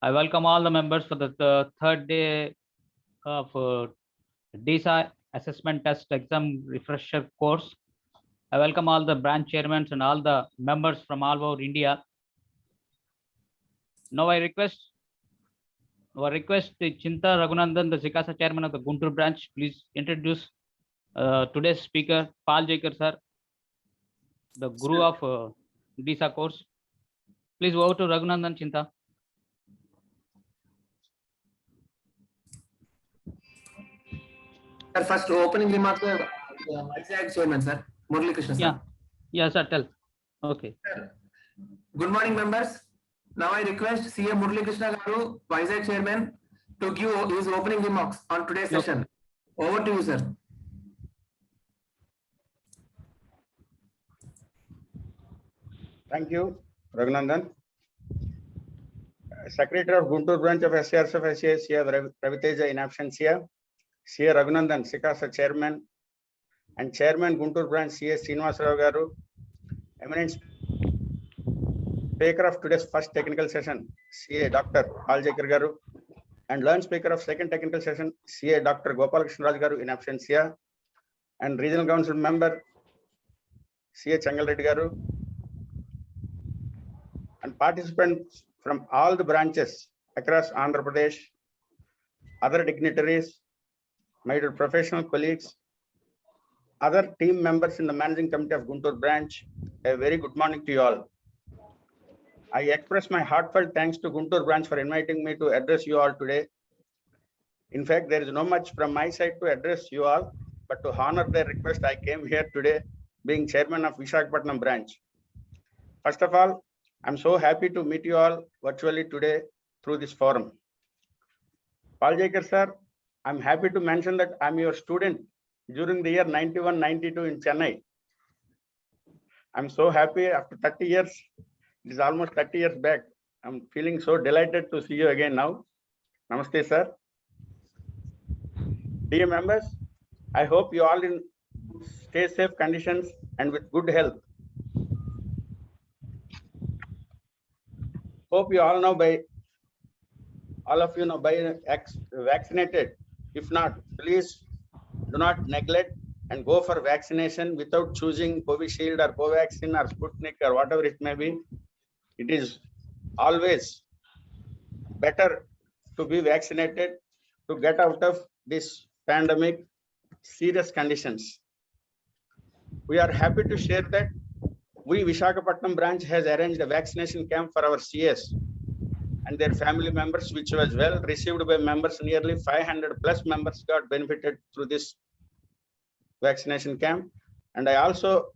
I welcome all the members for the third day of DISA assessment test exam refresher course. I welcome all the branch chairmen and all the members from all over India. Now I request Chinta Raghunandan, the Zikasa chairman of the Guntur branch, please introduce today's speaker, Paul Jayakar sir, the guru of DISA course. Please over to Raghunandan, Chinta. Sir, first opening remark, Vice Chairman, sir. Murali Krishna, sir. Yeah, sir, tell. Okay. Sir. Good morning, members. Now I request CA Murali Krishna Garu, Vice Chairman, to give his opening remarks on today's session. Over to you, sir. Thank you, Raghunandan. Secretary of Guntur branch of SCRSF SCA, CA Raviteja in absentia, CA Raghunandan, Sikasa chairman, and chairman Guntur branch CA Srinivasarao Garu, eminent speaker of today's first technical session, CA Dr. Paul Jayakar Garu, and learned speaker of second technical session, CA Dr. Gopal Krishna Raj Garu in absentia, and regional council member, CA Changal Reddy Garu, and participants from all the branches across Andhra Pradesh, other dignitaries, my dear professional colleagues, other team members in the managing committee of Guntur branch, a very good morning to you all. I express my heartfelt thanks to Guntur branch for inviting me to address you all today. In fact, there is no much from my side to address you all, but to honor their request, I came here today being chairman of Visakhapatnam branch. First of all, I'm so happy to meet you all virtually today through this forum. Paul Jayakar sir, I'm happy to mention that I'm your student during the year 91-92 in Chennai. I'm so happy after 30 years, it is almost 30 years back. I'm feeling so delighted to see you again now. Namaste sir. Dear members, I hope you all in stay safe conditions and with good health. Hope you all know all of you know by vaccinated. If not, please do not neglect and go for vaccination without choosing Covishield or Covaxin or Sputnik or whatever it may be. It is always better to be vaccinated to get out of this pandemic serious conditions. We are happy to share that we Visakhapatnam branch has arranged a vaccination camp for our CS and their family members, which was well received by members. Nearly 500 plus members got benefited through this vaccination camp. And I also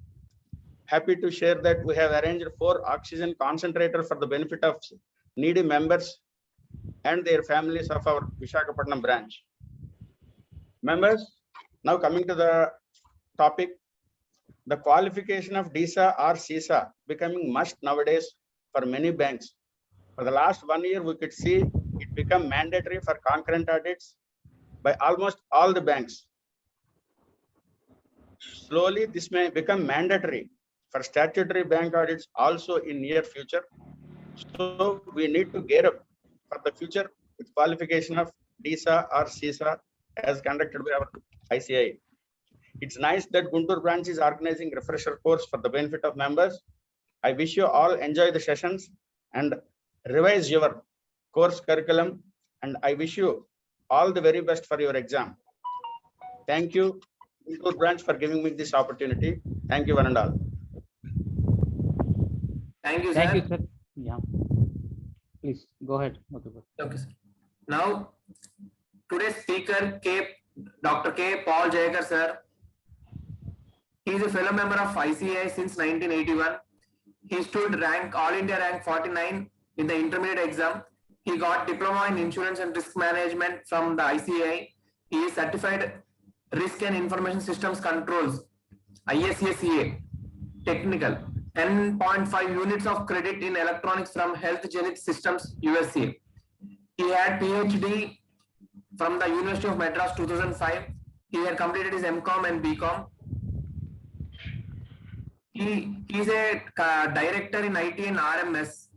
happy to share that we have arranged 4 oxygen concentrators for the benefit of needy members and their families of our Visakhapatnam branch. Members, now coming to the topic, the qualification of DISA or CISA becoming must nowadays for many banks. For the last 1 year, we could see it become mandatory for concurrent audits by almost all the banks. Slowly, this may become mandatory for statutory bank audits also in near future. So we need to gear up for the future with qualification of DISA or CISA as conducted by our ICI. It's nice that Guntur branch is organizing refresher course for the benefit of members. I wish you all enjoy the sessions and revise your course curriculum, and I wish you all the very best for your exam. Thank you, Guntur branch, for giving me this opportunity. Thank you, one and all. Thank you, sir. Thank you, sir. Yeah. Please go ahead. Okay, sir. Now, today's speaker, Dr. K. Paul Jayakar, sir. He is a fellow member of ICI since 1981. He stood All India rank 49 in the intermediate exam. He got diploma in insurance and risk management from the ICI. He is certified risk and information systems controls, ISACA, technical, 10.5 units of credit in electronics from Health Genetics Systems, USA. He had PhD from the University of Madras 2005. He had completed his MCom and BCom. He is a director in IT and RMS,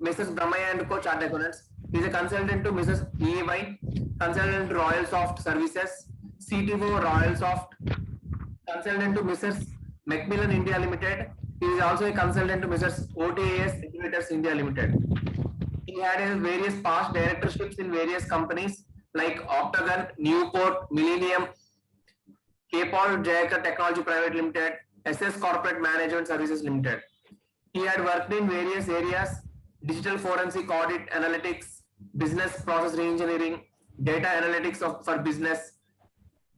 Mrs. Brahmaya and Co. Chartered Accountants. He is a consultant to Mrs. EY, consultant to Royalsoft Services, CTO Royalsoft, consultant to Mrs. Macmillan India Limited. He is also a consultant to Mrs. OTAS Incubators India Limited. He had various past directorships in various companies like Octagon, Newport, Millennium, Paul Jayakar Technology Private Limited, SS Corporate Management Services Limited. He had worked in various areas: digital forensic audit, analytics, business process reengineering, data analytics for business,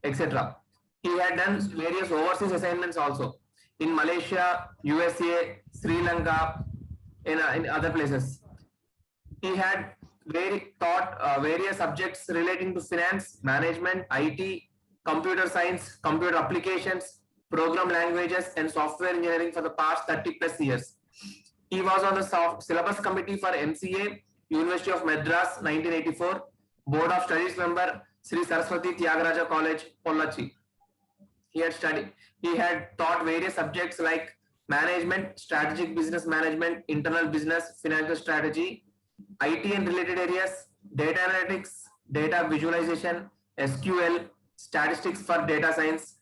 etc. He had done various overseas assignments also in Malaysia, USA, Sri Lanka, in other places. He had taught various subjects relating to finance, management, IT, computer science, computer applications, program languages, and software engineering for the past 30 plus years. He was on the syllabus committee for MCA, University of Madras, 1984, Board of Studies member, Sri Saraswati Tyagaraja College, Pollachi. He had taught various subjects like management, strategic business management, internal business, financial strategy, IT and related areas, data analytics, data visualization, SQL, statistics for data science.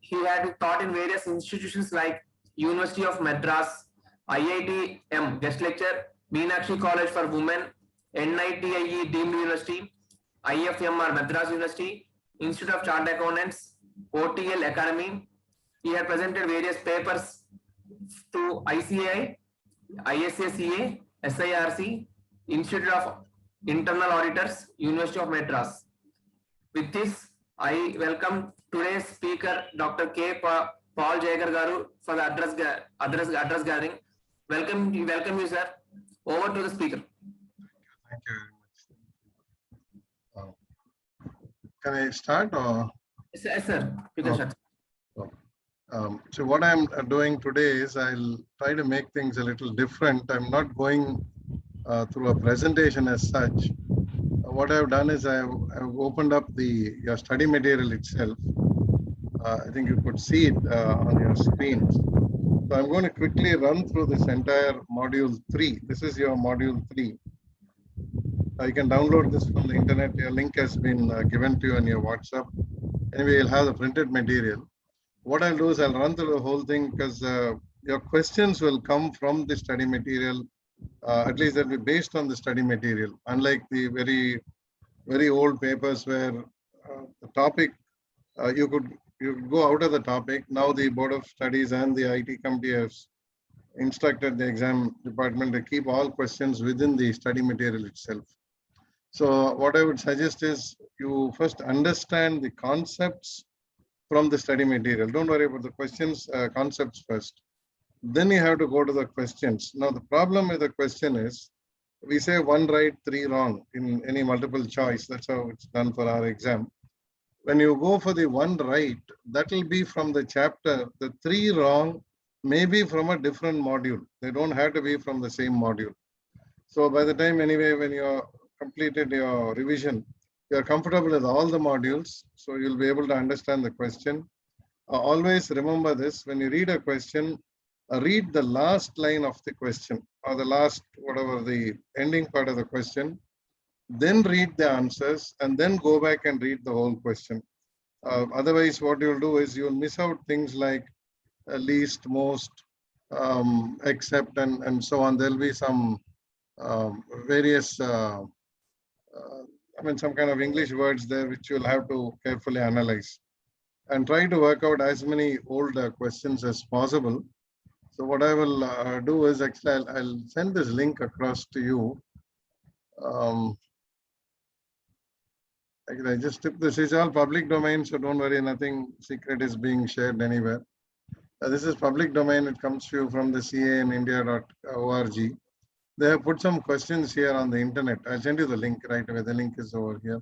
He had taught in various institutions like University of Madras, IIT guest lecture, Meenakshi College for Women, NITIE Deemed University, IFMR Madras University, Institute of Chartered Accountants, OTL Academy. He had presented various papers to ICAI, ISACA, SIRC, Institute of Internal Auditors, University of Madras. With this, I welcome today's speaker, Dr. K. Paul Jayakar Garu, for the address gathering. Welcome you, sir. Over to the speaker. Thank you very much. Can I start or? Yes, sir. You can start. So what I'm doing today is I'll try to make things a little different. I'm not going through a presentation as such. What I've done is I've opened up your study material itself. I think you could see it on your screens. So I'm going to quickly run through this entire module 3. This is your module 3. You can download this from the internet. Your link has been given to you on your WhatsApp. Anyway, you'll have the printed material. What I'll do is I'll run through the whole thing because your questions will come from the study material. At least they'll be based on the study material, unlike the very old papers where the topic, you could go out of the topic. Now the Board of Studies and the IT committee has instructed the exam department to keep all questions within the study material itself. So what I would suggest is you first understand the concepts from the study material. Don't worry about the questions, concepts first. Then you have to go to the questions. Now the problem with the question is, we say 1 right, 3 wrong in any multiple choice. That's how it's done for our exam. When you go for the 1 right, that will be from the chapter. The 3 wrong may be from a different module. They don't have to be from the same module. So by the time anyway, when you completed your revision, you're comfortable with all the modules. So you'll be able to understand the question. Always remember this, when you read a question, read the last line of the question or the last, whatever the ending part of the question, then read the answers and then go back and read the whole question. Otherwise, what you'll do is you'll miss out things like least, most, except, and so on. There'll be some various, some kind of English words there which you'll have to carefully analyze and try to work out as many old questions as possible. So what I will do is actually I'll send this link across to you. I just took this. Is all public domain, so don't worry, nothing secret is being shared anywhere. This is public domain. It comes to you from the canindia.org. They have put some questions here on the internet. I'll send you the link right away. The link is over here.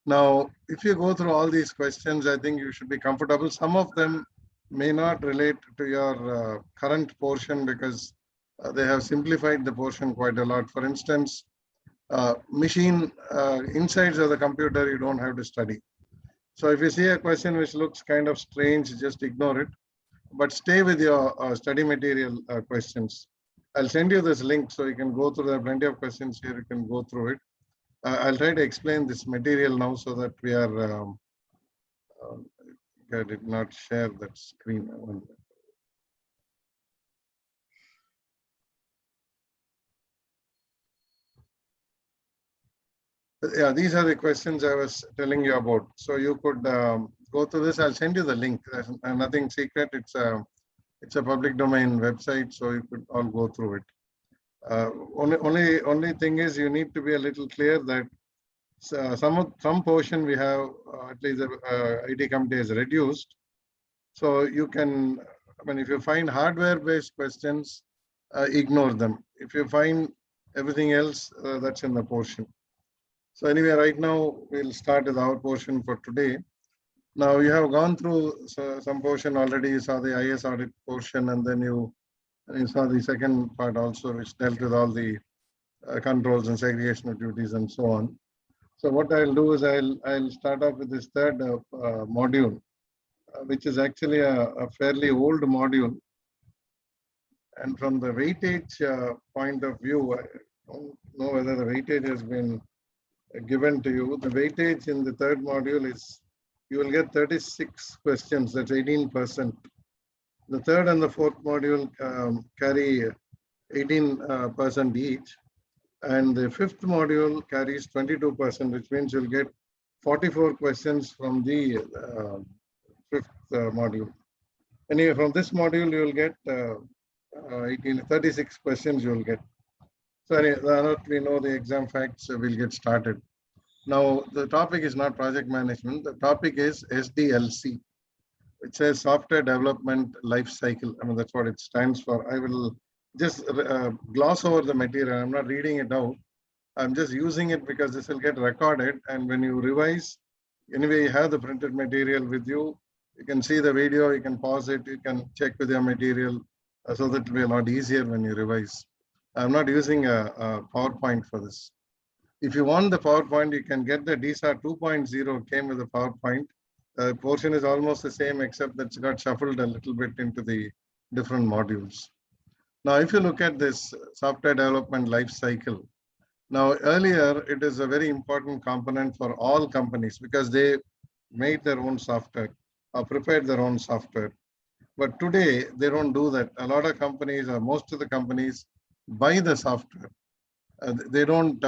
Now, if you go through all these questions, I think you should be comfortable. Some of them may not relate to your current portion because they have simplified the portion quite a lot. For instance, machine insides of the computer, you don't have to study. So if you see a question which looks kind of strange, just ignore it, but stay with your study material questions. I'll send you this link so you can go through. There are plenty of questions here. You can go through it. I'll try to explain this material now so that we are. I did not share that screen. Yeah, these are the questions I was telling you about. So you could go through this. I'll send you the link. There's nothing secret. It's a public domain website, so you could all go through it. Only thing is you need to be a little clear that some portion we have at least the IT committee has reduced. So you can, I mean, if you find hardware-based questions, ignore them. If you find everything else, that's in the portion. So anyway, right now we'll start with our portion for today. Now you have gone through some portion already. You saw the IS audit portion, and then you saw the second part also, which dealt with all the controls and segregation of duties and so on. So what I'll do is I'll start off with this third module, which is actually a fairly old module. And from the weightage point of view, I don't know whether the weightage has been given to you. The weightage in the third module is you will get 36 questions, that's 18%. The third and the fourth module carry 18% each. And the fifth module carries 22%, which means you'll get 44 questions from the fifth module. Anyway, from this module, you will get 36 questions you will get. So anyway, now that we know the exam facts, we'll get started. Now, the topic is not project management. The topic is Sdlc. It says Software Development Life Cycle. I mean, that's what it stands for. I will just gloss over the material. I'm not reading it out. I'm just using it because this will get recorded. And when you revise, anyway, you have the printed material with you. You can see the video, you can pause it, you can check with your material so that it will be a lot easier when you revise. I'm not using a PowerPoint for this. If you want the PowerPoint, you can get the DISA 2.0 came with a PowerPoint. The portion is almost the same, except that it's got shuffled a little bit into the different modules. Now, if you look at this software development life cycle, now earlier it is a very important component for all companies because they made their own software or prepared their own software. But today they don't do that. A lot of companies or most of the companies buy the software. They don't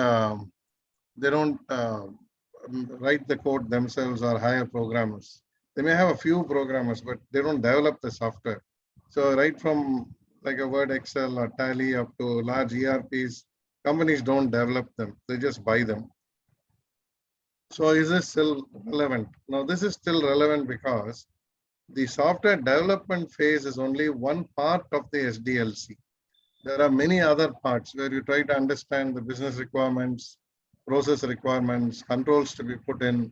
write the code themselves or hire programmers. They may have a few programmers, but they don't develop the software. So right from like a Word, Excel or Tally up to large ERPs, companies don't develop them. They just buy them. So is this still relevant? Now this is still relevant because the software development phase is only one part of the Sdlc. There are many other parts where you try to understand the business requirements, process requirements, controls to be put in,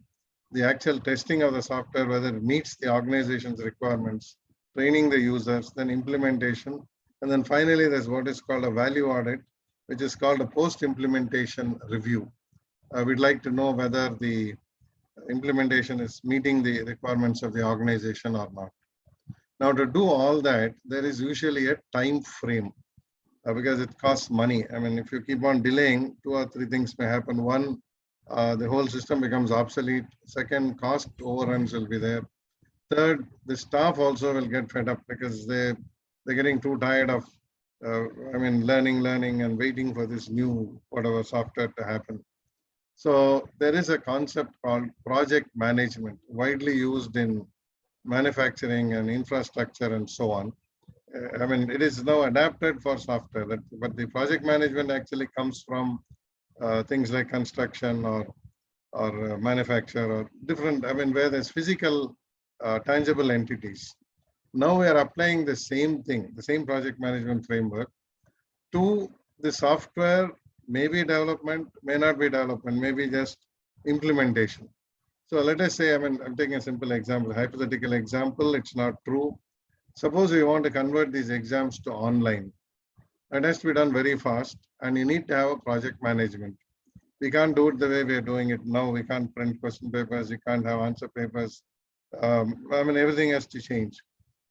the actual testing of the software, whether it meets the organization's requirements, training the users, then implementation. And then finally, there's what is called a value audit, which is called a post-implementation review. We'd like to know whether the implementation is meeting the requirements of the organization or not. Now, to do all that, there is usually a time frame because it costs money. I mean, if you keep on delaying, 2 or 3 things may happen. One, the whole system becomes obsolete. Second, cost overruns will be there. Third, the staff also will get fed up because they're getting too tired of, learning and waiting for this new whatever software to happen. So there is a concept called project management, widely used in manufacturing and infrastructure and so on. It is now adapted for software, but the project management actually comes from things like construction or manufacture or different, where there's physical, tangible entities. Now we are applying the same thing, the same project management framework to the software, maybe development, may not be development, maybe just implementation. So let us say, I'm taking a simple example, hypothetical example, it's not true. Suppose we want to convert these exams to online. It has to be done very fast and you need to have a project management. We can't do it the way we are doing it now. We can't print question papers, we can't have answer papers. Everything has to change.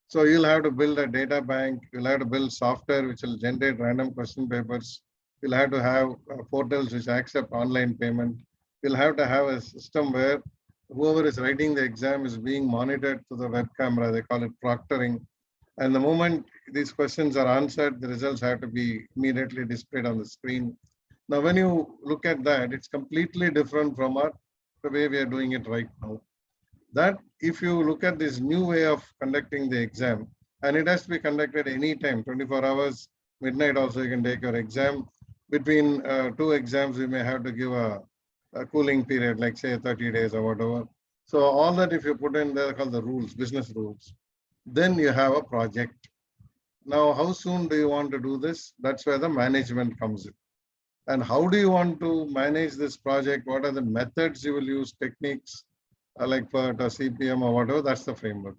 So you'll have to build a data bank. You'll have to build software which will generate random question papers. You'll have to have portals which accept online payment. You'll have to have a system where whoever is writing the exam is being monitored to the web camera. They call it proctoring. And the moment these questions are answered, the results have to be immediately displayed on the screen. Now, when you look at that, it's completely different from the way we are doing it right now. That if you look at this new way of conducting the exam, and it has to be conducted anytime, 24 hours, midnight also you can take your exam. Between two exams, we may have to give a cooling period, like say 30 days or whatever. So all that if you put in there called the rules, business rules, then you have a project. Now, how soon do you want to do this? That's where the management comes in. And how do you want to manage this project? What are the methods you will use, techniques like PERT or CPM or whatever? That's the framework.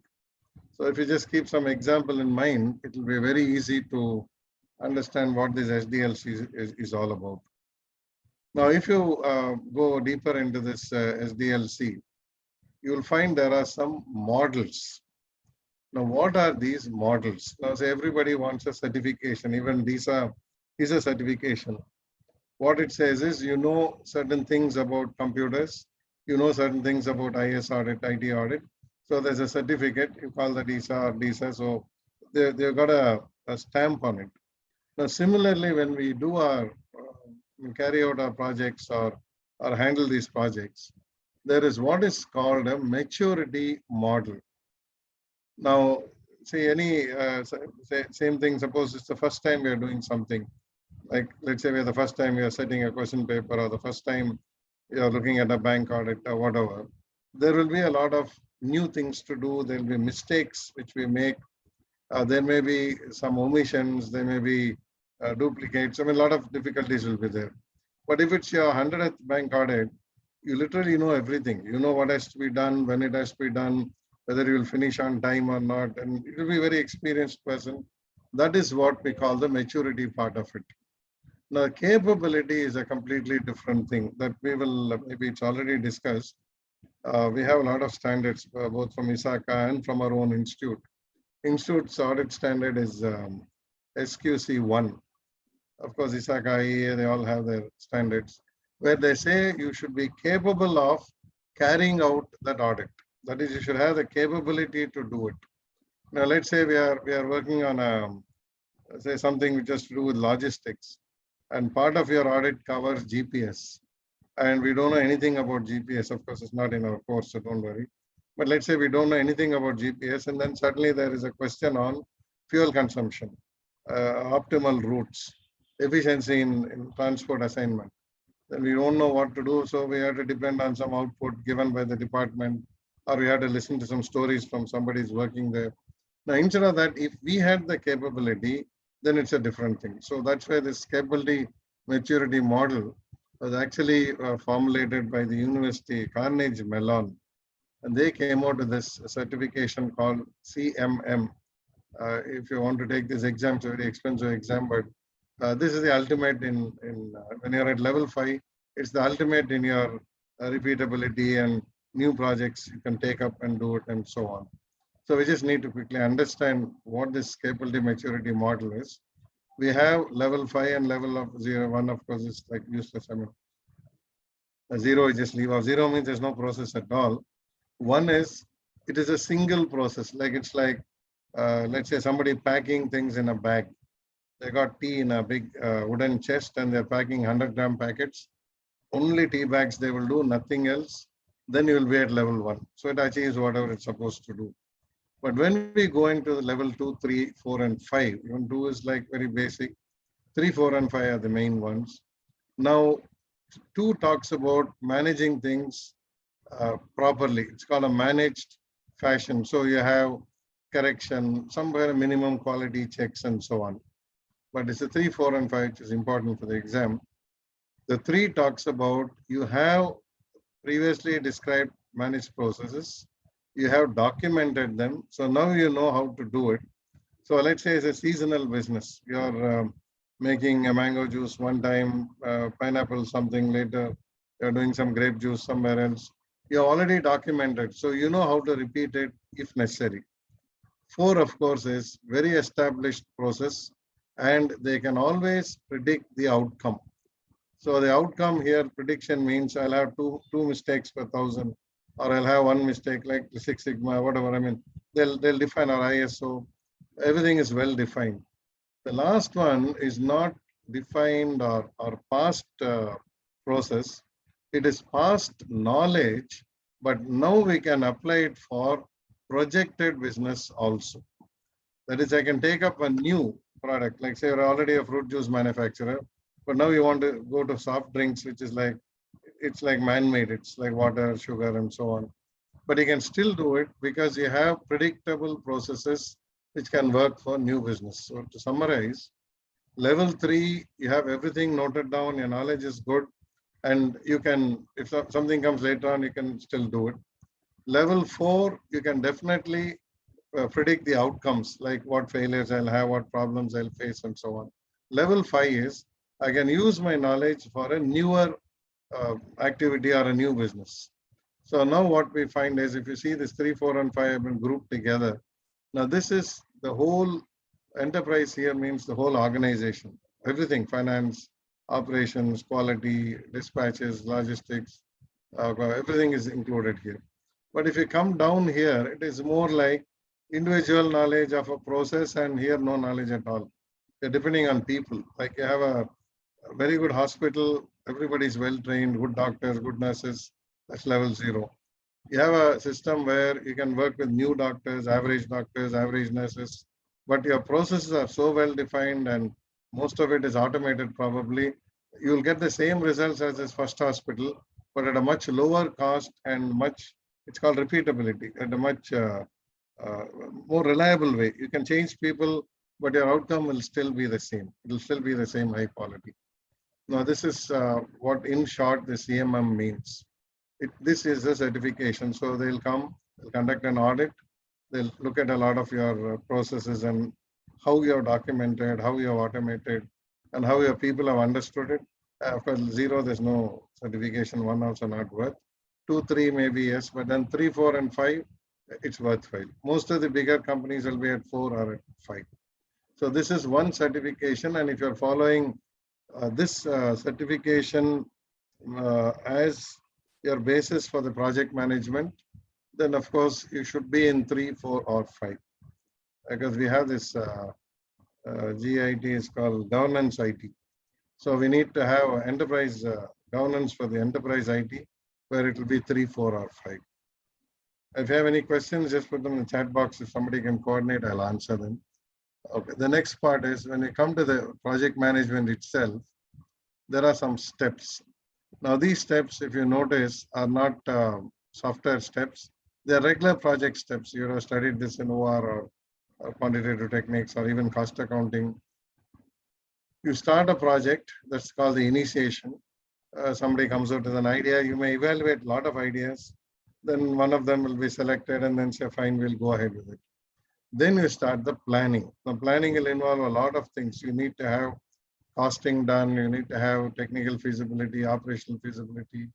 So if you just keep some example in mind, it will be very easy to understand what this SDLC is all about. Now, if you go deeper into this SDLC, you will find there are some models. Now, what are these models? Now, say everybody wants a certification, even DISA is a certification. What it says is, you know certain things about computers, you know certain things about IS audit, IT audit. So there's a certificate, you call the DISA or DISA. So they've got a stamp on it. Now, similarly, when we do our carry out our projects or handle these projects, there is what is called a maturity model. Now, see any same thing. Suppose it's the first time we are doing something. Like let's say we're the first time we are setting a question paper, or the first time you're looking at a bank audit or whatever. There will be a lot of new things to do. There will be mistakes which we make. There may be some omissions. There may be duplicates. I mean, a lot of difficulties will be there. But if it's your 100th bank audit, you literally know everything. You know what has to be done, when it has to be done, whether you will finish on time or not, and you will be a very experienced person. That is what we call the maturity part of it. Now, capability is a completely different thing that we will, maybe it's already discussed. We have a lot of standards, both from ISACA and from our own institute. Institute's audit standard is SQC1. Of course, ISACA, IEA, they all have their standards, where they say you should be capable of carrying out that audit. That is, you should have the capability to do it. Now, let's say we are working on say something which has to do with logistics, and part of your audit covers GPS, and we don't know anything about GPS. Of course, it's not in our course, so don't worry. But let's say we don't know anything about GPS, and then suddenly there is a question on fuel consumption, optimal routes, efficiency in transport assignment. Then we don't know what to do, so we have to depend on some output given by the department, or we have to listen to some stories from somebody who's working there. Now, instead of that, if we had the capability, then it's a different thing. So that's where this capability maturity model was actually formulated by the University Carnegie Mellon. And they came out with this certification called CMM. If you want to take this exam, it's a very expensive exam, but this is the ultimate in when you're at level 5, it's the ultimate in your repeatability and new projects you can take up and do it and so on. So we just need to quickly understand what this capability maturity model is. We have level 5 and level of 0. 1, of course, is like useless. I mean, 0 is just leave off. 0 means there's no process at all. 1 is, it is a single process. Like it's like, let's say somebody packing things in a bag. They got tea in a big wooden chest and they're packing 100-gram packets. Only tea bags they will do, nothing else. Then you will be at level 1. So it achieves whatever it's supposed to do. But when we go into the level 2, 3, 4, and 5, even 2 is like very basic. 3, 4, and 5 are the main ones. Now, 2 talks about managing things properly. It's called a managed fashion. So you have correction, somewhere minimum quality checks and so on. But it's a 3, 4, and 5 which is important for the exam. The 3 talks about you have previously described managed processes. You have documented them. So now you know how to do it. So let's say it's a seasonal business. You're making a mango juice one time, pineapple something later. You're doing some grape juice somewhere else. You're already documented. So you know how to repeat it if necessary. 4, of course, is very established process, and they can always predict the outcome. So the outcome here, prediction means I'll have two mistakes per 1,000, or I'll have one mistake like the Six Sigma, whatever. I mean, they'll define our ISO. Everything is well defined. The last one is not defined or past process. It is past knowledge, but now we can apply it for projected business also. That is, I can take up a new product, like say you're already a fruit juice manufacturer, but now you want to go to soft drinks, which is like, it's like man-made, it's like water, sugar, and so on. But you can still do it because you have predictable processes which can work for new business. So to summarize, level 3, you have everything noted down, your knowledge is good, and you can, if something comes later on, you can still do it. Level 4, you can definitely predict the outcomes, like what failures I'll have, what problems I'll face, and so on. Level 5 is I can use my knowledge for a newer activity or a new business. So now what we find is, if you see this 3, 4, and 5 have been grouped together. Now this is the whole enterprise here, means the whole organization, everything, finance, operations, quality, dispatches, logistics, everything is included here. But if you come down here, it is more like individual knowledge of a process, and here no knowledge at all. They're depending on people. Like you have a very good hospital, everybody is well trained, good doctors, good nurses, that's level 0. You have a system where you can work with new doctors, average nurses, but your processes are so well defined and most of it is automated probably. You will get the same results as this first hospital, but at a much lower cost and much, it's called repeatability, at a much more reliable way. You can change people, but your outcome will still be the same. It will still be the same high quality. Now, this is what, in short, the CMM means. This is a certification. So they'll come, they'll conduct an audit, they'll look at a lot of your processes and how you have documented, how you have automated, and how your people have understood it. For 0, there's no certification. 1 also not worth. 2, 3 maybe yes, but then 3, 4, and 5, it's worthwhile. Most of the bigger companies will be at 4 or at 5. So this is one certification, and if you're following this certification as your basis for the project management, then of course you should be in 3, 4, or 5. Because we have this GIT is called governance IT. So we need to have enterprise governance for the enterprise IT, where it will be 3, 4, or 5. If you have any questions, just put them in the chat box. If somebody can coordinate, I'll answer them. Okay, the next part is when we come to the project management itself, there are some steps. Now these steps, if you notice, are not software steps. They're regular project steps. You have studied this in OR or quantitative techniques or even cost accounting. You start a project, that's called the initiation. Somebody comes out with an idea. You may evaluate a lot of ideas. Then one of them will be selected and then say, fine, we'll go ahead with it. Then you start the planning. The planning will involve a lot of things. You need to have costing done. You need to have technical feasibility, operational feasibility,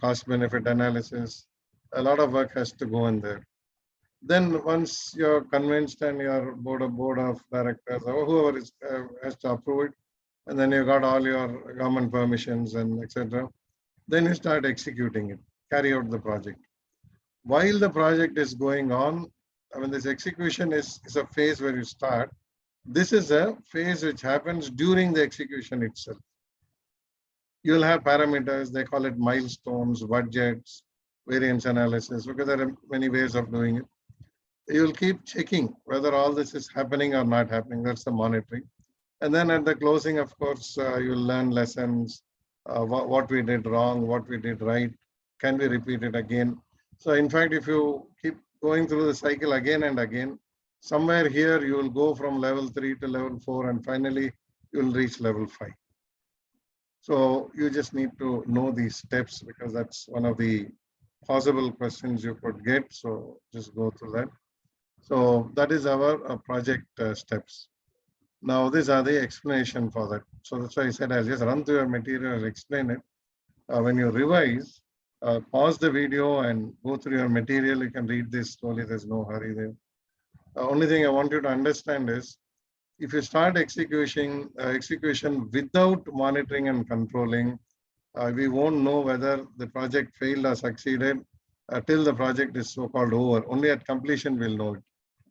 cost benefit analysis. A lot of work has to go in there. Then once you're convinced and your board of directors or whoever is has to approve it, and then you got all your government permissions and etc. Then you start executing it, carry out the project. While the project is going on, I mean, this execution is a phase where you start. This is a phase which happens during the execution itself. You'll have parameters, they call it milestones, budgets, variance analysis, because there are many ways of doing it. You'll keep checking whether all this is happening or not happening. That's the monitoring. And then at the closing, of course, you'll learn lessons, what we did wrong, what we did right, can we repeat it again. So in fact, if you keep going through the cycle again and again, somewhere here you will go from level 3 to level 4, and finally you will reach level 5. So you just need to know these steps, because that's one of the possible questions you could get. So just go through that. So that is our project steps. Now these are the explanation for that. So that's why I said I'll just run through your material and explain it. When you revise, pause the video and go through your material. You can read this slowly. There's no hurry there. Only thing I want you to understand is, if you start execution without monitoring and controlling, we won't know whether the project failed or succeeded till the project is so-called over. Only at completion we'll know it.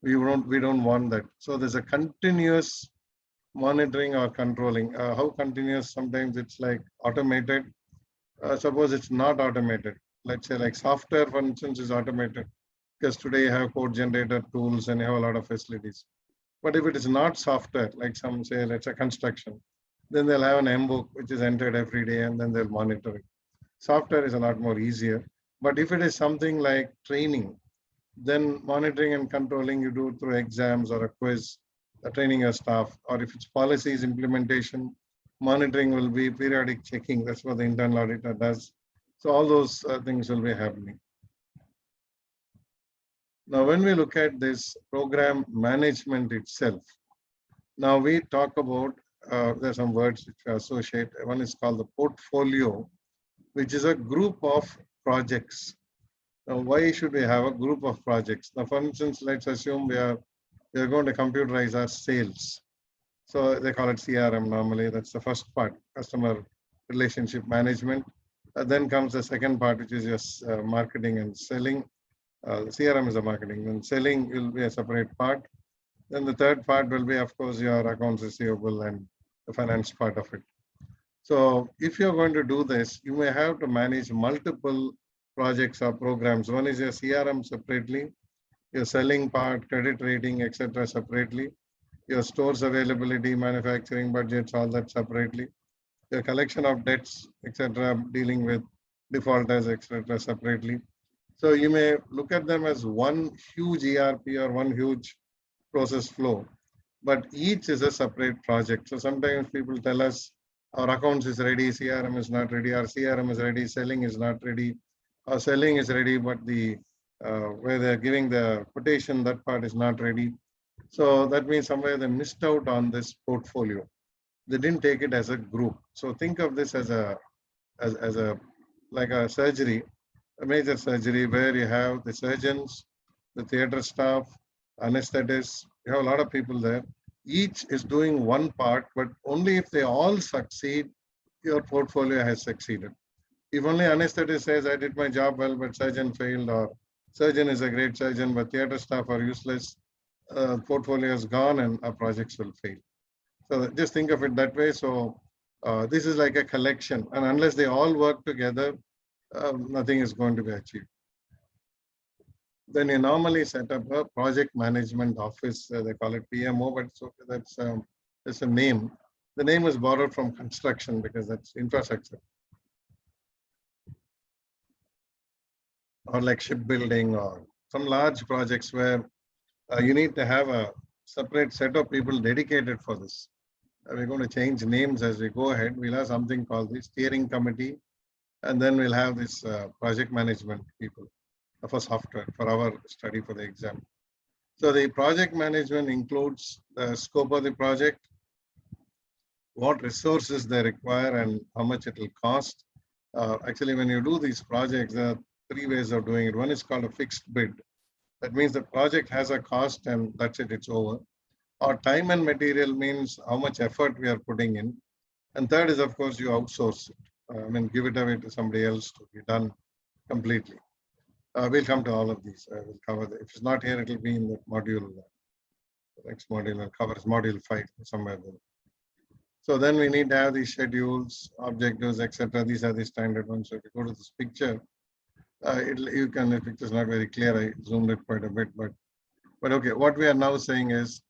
We don't want that. So there's a continuous monitoring or controlling. How continuous? Sometimes it's like automated. Suppose it's not automated. Let's say like software, for instance, is automated because today you have code generator tools and you have a lot of facilities. But if it is not software, like some say, let's say construction, then they'll have an M book which is entered every day and then they'll monitor it. Software is a lot more easier. But if it is something like training, then monitoring and controlling you do through exams or a quiz, training your staff, or if it's policies implementation, monitoring will be periodic checking. That's what the internal auditor does. So all those things will be happening. Now, when we look at this program management itself, now we talk about, there's some words which we associate. One is called the portfolio, which is a group of projects. Now, why should we have a group of projects? Now, for instance, let's assume we are going to computerize our sales. So they call it CRM normally. That's the first part, customer relationship management. Then comes the second part, which is your marketing and selling. CRM is the marketing, and selling will be a separate part. Then the third part will be, of course, your accounts receivable and the finance part of it. So if you're going to do this, you may have to manage multiple projects or programs. One is your CRM separately, your selling part, credit rating, etc. separately, your stores availability, manufacturing budgets, all that separately, your collection of debts, etc., dealing with defaulters, etc. separately. So you may look at them as one huge ERP or one huge process flow, but each is a separate project. So sometimes people tell us our accounts is ready, CRM is not ready, our CRM is ready, selling is not ready, our selling is ready, but the where they're giving the quotation, that part is not ready. So that means somewhere they missed out on this portfolio. They didn't take it as a group. So think of this as a like a surgery, a major surgery where you have the surgeons, the theater staff, anesthetists, you have a lot of people there. Each is doing one part, but only if they all succeed, your portfolio has succeeded. If only anesthetist says, I did my job well, but surgeon failed, or surgeon is a great surgeon, but theater staff are useless, portfolio is gone and our projects will fail. So just think of it that way. So this is like a collection, and unless they all work together, nothing is going to be achieved. Then you normally set up a project management office. They call it PMO, but so that's a name. The name is borrowed from construction because that's infrastructure. Or like shipbuilding or some large projects where you need to have a separate set of people dedicated for this. We're going to change names as we go ahead. We'll have something called the steering committee, and then we'll have this project management people for software for our study for the exam. So the project management includes the scope of the project, what resources they require and how much it will cost. Actually, when you do these projects, there are three ways of doing it. One is called a fixed bid. That means the project has a cost and that's it, it's over. Or time and material means how much effort we are putting in. And third is, of course, you outsource it. Give it away to somebody else to be done completely. We'll come to all of these. We'll cover if it's not here, it will be in the module. The next module will cover module 5 somewhere there. So then we need to have these schedules, objectives, etc. These are the standard ones. So if you go to this picture, you can, if it's not very clear, I zoomed it quite a bit, but okay, what we are now saying is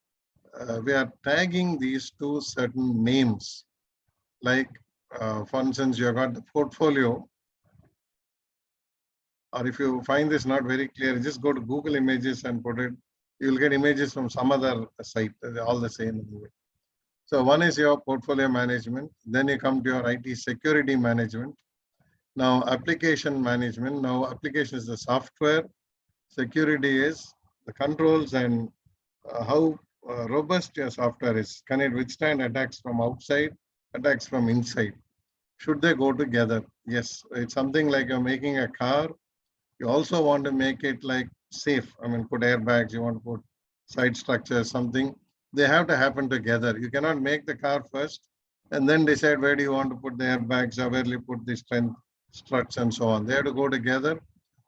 we are tagging these to certain names. Like, for instance, you have got the portfolio, or if you find this not very clear, just go to Google Images and put it. You will get images from some other site. They're all the same. So one is your portfolio management. Then you come to your IT security management. Now application management. Now application is the software. Security is the controls and how robust your software is. Can it withstand attacks from outside, attacks from inside? Should they go together? Yes, it's something like you're making a car. You also want to make it like safe. Put airbags, you want to put site structure, something, they have to happen together. You cannot make the car first and then decide where do you want to put the airbags or where you put the strength struts and so on. They have to go together.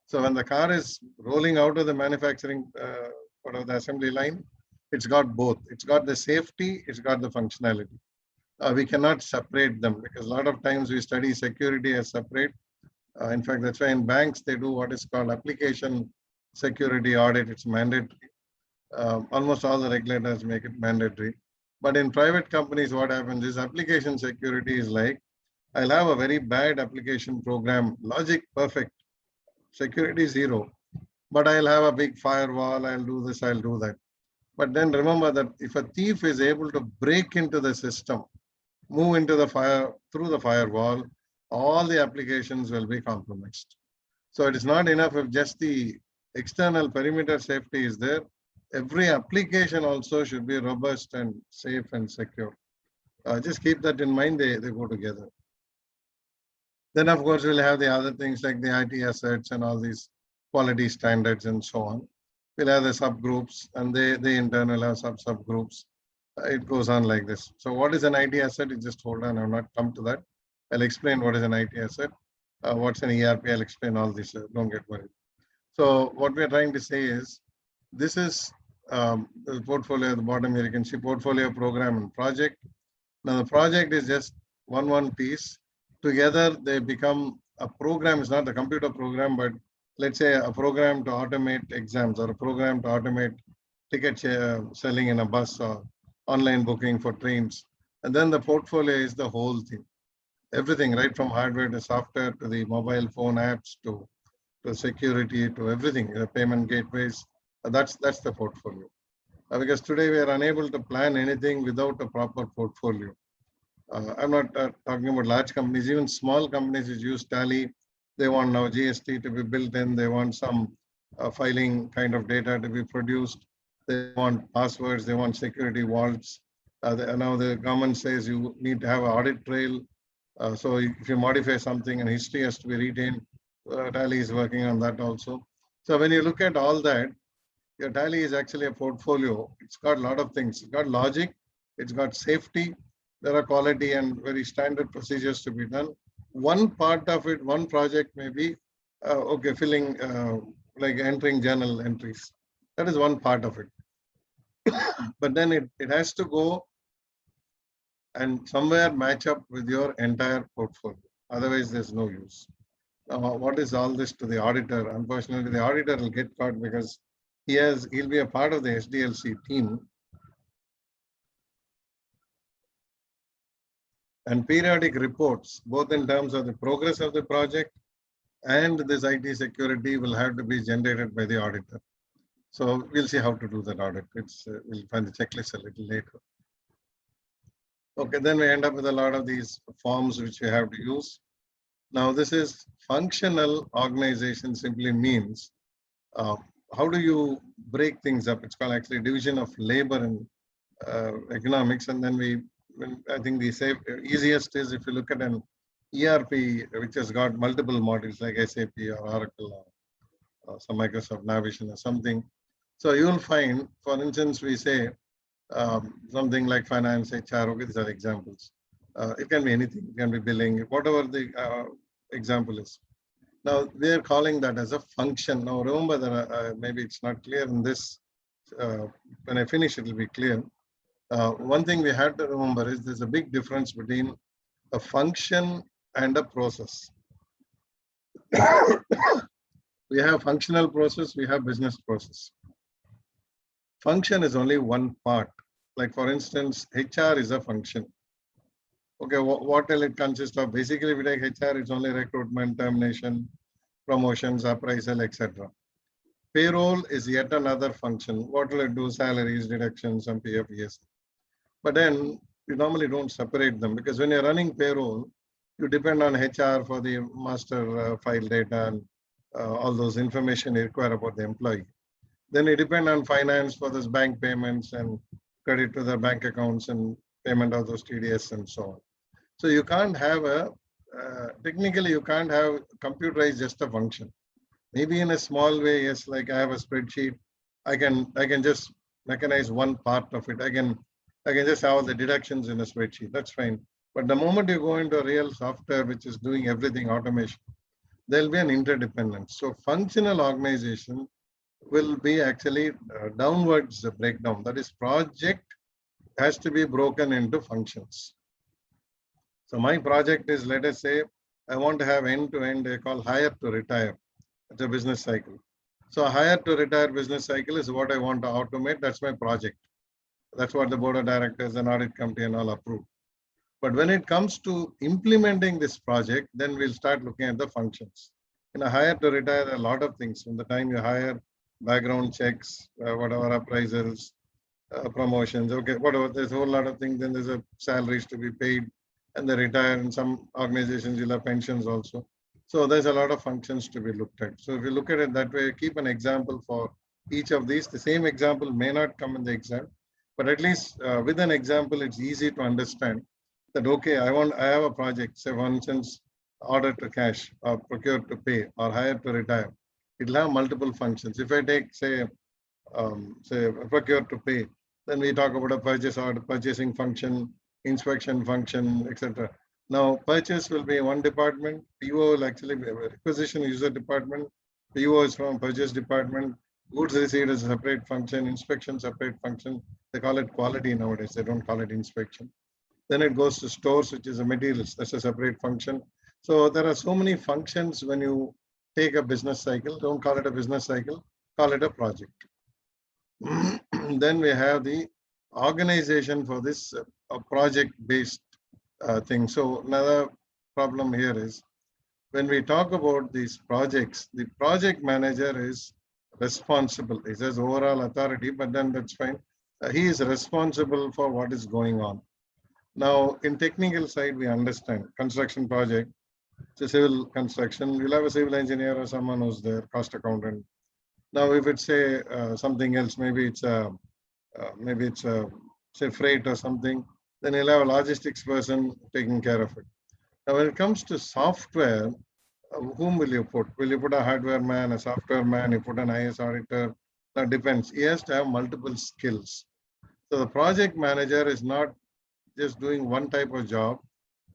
So when the car is rolling out of the manufacturing, whatever the assembly line, it's got both. It's got the safety, it's got the functionality. We cannot separate them because a lot of times we study security as separate. In fact, that's why in banks, they do what is called application security audit. It's mandatory. Almost all the regulators make it mandatory. But in private companies, what happens is application security is like, I'll have a very bad application program, logic perfect, security zero, but I'll have a big firewall, I'll do this, I'll do that. But then remember that if a thief is able to break into the system, move into the through the firewall, all the applications will be compromised. So it is not enough if just the external perimeter safety is there. Every application also should be robust and safe and secure. Just keep that in mind, they go together. Then of course, we'll have the other things like the IT assets and all these quality standards and so on. We'll have the subgroups and they in turn will have subgroups. It goes on like this. So what is an IT asset? You just hold on, I've not come to that. I'll explain what is an IT asset. What's an ERP? I'll explain all this, don't get worried. So what we're trying to say is, this is the portfolio at the bottom here. You can see portfolio, program, and project. Now the project is just one piece. Together they become a program. Is not a computer program, but let's say a program to automate exams or a program to automate ticket selling in a bus or online booking for trains. And then the portfolio is the whole thing. Everything, right from hardware to software to the mobile phone apps to security to everything, the payment gateways. That's the portfolio. Because today we are unable to plan anything without a proper portfolio. I'm not talking about large companies, even small companies which use Tally. They want now GST to be built in. They want some filing kind of data to be produced. They want passwords. They want security vaults. Now the government says you need to have an audit trail. So if you modify something and history has to be retained, Tally is working on that also. So when you look at all that, your Tally is actually a portfolio. It's got a lot of things. It's got logic. It's got safety. There are quality and very standard procedures to be done. One part of it, one project may be, okay, filling, like entering journal entries. That is one part of it. But then it has to go and somewhere match up with your entire portfolio. Otherwise, there's no use. Now, what is all this to the auditor? Unfortunately, the auditor will get caught because he'll be a part of the Sdlc team. And periodic reports, both in terms of the progress of the project and this IT security, will have to be generated by the auditor. So we'll see how to do that audit. We'll find the checklist a little later. Okay, then we end up with a lot of these forms which we have to use. Now this is functional organization, simply means how do you break things up? It's called actually division of labor and economics. And then I think the easiest is if you look at an ERP which has got multiple modules like SAP or Oracle or some Microsoft Navision or something. So you will find, for instance, we say something like finance, HR, okay, these are examples. It can be anything, it can be billing, whatever the example is. Now we are calling that as a function. Now remember that maybe it's not clear in this. When I finish, it will be clear. One thing we have to remember is there's a big difference between a function and a process. We have functional process, we have business process. Function is only one part. Like for instance, HR is a function. Okay, what will it consist of? Basically, if we take HR, it's only recruitment, termination, promotions, appraisal, etc. Payroll is yet another function. What will it do? Salaries, deductions, and PF, yes. But then you normally don't separate them because when you're running payroll, you depend on HR for the master file data and all those information you require about the employee. Then you depend on finance for those bank payments and credit to the bank accounts and payment of those TDS and so on. So you can't have technically you can't have computerized just a function. Maybe in a small way, yes, like I have a spreadsheet, I can just mechanize one part of it. I can just have all the deductions in a spreadsheet. That's fine. But the moment you go into a real software which is doing everything automation, there'll be an interdependence. So functional organization will be actually downwards breakdown. That is, project has to be broken into functions. So my project is, let us say, I want to have end-to-end, they call hire to retire. It's a business cycle. So hire to retire business cycle is what I want to automate. That's my project. That's what the board of directors and audit committee and all approve. But when it comes to implementing this project, then we'll start looking at the functions. In a hire to retire, there are a lot of things. From the time you hire, background checks, whatever appraisals, promotions, okay, whatever, there's a whole lot of things. Then there's a salaries to be paid and they retire. In some organizations, you'll have pensions also. So there's a lot of functions to be looked at. So if you look at it that way, keep an example for each of these. The same example may not come in the exam, but at least with an example, it's easy to understand that, okay, I have a project, say for instance, order to cash or procure to pay or hire to retire. It'll have multiple functions. If I take, say procure to pay, then we talk about a purchase order, purchasing function, inspection function, etc. Now, purchase will be one department. PO will actually be a requisition user department. PO is from purchase department. Goods received is a separate function. Inspection separate function. They call it quality nowadays. They don't call it inspection. Then it goes to stores, which is a materials. That's a separate function. So there are so many functions when you take a business cycle. Don't call it a business cycle. Call it a project. Then we have the organization for this project-based thing. So another problem here is when we talk about these projects, the project manager is responsible. He says overall authority, but then that's fine. He is responsible for what is going on. Now, in technical side, we understand construction project. It's a civil construction. You'll have a civil engineer or someone who's there, cost accountant. Now, if it's say something else, maybe it's say freight or something, then you'll have a logistics person taking care of it. Now, when it comes to software, whom will you put? Will you put a hardware man, a software man? You put an IS auditor? That depends. He has to have multiple skills. So the project manager is not just doing one type of job.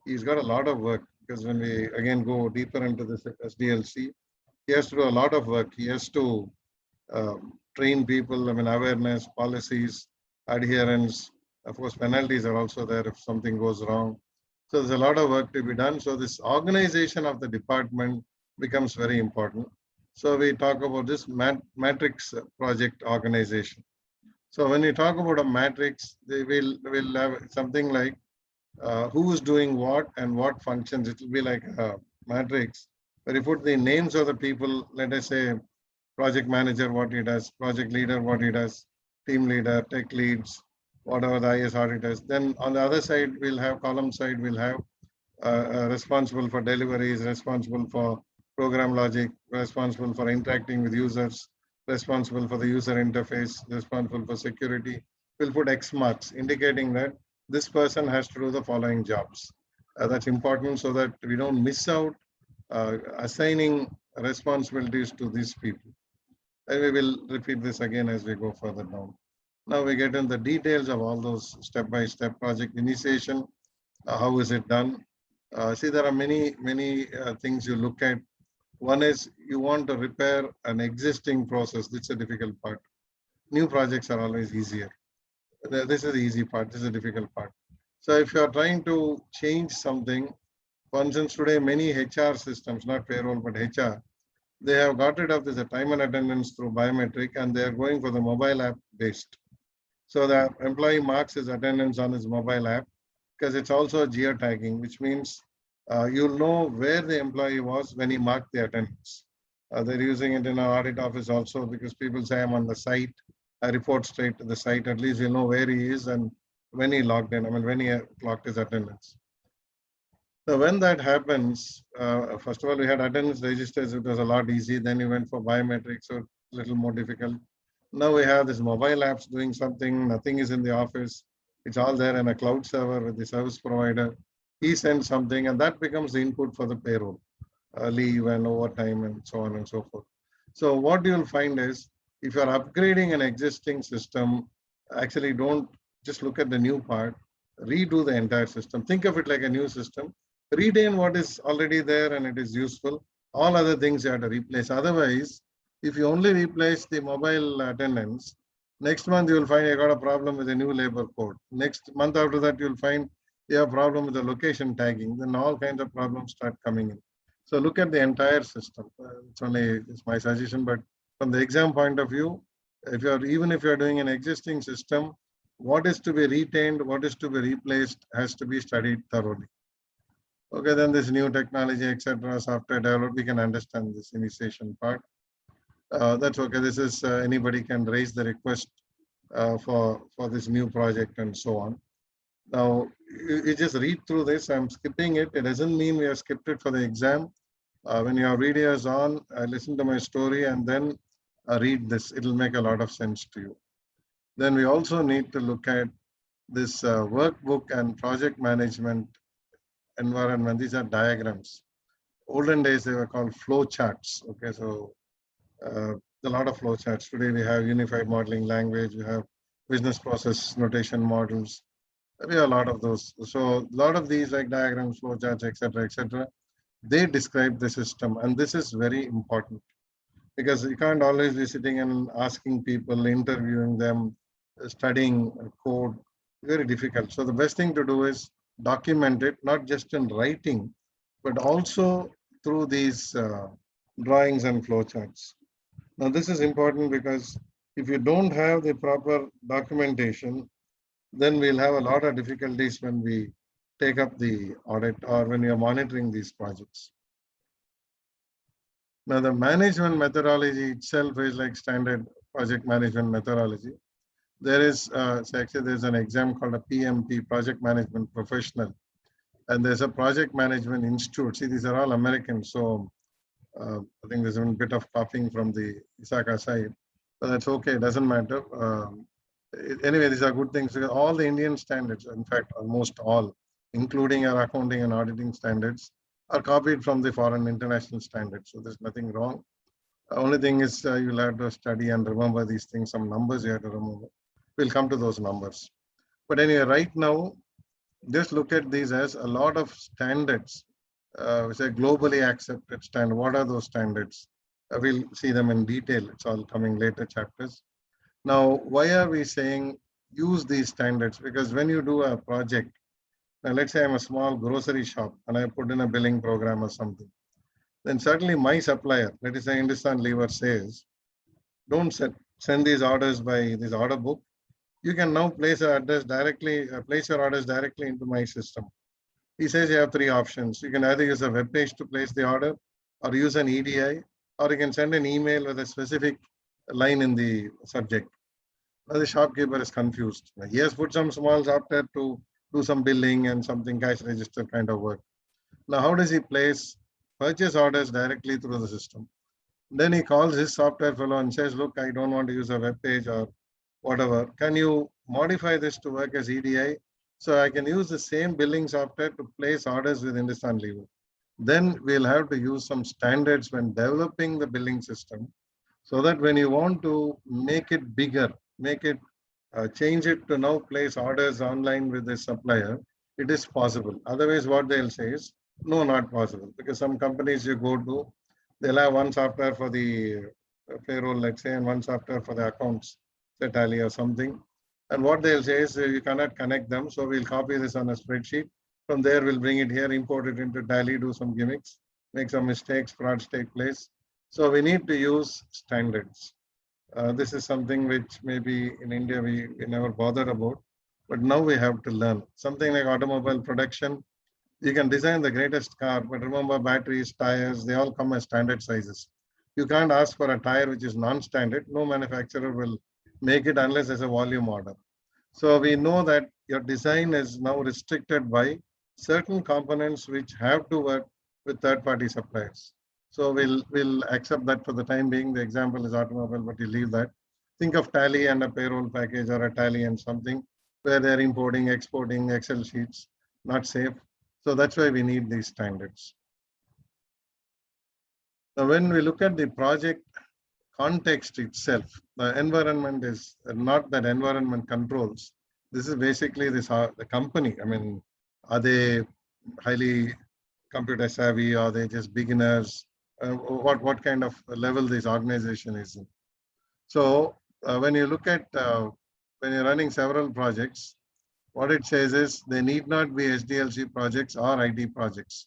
He's got a lot of work, because when we again go deeper into this SDLC, he has to do a lot of work. He has to train people, awareness, policies, adherence. Of course, penalties are also there if something goes wrong. So there's a lot of work to be done. So this organization of the department becomes very important. So we talk about this matrix project organization. So when we talk about a matrix, they will have something like who is doing what and what functions. It will be like a matrix where you put the names of the people. Let us say project manager, what he does, project leader, what he does, team leader, tech leads, whatever the IS auditors. Then on the other side, we'll have column side, we'll have responsible for deliveries, responsible for program logic, responsible for interacting with users, responsible for the user interface, responsible for security. We'll put X marks indicating that this person has to do the following jobs. That's important so that we don't miss out assigning responsibilities to these people. And we will repeat this again as we go further down. Now we get in the details of all those step-by-step project initiation. How is it done? See, there are many things you look at. One is you want to repair an existing process. This is a difficult part. New projects are always easier. This is the easy part. This is the difficult part. So if you are trying to change something, for instance, today many HR systems, not payroll, but HR, they have got rid of this time and attendance through biometric, and they are going for the mobile app based. So the employee marks his attendance on his mobile app because it's also geotagging, which means you'll know where the employee was when he marked the attendance. They're using it in our audit office also because people say I'm on the site. I report straight to the site. At least you know where he is and when he logged in. When he clocked his attendance. So when that happens, first of all, we had attendance registers. It was a lot easy. Then we went for biometrics, so a little more difficult. Now we have this mobile apps doing something. Nothing is in the office. It's all there in a cloud server with the service provider. He sends something, and that becomes the input for the payroll, leave and overtime, and so on and so forth. So what you'll find is, if you're upgrading an existing system, actually don't just look at the new part, redo the entire system. Think of it like a new system. Retain what is already there and it is useful. All other things you have to replace. Otherwise, if you only replace the mobile attendance, next month you will find you got a problem with the new labor code. Next month after that, you'll find you have a problem with the location tagging. Then all kinds of problems start coming in. So look at the entire system. It's my suggestion, but from the exam point of view, even if you're doing an existing system, what is to be retained, what is to be replaced has to be studied thoroughly. Okay, then this new technology, etc., software developed, we can understand this initiation part. That's okay. This is anybody can raise the request for this new project and so on. Now, you just read through this. I'm skipping it. It doesn't mean we have skipped it for the exam. When your video is on, listen to my story and then read this. It'll make a lot of sense to you. Then we also need to look at this workbook and project management environment. These are diagrams. Olden days, they were called flow charts. Okay, so a lot of flow charts. Today, we have unified modeling language. We have business process notation models. We have a lot of those. So a lot of these like diagrams, flow charts, etc., they describe the system. And this is very important because you can't always be sitting and asking people, interviewing them, studying code. Very difficult. So the best thing to do is document it, not just in writing, but also through these drawings and flowcharts. Now, this is important because if you don't have the proper documentation, then we'll have a lot of difficulties when we take up the audit or when we are monitoring these projects. Now, the management methodology itself is like standard project management methodology. There is, actually, there's an exam called a PMP, Project Management Professional. And there's a Project Management Institute. See, these are all American. So I think there's a bit of coughing from the Isaka side, but that's okay. It doesn't matter. Anyway, these are good things because all the Indian standards, in fact, almost all, including our accounting and auditing standards, are copied from the foreign international standards. So there's nothing wrong. The only thing is you'll have to study and remember these things. Some numbers you have to remember. We'll come to those numbers. But anyway, right now, just look at these as a lot of standards, which are globally accepted standards. What are those standards? We'll see them in detail. It's all coming later chapters. Now, why are we saying use these standards? Because when you do a project, now let's say I'm a small grocery shop and I put in a billing program or something, then certainly my supplier, let us say Hindustan Lever says, don't send these orders by this order book. You can now place your orders directly into my system. He says you have three options. You can either use a web page to place the order, or use an EDI, or you can send an email with a specific line in the subject. Now the shopkeeper is confused. He has put some small software to do some billing and something cash register kind of work. Now, how does he place purchase orders directly through the system? Then he calls his software fellow and says, look, I don't want to use a web page or whatever. Can you modify this to work as EDI? So I can use the same billing software to place orders with Hindustan Lever. Then we'll have to use some standards when developing the billing system so that when you want to make it bigger, change it to now place orders online with the supplier, it is possible. Otherwise, what they'll say is, no, not possible. Because some companies you go to, they'll have one software for the payroll, let's say, and one software for the accounts, say Tally or something. And what they'll say is you cannot connect them. So we'll copy this on a spreadsheet. From there, we'll bring it here, import it into Tally, do some gimmicks, make some mistakes, frauds take place. So we need to use standards. This is something which maybe in India we never bothered about, but now we have to learn. Something like automobile production, you can design the greatest car, but remember batteries, tires, they all come as standard sizes. You can't ask for a tire which is non-standard. No manufacturer will make it unless there's a volume order. So we know that your design is now restricted by certain components which have to work with third-party suppliers. So we'll accept that for the time being. The example is automobile, but you leave that. Think of Tally and a payroll package or a Tally and something where they're importing, exporting Excel sheets, not safe. So that's why we need these standards. Now, when we look at the project context itself. The environment is not that environment controls. This is basically the company. I mean, are they highly computer savvy? Are they just beginners? What kind of level this organization is in? So when you look at when you're running several projects, what it says is they need not be SDLC projects or IT projects.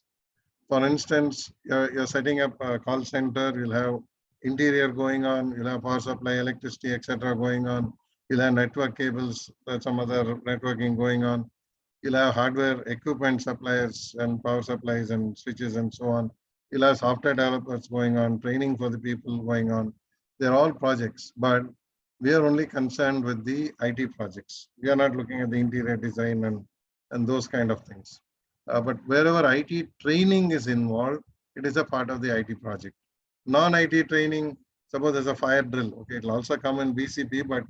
For instance, you're setting up a call center, you'll have interior going on, you'll have power supply, electricity, etc. going on, you'll have network cables, some other networking going on, you'll have hardware equipment suppliers and power supplies and switches and so on. You'll have software developers going on, training for the people going on. They're all projects, but we are only concerned with the IT projects. We are not looking at the interior design and those kind of things. But wherever IT training is involved, it is a part of the IT project. Non-IT training, suppose there's a fire drill, okay, it'll also come in BCP, but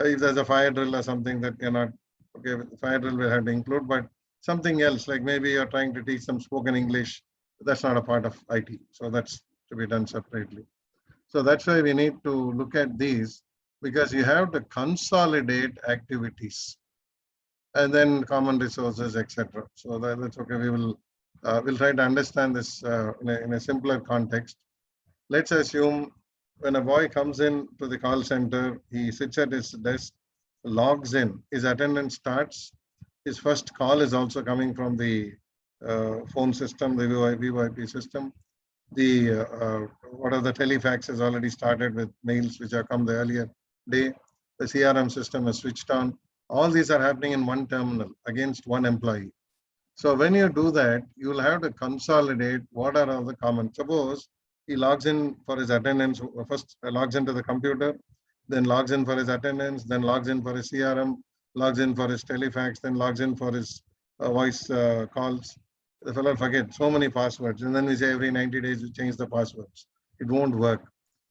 if there's a fire drill or something that cannot, okay, fire drill will have to include, but something else, like maybe you're trying to teach some spoken English, that's not a part of IT. So that's to be done separately. So that's why we need to look at these, because you have to consolidate activities and then common resources, etc. So that's okay. We'll try to understand this in a simpler context. Let's assume when a boy comes in to the call center, he sits at his desk, logs in, his attendance starts. His first call is also coming from the phone system, the VoIP system. What are the telefax has already started with mails which have come the earlier day. The CRM system is switched on. All these are happening in one terminal against one employee. So when you do that, you will have to consolidate what are all the common. Suppose he logs in for his attendance, first logs into the computer, then logs in for his attendance, then logs in for his CRM, logs in for his telefax, then logs in for his voice calls. The fellow forgets so many passwords, and then we say every 90 days we change the passwords. It won't work.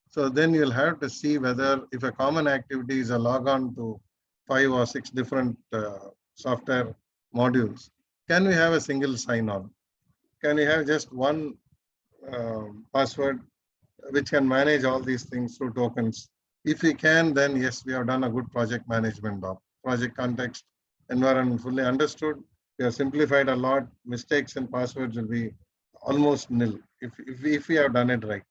So then you'll have to see whether if a common activity is a log on to 5 or 6 different software modules, can we have a single sign-on? Can we have just one password which can manage all these things through tokens? If we can, then yes, we have done a good project management job. Project context, environment fully understood. We have simplified a lot. Mistakes in passwords will be almost nil if we have done it right.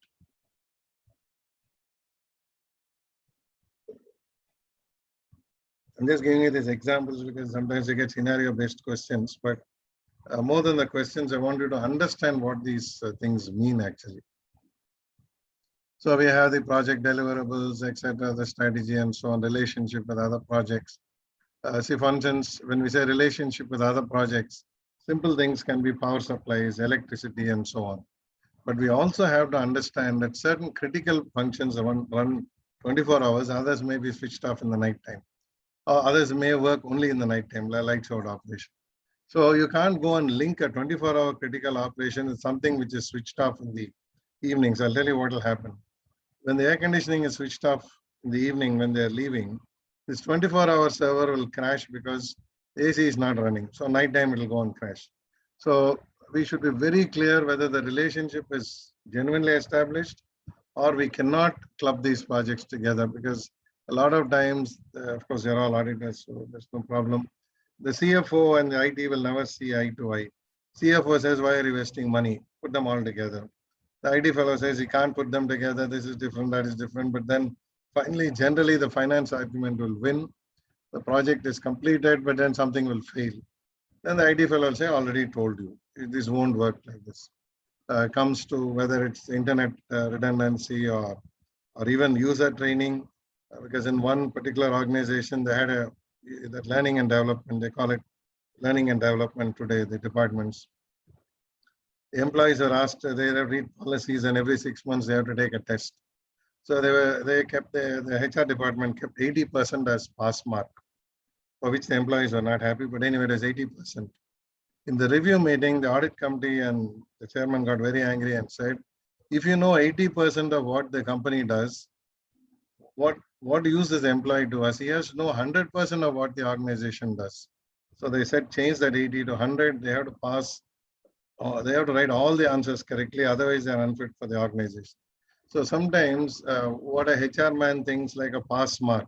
I'm just giving you these examples because sometimes you get scenario-based questions, but more than the questions, I want you to understand what these things mean actually. So we have the project deliverables, etc., the strategy and so on, relationship with other projects. See, for instance, when we say relationship with other projects, simple things can be power supplies, electricity, and so on. But we also have to understand that certain critical functions run 24 hours, others may be switched off in the night time. Or others may work only in the night time, like lights out operation. So you can't go and link a 24-hour critical operation with something which is switched off in the evenings. I'll tell you what will happen. When the air conditioning is switched off in the evening when they're leaving, this 24-hour server will crash because AC is not running. So nighttime it will go and crash. So we should be very clear whether the relationship is genuinely established or we cannot club these projects together, because a lot of times, of course, you're all auditors, so there's no problem. The CFO and the IT will never see eye to eye. CFO says, why are you wasting money? Put them all together. The IT fellow says, you can't put them together. This is different, that is different. But then finally, generally, the finance argument will win. The project is completed, but then something will fail. Then the IT fellow will say, I already told you, this won't work like this. Comes to whether it's internet redundancy or even user training, because in one particular organization, they had that learning and development, they call it learning and development today, the departments. The employees are asked, they have read policies and every 6 months they have to take a test. So they kept the HR department kept 80% as pass mark, for which the employees were not happy, but anyway, it was 80%. In the review meeting, the audit committee and the chairman got very angry and said, if you know 80% of what the company does, what use does the employee to us? He has to know 100% of what the organization does. So they said, change that 80 to 100. They have to pass, they have to write all the answers correctly. Otherwise, they're unfit for the organization. So sometimes what a HR man thinks like a pass mark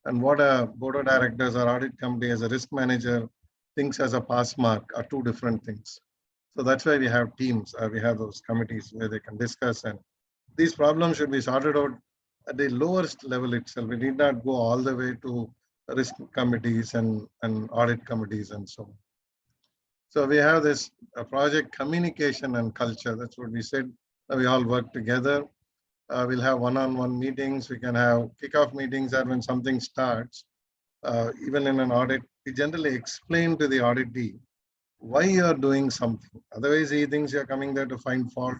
and what a board of directors or audit committee as a risk manager thinks as a pass mark are two different things. So that's why we have teams, we have those committees where they can discuss, and these problems should be sorted out at the lowest level itself. We need not go all the way to risk committees and audit committees and so on. So we have this project communication and culture. That's what we said. We all work together. We'll have one-on-one meetings. We can have kickoff meetings, that when something starts, even in an audit, we generally explain to the auditee why you are doing something. Otherwise, he thinks you're coming there to find fault,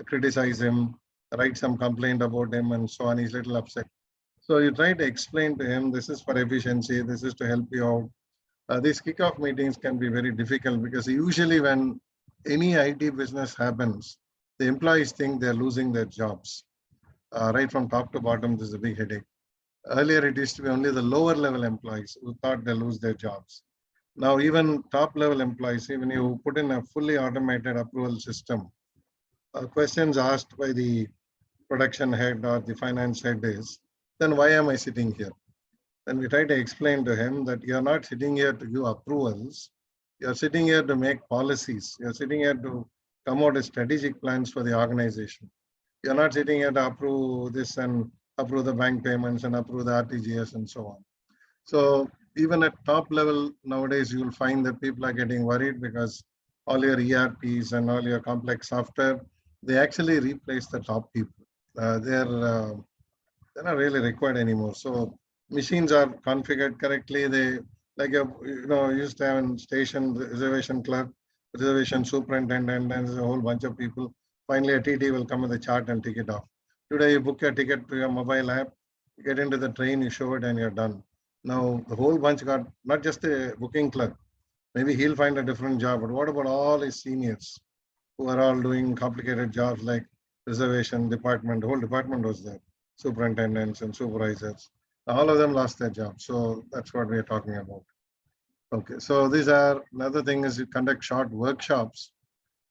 criticize him, write some complaint about him, and so on. He's a little upset. So you try to explain to him, this is for efficiency, this is to help you out. These kickoff meetings can be very difficult because usually when any IT business happens, the employees think they're losing their jobs. Right from top to bottom, this is a big headache. Earlier, it used to be only the lower level employees who thought they lose their jobs. Now, even top level employees, even you put in a fully automated approval system, questions asked by the production head or the finance head is, then why am I sitting here? Then we try to explain to him that you're not sitting here to give approvals. You're sitting here to make policies. You're sitting here to come out with strategic plans for the organization. You're not sitting here to approve this and approve the bank payments and approve the RTGS and so on. So even at top level nowadays, you will find that people are getting worried because all your ERPs and all your complex software, they actually replace the top people. They're not really required anymore. So machines are configured correctly. They like used to have a station reservation clerk, reservation superintendent, and there's a whole bunch of people. Finally, a TT will come with a chart and tick it off. Today, you book your ticket to your mobile app, you get into the train, you show it, and you're done. Now, the whole bunch got not just a booking clerk. Maybe he'll find a different job, but what about all his seniors who are all doing complicated jobs like reservation department? The whole department was there, superintendents and supervisors. All of them lost their jobs. So that's what we are talking about. Okay, so these are another thing is you conduct short workshops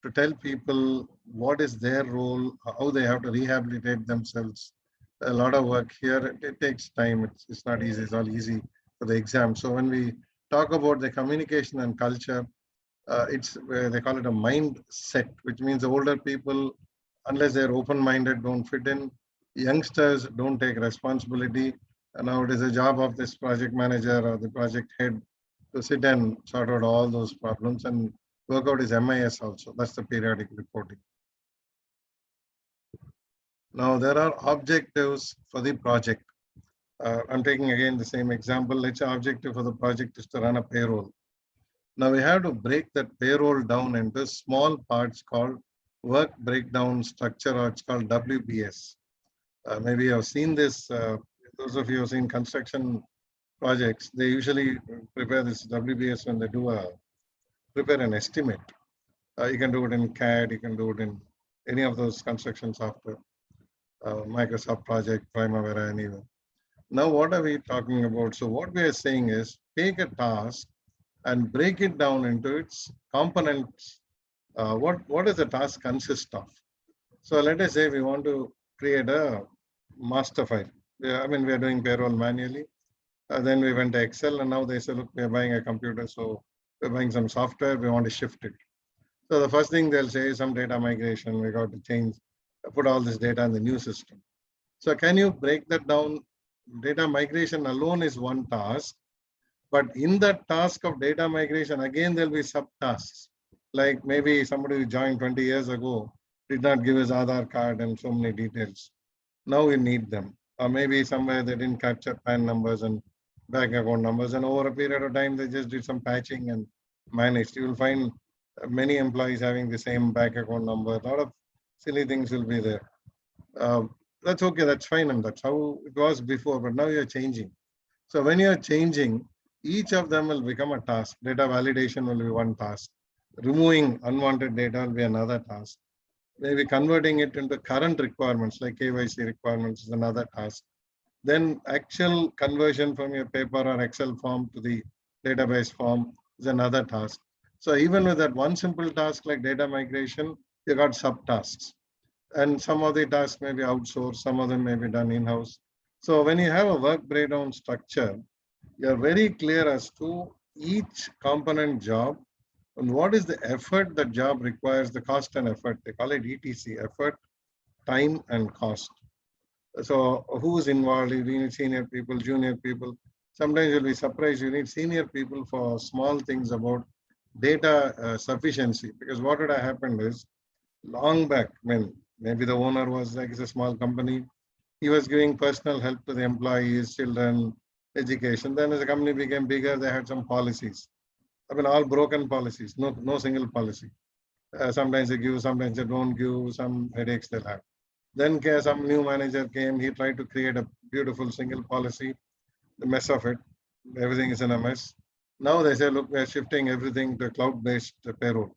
to tell people what is their role, how they have to rehabilitate themselves. A lot of work here, it takes time. It's not easy, it's all easy for the exam. So when we talk about the communication and culture, they call it a mindset, which means the older people, unless they're open-minded, don't fit in. Youngsters don't take responsibility. And now it is a job of this project manager or the project head to sit and sort out all those problems and work out his MIS also. That's the periodic reporting. Now there are objectives for the project. I'm taking again the same example. Let's say objective for the project is to run a payroll. Now we have to break that payroll down into small parts called work breakdown structure, or it's called WBS. Maybe you have seen this. Those of you who have seen construction projects, they usually prepare this WBS when they prepare an estimate. You can do it in CAD, you can do it in any of those construction software, Microsoft Project, Primavera, anyway. Now, what are we talking about? So what we are saying is take a task and break it down into its components. What does the task consist of? So let us say we want to create a master file. We are doing payroll manually. Then we went to Excel, and now they say, look, we're buying a computer, so we're buying some software, we want to shift it. So the first thing they'll say is some data migration, we got to put all this data in the new system. So can you break that down? Data migration alone is one task, but in that task of data migration, again, there'll be subtasks. Like maybe somebody who joined 20 years ago did not give his Aadhaar card and so many details. Now we need them. Or maybe somewhere they didn't capture PAN numbers and bank account numbers, and over a period of time, they just did some patching and managed. You will find many employees having the same bank account number. A lot of silly things will be there. That's okay, that's fine, and that's how it was before, but now you're changing. So when you're changing, each of them will become a task. Data validation will be one task. Removing unwanted data will be another task. Maybe converting it into current requirements like KYC requirements is another task. Then actual conversion from your paper or Excel form to the database form is another task. So even with that one simple task like data migration, you got subtasks. And some of the tasks may be outsourced, some of them may be done in-house. So when you have a work breakdown structure, you're very clear as to each component job and what is the effort that job requires, the cost and effort. They call it ETC, effort, time, and cost. So who's involved? You need senior people, junior people. Sometimes you'll be surprised. You need senior people for small things about data sufficiency. Because what would have happened is long back, when maybe the owner was like, it's a small company, he was giving personal help to the employees, children, education. Then as the company became bigger, they had some policies. I mean, all broken policies, no single policy. Sometimes they give, sometimes they don't give, some headaches they'll have. Then some new manager came, he tried to create a beautiful single policy, the mess of it, everything is in a mess. Now they say, look, we're shifting everything to cloud-based payroll.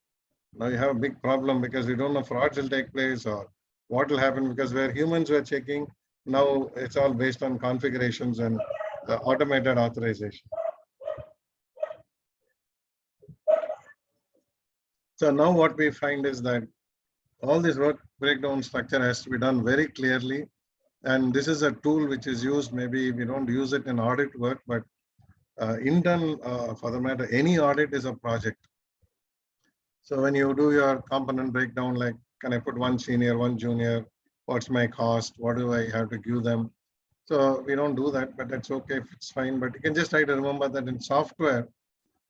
Now you have a big problem because we don't know frauds will take place or what will happen, because where humans were checking, now it's all based on configurations and automated authorization. So now what we find is that all this work breakdown structure has to be done very clearly. And this is a tool which is used, maybe we don't use it in audit work, but internal, for the matter, any audit is a project. So when you do your component breakdown, like, can I put one senior, one junior? What's my cost? What do I have to give them? So we don't do that, but that's okay if it's fine. But you can just try to remember that in software,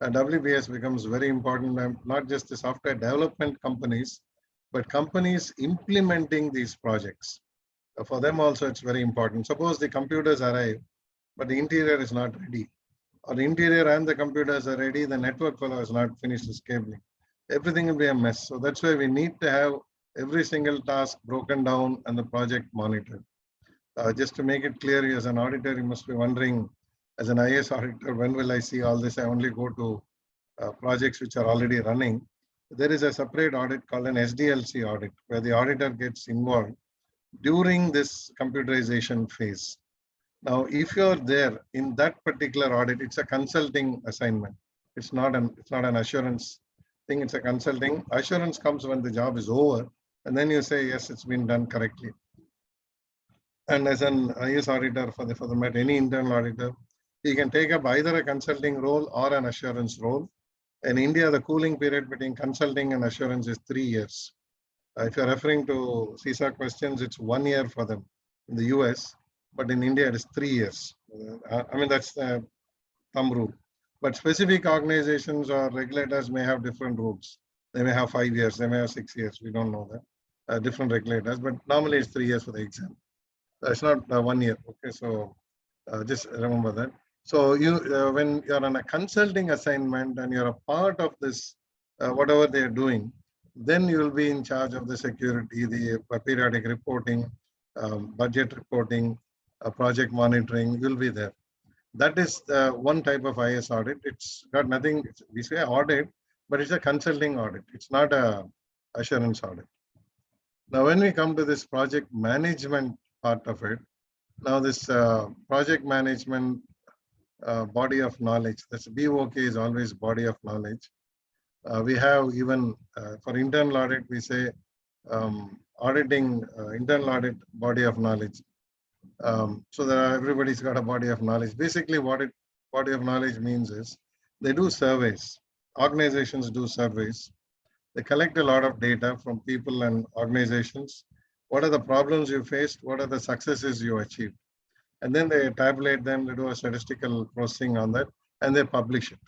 WBS becomes very important, not just the software development companies, but companies implementing these projects. For them also, it's very important. Suppose the computers arrive, but the interior is not ready, or the interior and the computers are ready, the network fellow has not finished his cabling. Everything will be a mess. So that's why we need to have every single task broken down and the project monitored. Just to make it clear, as an auditor, you must be wondering, as an IS auditor, when will I see all this? I only go to projects which are already running. There is a separate audit called an Sdlc audit, where the auditor gets involved during this computerization phase. Now, if you're there in that particular audit, it's a consulting assignment. It's not an assurance thing. It's a consulting. Assurance comes when the job is over, and then you say, yes, it's been done correctly. And as an IS auditor, for the matter, any internal auditor, he can take up either a consulting role or an assurance role. In India, the cooling period between consulting and assurance is 3 years. If you're referring to CISA questions, it's 1 year for them in the US, but in India, it is 3 years. I mean, that's the thumb rule. But specific organizations or regulators may have different rules. They may have 5 years, they may have 6 years. We don't know that. Different regulators, but normally it's 3 years for the exam. It's not 1 year. Okay, so just remember that. So you, when you're on a consulting assignment and you're a part of this, whatever they're doing, then you will be in charge of the security, the periodic reporting, budget reporting, project monitoring. You'll be there. That is one type of IS audit. It's got nothing. We say audit, but it's a consulting audit. It's not a assurance audit. Now, when we come to this project management part of it, now this project management body of knowledge, this BOK is always body of knowledge. We have even for internal audit, we say auditing internal audit body of knowledge. So that everybody's got a body of knowledge. Basically, what body of knowledge means is they do surveys. Organizations do surveys. They collect a lot of data from people and organizations. What are the problems you faced? What are the successes you achieved? And then they tabulate them, they do a statistical processing on that, and they publish it.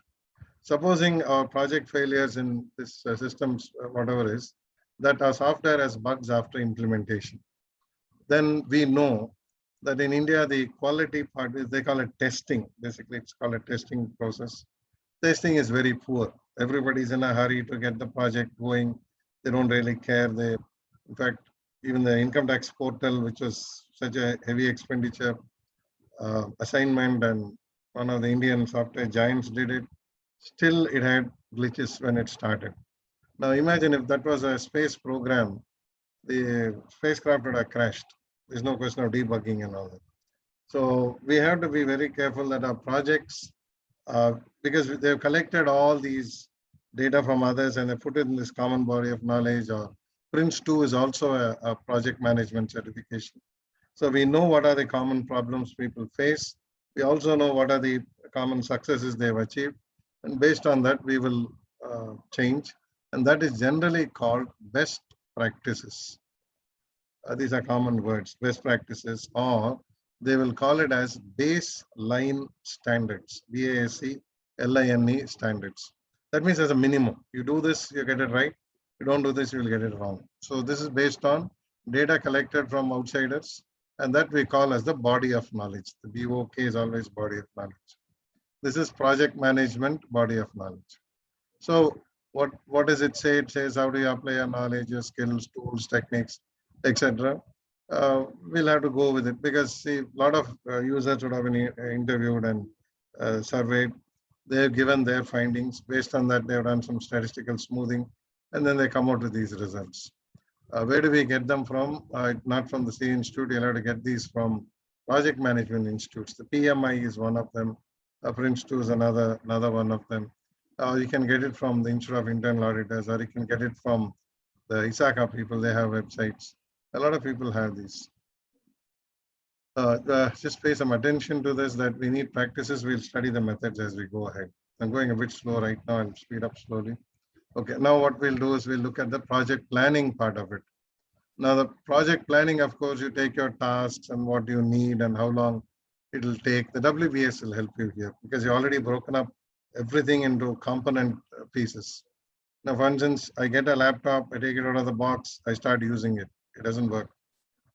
Supposing our project failures in this systems, whatever is, that our software has bugs after implementation, then we know that in India, the quality part is, they call it testing. Basically, it's called a testing process. Testing is very poor. Everybody's in a hurry to get the project going. They don't really care. They, in fact, even the income tax portal, which was such a heavy expenditure assignment, and one of the Indian software giants did it, still it had glitches when it started. Now imagine if that was a space program, the spacecraft would have crashed. There's no question of debugging and all that. So we have to be very careful that our projects, because they've collected all these data from others and they put it in this common body of knowledge, or Prince 2 is also a project management certification. So we know what are the common problems people face. We also know what are the common successes they've achieved. And based on that, we will change. And that is generally called best practices. These are common words, best practices, or they will call it as baseline standards, BASE-LINE standards. That means as a minimum. You do this, you get it right. You don't do this, you will get it wrong. So this is based on data collected from outsiders, and that we call as the body of knowledge. The BOK is always body of knowledge. This is project management body of knowledge. So what does it say? It says how do you apply your knowledge, your skills, tools, techniques, etc. We'll have to go with it because see, a lot of users would have been interviewed and surveyed. They have given their findings. Based on that, they have done some statistical smoothing, and then they come out with these results. Where do we get them from? Not from the C Institute. You'll have to get these from project management institutes. The PMI is one of them. Prince 2 is another one of them. You can get it from the Institute of Internal Auditors, or you can get it from the ISACA people. They have websites. A lot of people have these. Just pay some attention to this, that we need practices. We'll study the methods as we go ahead. I'm going a bit slow right now. I'll speed up slowly. Okay, now what we'll do is we'll look at the project planning part of it. Now the project planning, of course, you take your tasks and what you need and how long it'll take. The WBS will help you here because you already broken up everything into component pieces. Now, for instance, I get a laptop, I take it out of the box, I start using it. It doesn't work.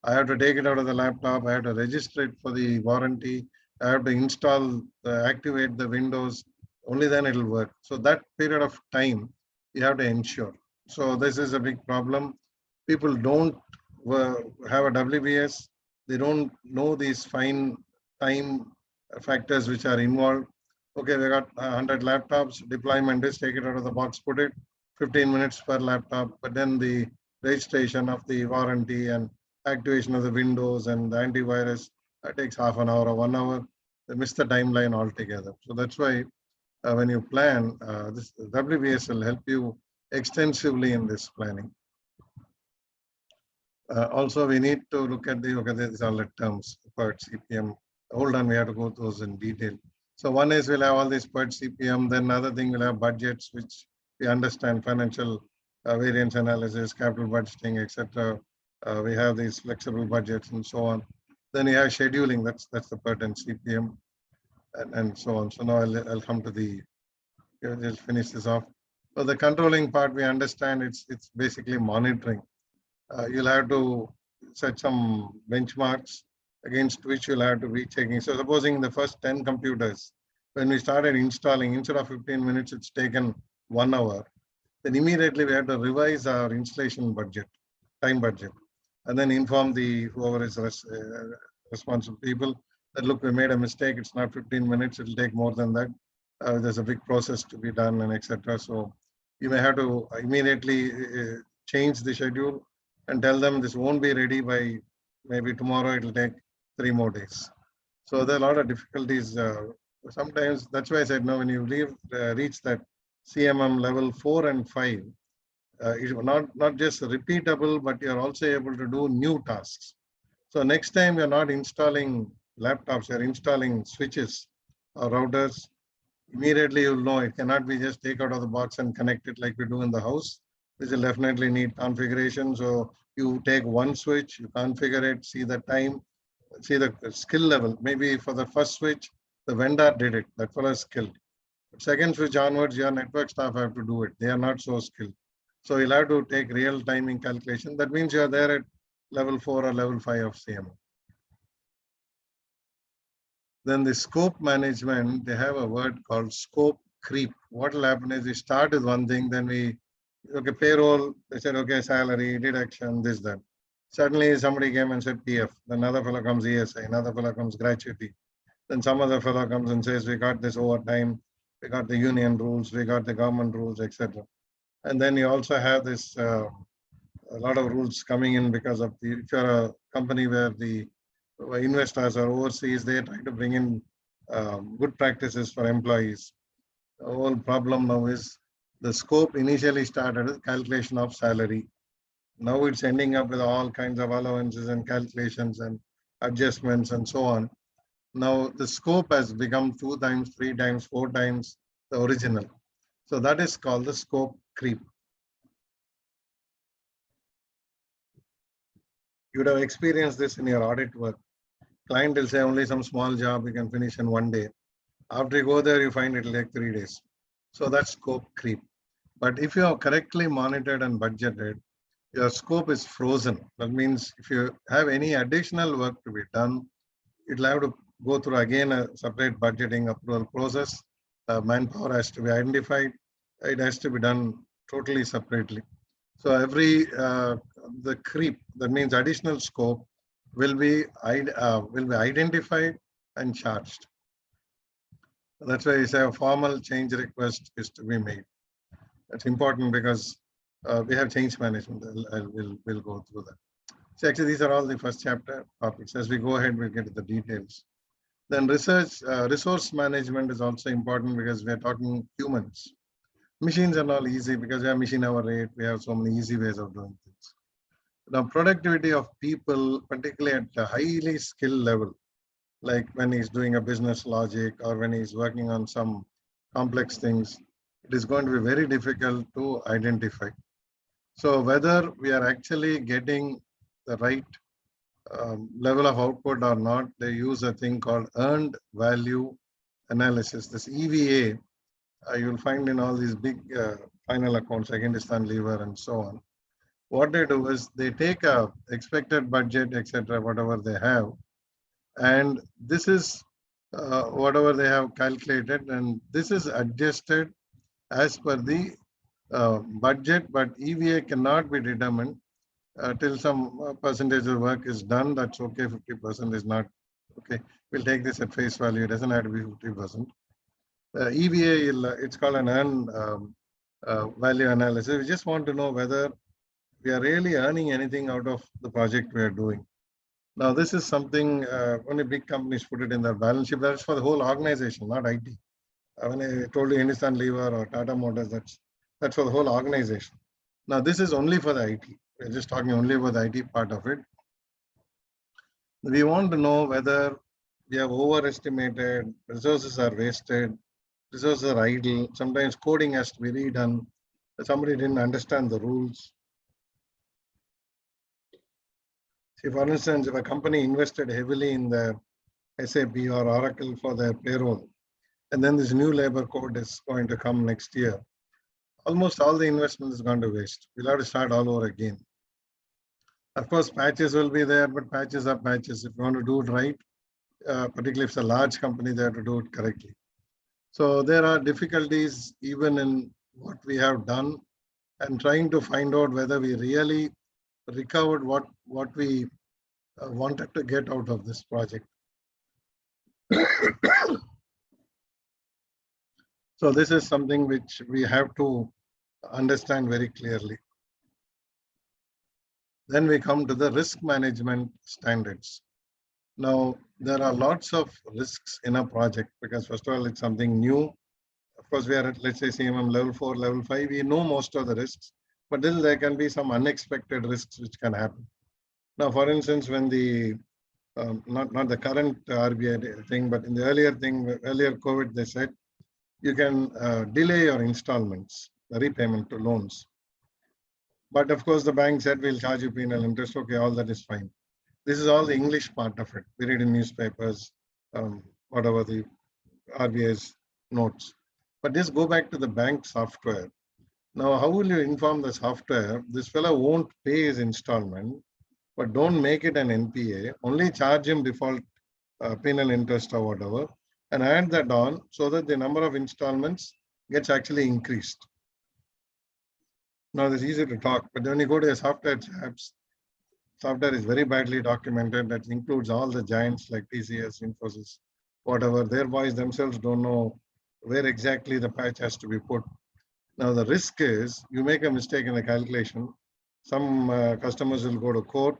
I have to take it out of the laptop, I have to register it for the warranty, I have to install, activate the Windows, only then it'll work. So that period of time, you have to ensure. So this is a big problem. People don't have a WBS. They don't know these fine time factors which are involved. Okay, we got 100 laptops, deployment is take it out of the box, put it, 15 minutes per laptop, but then the registration of the warranty and activation of the Windows and the antivirus takes half an hour or 1 hour. They miss the timeline altogether. So that's why when you plan, this WBS will help you extensively in this planning. Also, we need to look at the, okay, these are the terms, PERT, CPM. Hold on, we have to go through those in detail. So one is we'll have all these PERT, CPM. Then another thing, we'll have budgets, which we understand, financial variance analysis, capital budgeting, etc. We have these flexible budgets and so on. Then you have scheduling, that's the PERT and CPM, and so on. So now I'll come to the, just finish this off. So the controlling part, we understand it's basically monitoring. You'll have to set some benchmarks against which you'll have to be checking. So supposing the first 10 computers, when we started installing, instead of 15 minutes, it's taken 1 hour. Then immediately we have to revise our installation budget, time budget, and then inform the whoever is responsible people that look, we made a mistake. It's not 15 minutes. It'll take more than that. There's a big process to be done and etc. So you may have to immediately change the schedule and tell them this won't be ready by maybe tomorrow. It'll take 3 more days. So there are a lot of difficulties. Sometimes that's why I said no. When you reach that CMM level 4 and 5, it's not just repeatable, but you're also able to do new tasks. So next time you're not installing laptops, you're installing switches or routers. Immediately you'll know it cannot be just take out of the box and connect it like we do in the house. This will definitely need configuration. So you take one switch, you configure it, see the time, see the skill level. Maybe for the first switch, the vendor did it, that fellow is skilled. But second switch onwards, your network staff have to do it. They are not so skilled. So you'll have to take real timing calculation. That means you're there at level 4 or level 5 of CMM. Then the scope management, they have a word called scope creep. What will happen is we start with one thing, then we, okay, payroll, they said, okay, salary, deduction, this, that. Suddenly somebody came and said PF, then another fellow comes ESI, another fellow comes gratuity. Then some other fellow comes and says, we got this overtime, we got the union rules, we got the government rules, etc. And then you also have this, a lot of rules coming in because of the, if you're a company where the investors are overseas, they try to bring in good practices for employees. The whole problem now is the scope initially started with calculation of salary. Now it's ending up with all kinds of allowances and calculations and adjustments and so on. Now the scope has become 2 times, 3 times, 4 times the original. So that is called the scope creep. You would have experienced this in your audit work. Client will say only some small job you can finish in 1 day. After you go there, you find it will take 3 days. So that's scope creep. But if you have correctly monitored and budgeted, your scope is frozen. That means if you have any additional work to be done, it'll have to go through again a separate budgeting approval process. Manpower has to be identified. It has to be done totally separately. So every the creep, that means additional scope, will be identified and charged. That's why you say a formal change request is to be made. That's important because we have change management. We'll go through that. So actually, these are all the first chapter topics. As we go ahead, we'll get to the details. Then resource management is also important because we are talking humans. Machines are all easy because we have machine hour rate. We have so many easy ways of doing things. Now, productivity of people, particularly at a highly skilled level, like when he's doing a business logic or when he's working on some complex things, it is going to be very difficult to identify. So whether we are actually getting the right level of output or not, they use a thing called earned value analysis. This EVA, you'll find in all these big final accounts like Hindustan Lever and so on. What they do is they take a expected budget, etc., whatever they have, and this is whatever they have calculated, and this is adjusted as per the budget, but EVA cannot be determined till some percentage of work is done. That's okay. 50% is not okay. We'll take this at face value. It doesn't have to be 50%. EVA, it's called an earn value analysis. We just want to know whether we are really earning anything out of the project we are doing. Now, this is something only big companies put it in their balance sheet. That's for the whole organization, not IT. When I told you Hindustan Lever or Tata Motors, that's for the whole organization. Now, this is only for the IT. We're just talking only about the IT part of it. We want to know whether we have overestimated, resources are wasted, resources are idle. Sometimes coding has to be redone. Somebody didn't understand the rules. See, for instance, if a company invested heavily in the SAP or Oracle for their payroll, and then this new labor code is going to come next year, almost all the investment is going to waste. We'll have to start all over again. Of course, patches will be there, but patches are patches. If you want to do it right, particularly if it's a large company, they have to do it correctly. So there are difficulties even in what we have done and trying to find out whether we really recovered what we wanted to get out of this project. So this is something which we have to understand very clearly. Then we come to the risk management standards. Now, there are lots of risks in a project because first of all, it's something new. Of course, we are at, let's say, CMM level 4, level 5. We know most of the risks, but then there can be some unexpected risks which can happen. Now, for instance, when the, not the current RBI thing, but in the earlier COVID, they said, you can delay your installments, the repayment to loans. But of course, the bank said, we'll charge you penal interest. Okay, all that is fine. This is all the English part of it. We read in newspapers, whatever the RBI's notes. But just go back to the bank software. Now, how will you inform the software? This fellow won't pay his installment, but don't make it an NPA. Only charge him default penal interest or whatever, and add that on so that the number of installments gets actually increased. Now, it's easy to talk, but when you go to a software apps, software is very badly documented. That includes all the giants like TCS, Infosys, whatever. Their boys themselves don't know where exactly the patch has to be put. Now, the risk is you make a mistake in the calculation. Some customers will go to court.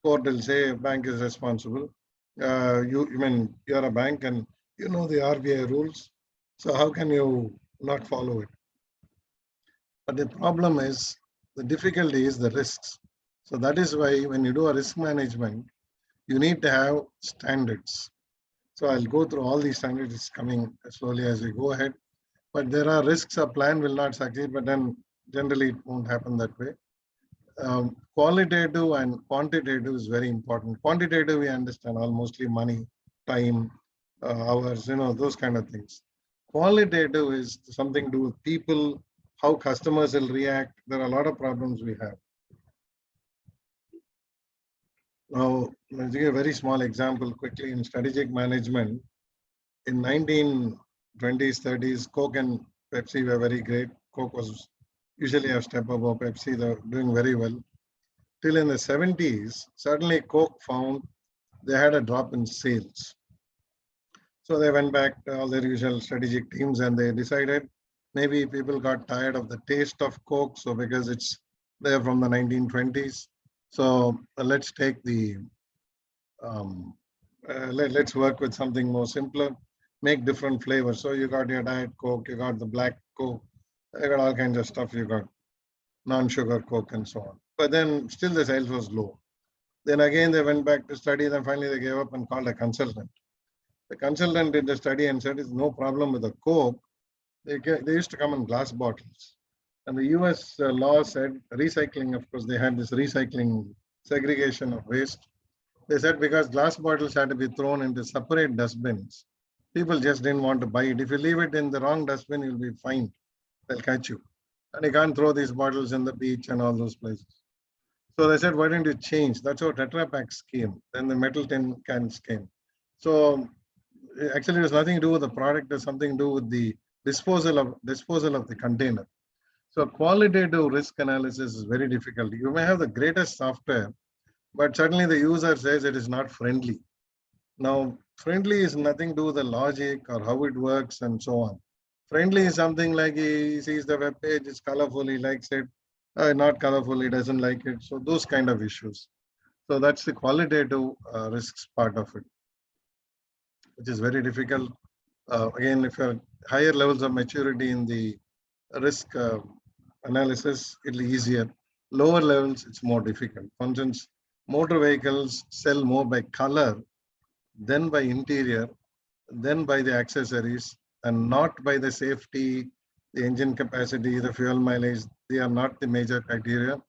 Court will say bank is responsible. You're a bank and you know the RBI rules. So how can you not follow it? But the problem is, the difficulty is the risks. So that is why when you do a risk management, you need to have standards. So I'll go through all these standards coming slowly as we go ahead. But there are risks a plan will not succeed, but then generally it won't happen that way. Qualitative and quantitative is very important. Quantitative, we understand all mostly money, time, hours, those kind of things. Qualitative is something to do with people, how customers will react. There are a lot of problems we have. Now, let's give a very small example quickly in strategic management. In 1920s, 30s, Coke and Pepsi were very great. Coke was usually a step above Pepsi, they're doing very well. Till in the 70s, suddenly Coke found they had a drop in sales. So they went back to all their usual strategic teams and they decided maybe people got tired of the taste of Coke. So because it's there from the 1920s, so let's take the, let's work with something more simpler, make different flavors. So you got your Diet Coke, you got the Black Coke, you got all kinds of stuff, you got non-sugar Coke and so on. But then still the sales was low. Then again, they went back to study, then finally they gave up and called a consultant. The consultant did the study and said, it's no problem with the Coke. They used to come in glass bottles. And the US law said recycling, of course, they had this recycling segregation of waste. They said because glass bottles had to be thrown into separate dustbins, people just didn't want to buy it. If you leave it in the wrong dustbin, you'll be fined. They'll catch you. And you can't throw these bottles in the beach and all those places. So they said, why don't you change? That's how Tetra Packs came. Then the metal tin cans came. So actually, it has nothing to do with the product. There's something to do with the disposal of the container. So qualitative risk analysis is very difficult. You may have the greatest software, but suddenly the user says it is not friendly. Now, friendly is nothing to do with the logic or how it works and so on. Friendly is something like he sees the web page, it's colorful, he likes it. Not colorful, he doesn't like it. So those kind of issues. So that's the qualitative risks part of it, which is very difficult. Again, if you're higher levels of maturity in the risk analysis, it'll be easier. Lower levels, it's more difficult. For instance, motor vehicles sell more by color, then by interior, then by the accessories, and not by the safety, the engine capacity, the fuel mileage. They are not the major criteria.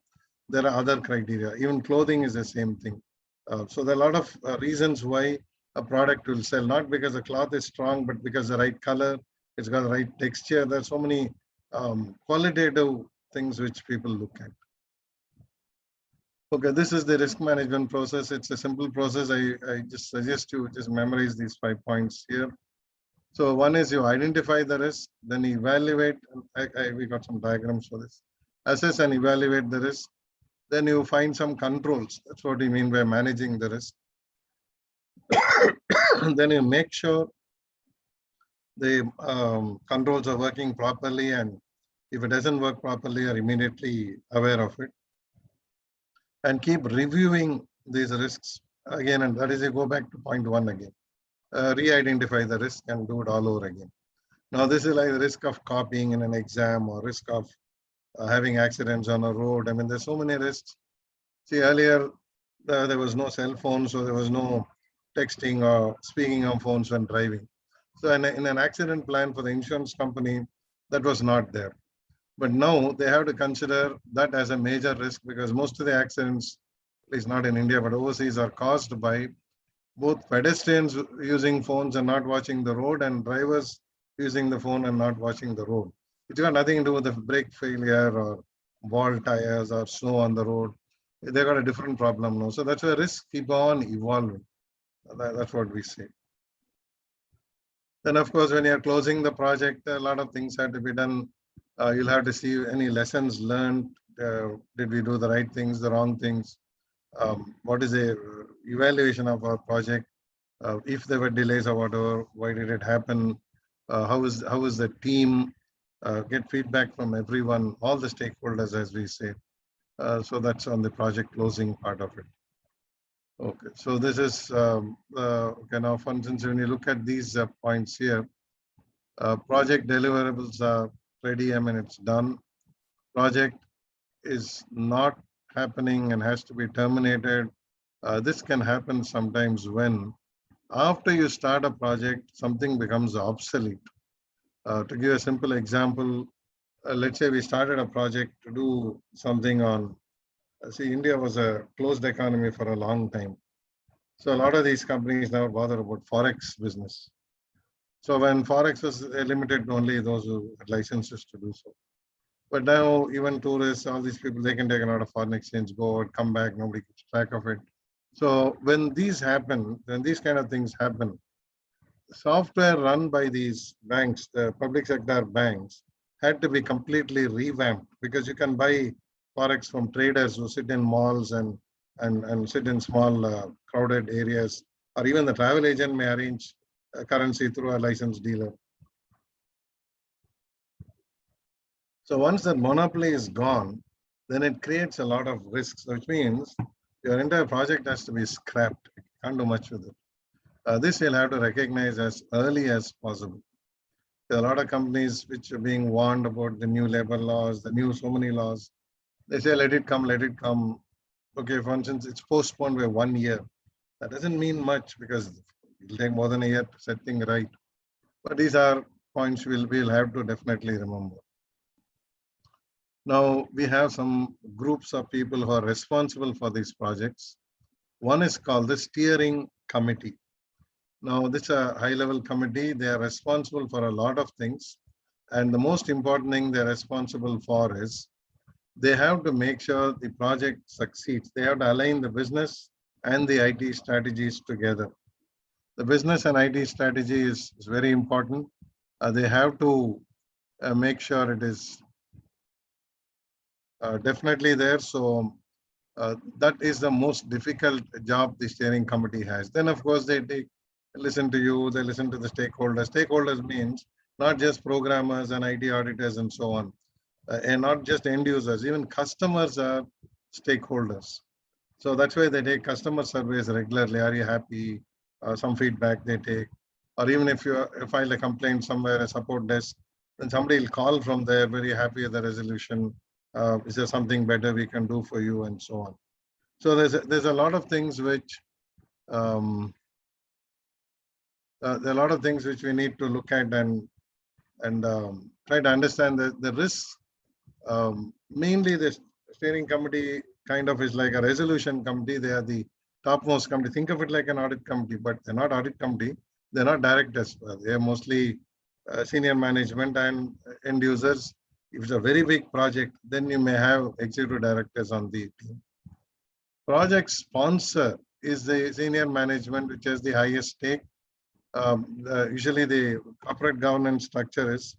There are other criteria. Even clothing is the same thing. So there are a lot of reasons why a product will sell, not because the cloth is strong, but because the right color, it's got the right texture. There are so many qualitative things which people look at. Okay, this is the risk management process. It's a simple process. I just suggest you just memorize these 5 points here. So one is you identify the risk, then evaluate. We got some diagrams for this. Assess and evaluate the risk. Then you find some controls. That's what we mean by managing the risk. Then you make sure the controls are working properly, and if it doesn't work properly, are immediately aware of it. And keep reviewing these risks again, and that is you go back to point 1 again. Re-identify the risk and do it all over again. Now this is like the risk of copying in an exam or risk of having accidents on a road. I mean, there's so many risks. See, earlier there was no cell phone, so there was no texting or speaking on phones when driving. So in an accident plan for the insurance company, that was not there. But now they have to consider that as a major risk, because most of the accidents, at least not in India, but overseas, are caused by both pedestrians using phones and not watching the road, and drivers using the phone and not watching the road. It's got nothing to do with the brake failure or bald tires or snow on the road. They got a different problem now. So that's why risks keep on evolving. That's what we say. Then, of course, when you're closing the project, a lot of things have to be done. You'll have to see any lessons learned. Did we do the right things, the wrong things? What is the evaluation of our project? If there were delays or whatever, why did it happen? How is the team? Get feedback from everyone, all the stakeholders, as we say. So that's on the project closing part of it. Okay, so this is okay. Now, for instance, when you look at these points here, project deliverables are ready. I mean, it's done. Project is not happening and has to be terminated. This can happen sometimes when after you start a project, something becomes obsolete. To give a simple example, let's say we started a project to do something on, see, India was a closed economy for a long time. So a lot of these companies now bother about Forex business. So when Forex was limited to only those who had licenses to do so. But now even tourists, all these people, they can take a lot of foreign exchange, go out, come back, nobody keeps track of it. So when these happen, when these kind of things happen, software run by these banks, the public sector banks, had to be completely revamped, because you can buy Forex from traders who sit in malls and sit in small crowded areas, or even the travel agent may arrange currency through a licensed dealer. So once that monopoly is gone, then it creates a lot of risks, which means your entire project has to be scrapped. You can't do much with it. This you'll have to recognize as early as possible. There are a lot of companies which are being warned about the new labor laws, the new so many laws. They say, let it come, let it come. Okay, for instance, it's postponed by 1 year. That doesn't mean much, because it'll take more than a year to set things right. But these are points we'll have to definitely remember. Now, we have some groups of people who are responsible for these projects. One is called the steering committee. Now, this is a high-level committee. They are responsible for a lot of things. And the most important thing they're responsible for is they have to make sure the project succeeds. They have to align the business and the IT strategies together. The business and IT strategy is very important. They have to make sure it is definitely there. So that is the most difficult job the steering committee has. Then, of course, they listen to you, they listen to the stakeholders. Stakeholders means not just programmers and IT auditors and so on, and not just end users, even customers are stakeholders. So that's why they take customer surveys regularly. Are you happy? Some feedback they take. Or even if you file a complaint somewhere, a support desk, then somebody will call from there, very happy with the resolution. Is there something better we can do for you, and so on. So there's a lot of things which there are a lot of things which we need to look at and try to understand the risks. Mainly the steering committee kind of is like a resolution committee. They are the topmost committee. Think of it like an audit committee, but they're not audit committee. They're not directors. They're mostly senior management and end users. If it's a very big project, then you may have executive directors on the team. Project sponsor is the senior management, which has the highest stake. Usually the corporate governance structure is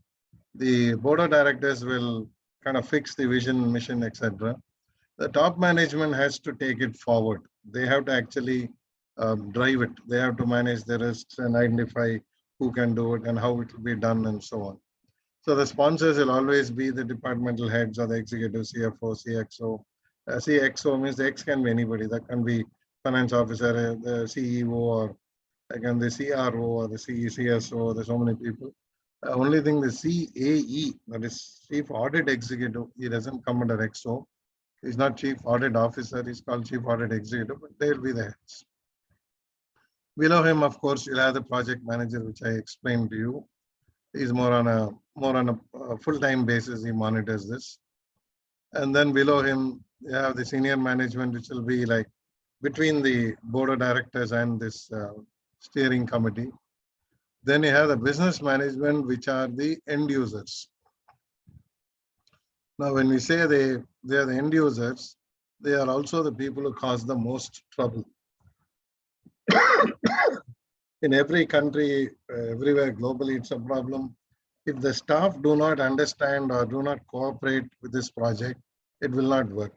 the board of directors will kind of fix the vision, mission, etc. The top management has to take it forward. They have to actually drive it. They have to manage the risks and identify who can do it and how it will be done and so on. So the sponsors will always be the departmental heads or the executive CFO, CXO. CXO means the X can be anybody. That can be finance officer, the CEO, or again the CRO or the CSO. There's so many people. Only thing the CAE, that is Chief Audit Executive, he doesn't come under XO. He's not Chief Audit Officer. He's called Chief Audit Executive, but they'll be the heads. Below him, of course, you'll have the project manager, which I explained to you. He's more on a full-time basis. He monitors this, and then below him you have the senior management, which will be like between the board of directors and this steering committee. Then you have the business management, which are the end users. Now, when we say they are the end users, they are also the people who cause the most trouble. In every country, everywhere globally, it's a problem. If the staff do not understand or do not cooperate with this project, it will not work.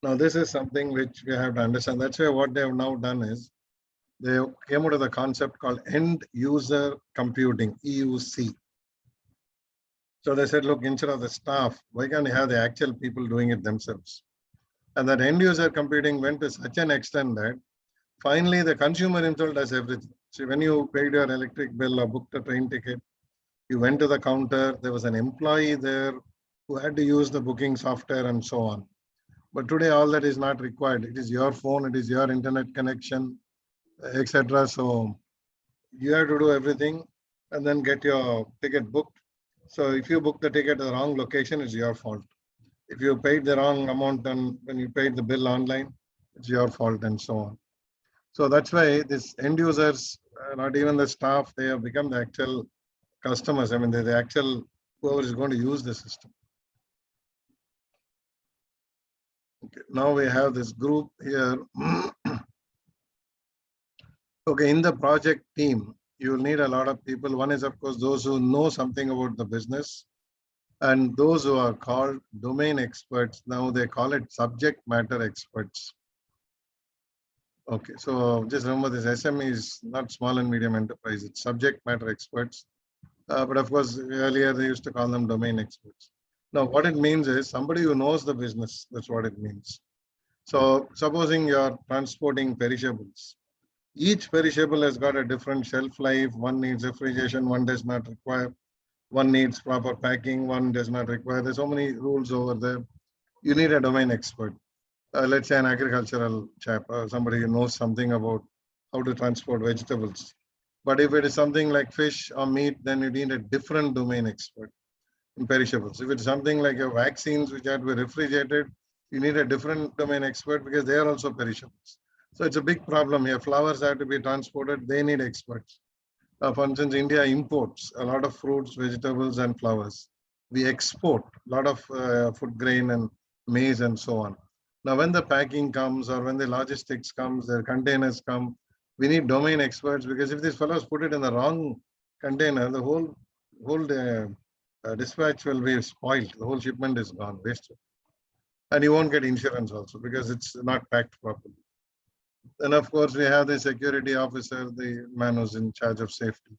Now, this is something which we have to understand. That's why what they have now done is they came out of the concept called end user computing, EUC. So they said, look, instead of the staff, why can't you have the actual people doing it themselves? And that end user computing went to such an extent that finally the consumer himself does everything. See, when you paid your electric bill or booked a train ticket, You went to the counter, there was an employee there who had to use the booking software and so on. But today, all that is not required. It is your phone, it is your internet connection, etc. So you have to do everything and then get your ticket booked. So if you book the ticket at the wrong location, it's your fault. If you paid the wrong amount and when you paid the bill online, it's your fault and so on. So that's why this end users, not even the staff, they have become the actual customers. I mean, they're the actual whoever is going to use the system. Okay, now we have this group here. Okay, in the project team, you will need a lot of people. One is, of course, those who know something about the business, and those who are called domain experts. Now they call it subject matter experts. Okay, so just remember this SME is not small and medium enterprise, it's subject matter experts. But of course, earlier they used to call them domain experts. Now, what it means is somebody who knows the business, that's what it means. So supposing you're transporting perishables, each perishable has got a different shelf life. One needs refrigeration, one does not require. One needs proper packing, one does not require. There's so many rules over there. You need a domain expert. Let's say an agricultural chap, somebody who knows something about how to transport vegetables. But if it is something like fish or meat, then you need a different domain expert in perishables. If it's something like your vaccines which have to be refrigerated, you need a different domain expert because they are also perishables. So it's a big problem here. Flowers have to be transported, they need experts. For instance, India imports a lot of fruits, vegetables, and flowers. We export a lot of food grain and maize and so on. Now, when the packing comes or when the logistics comes, the containers come, we need domain experts because if these fellows put it in the wrong container, the whole dispatch will be spoiled. The whole shipment is gone, wasted. And you won't get insurance also because it's not packed properly. Then, of course, we have the security officer, the man who's in charge of safety.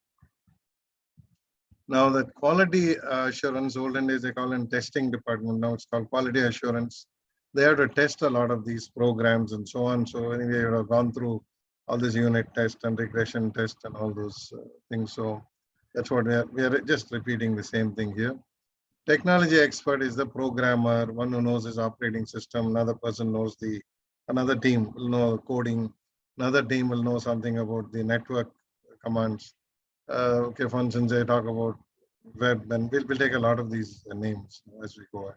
Now, the quality assurance, olden days they call it testing department. Now it's called quality assurance. They have to test a lot of these programs and so on. So anyway, you have gone through all this unit test and regression test and all those things. So that's what we are just repeating the same thing here. Technology expert is the programmer, one who knows his operating system. Another person knows another team will know coding. Another team will know something about the network commands. Okay, for instance, they talk about web, and we'll take a lot of these names as we go ahead.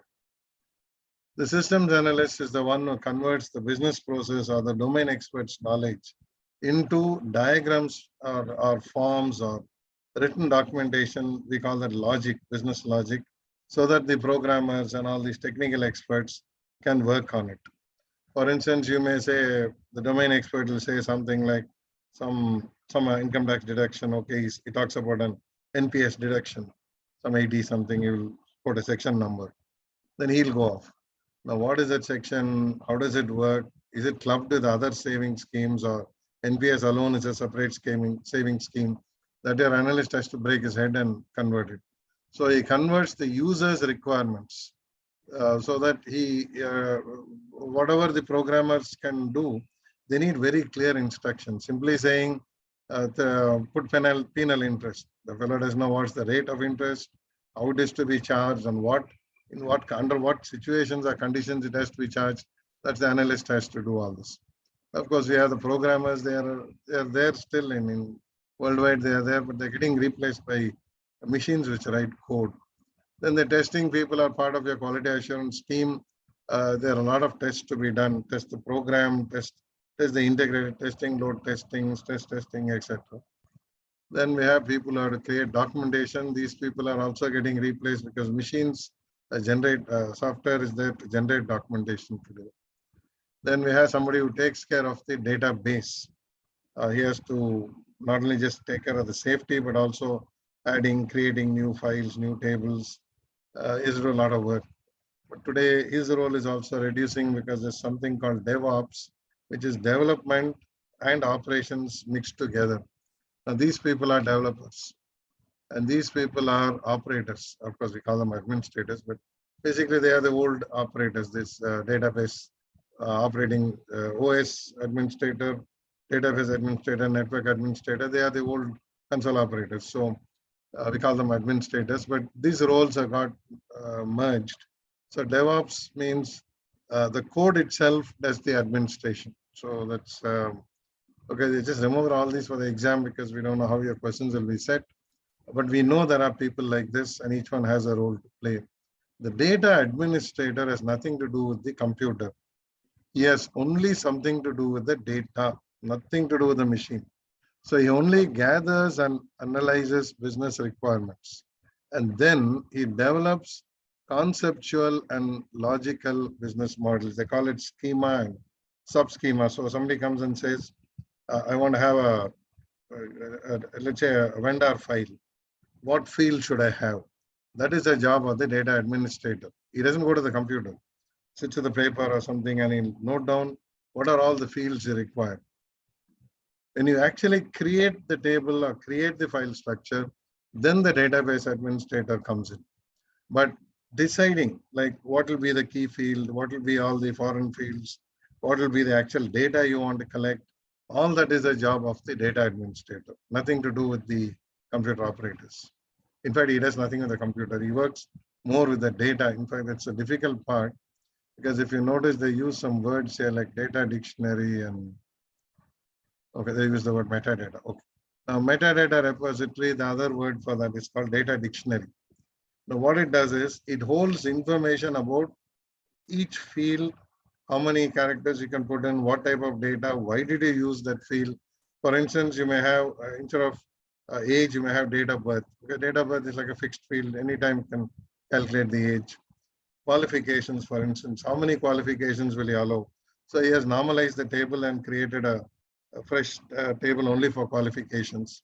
The systems analyst is the one who converts the business process or the domain expert's knowledge into diagrams or forms or written documentation. We call that logic, business logic, so that the programmers and all these technical experts can work on it. For instance, you may say the domain expert will say something like some income tax deduction. Okay, he talks about an NPS deduction, some 80 something. He will put a section number. Then he'll go off. Now, what is that section? How does it work? Is it clubbed with other saving schemes, or NPS alone is a separate saving scheme that your analyst has to break his head and convert it? So he converts the user's requirements so that whatever the programmers can do, they need very clear instructions. Simply saying, put penal interest. The fellow does know what's the rate of interest, how it is to be charged, and under what situations or conditions it has to be charged. That's the analyst has to do all this. Of course, we have the programmers. They are there still in worldwide. They are there, but they're getting replaced by machines which write code. Then the testing people are part of your quality assurance team. There are a lot of tests to be done. Test the program, test the integrated testing, load testing, stress testing, etc. Then we have people who have to create documentation. These people are also getting replaced because machines generate software is there to generate documentation today. Then we have somebody who takes care of the database. He has to not only just take care of the safety, but also creating new files, new tables. Is a lot of work. But today his role is also reducing because there's something called Devops, which is development and operations mixed together. Now these people are developers and these people are operators. Of course, we call them administrators, but basically they are the old operators, this database operating OS administrator, database administrator, network administrator. They are the old console operators. So We call them administrators, but these roles are got merged. So DevOps means the code itself does the administration. So that's okay. Just remember all these for the exam because we don't know how your questions will be set. But we know there are people like this, and each one has a role to play. The data administrator has nothing to do with the computer. He has only something to do with the data, nothing to do with the machine. So he only gathers and analyzes business requirements. And then he develops conceptual and logical business models. They call it schema and sub-schema. So somebody comes and says, I want to have let's say a vendor file. What field should I have? That is the job of the data administrator. He doesn't go to the computer, sits with the paper or something and he'll note down what are all the fields he require. When you actually create the table or create the file structure, then the database administrator comes in. But deciding like what will be the key field, what will be all the foreign fields, what will be the actual data you want to collect, all that is a job of the data administrator, nothing to do with the computer operators. In fact, he does nothing with the computer. He works more with the data. In fact, that's a difficult part because if you notice, they use some words here like data dictionary and okay, they use the word metadata. Okay. Now, metadata repository, the other word for that is called data dictionary. Now, what it does is it holds information about each field, how many characters you can put in, what type of data, why did you use that field. For instance, you may have, instead of age, you may have date of birth. Okay, date of birth is like a fixed field. Anytime you can calculate the age. Qualifications, for instance, how many qualifications will you allow? So he has normalized the table and created a fresh table only for qualifications.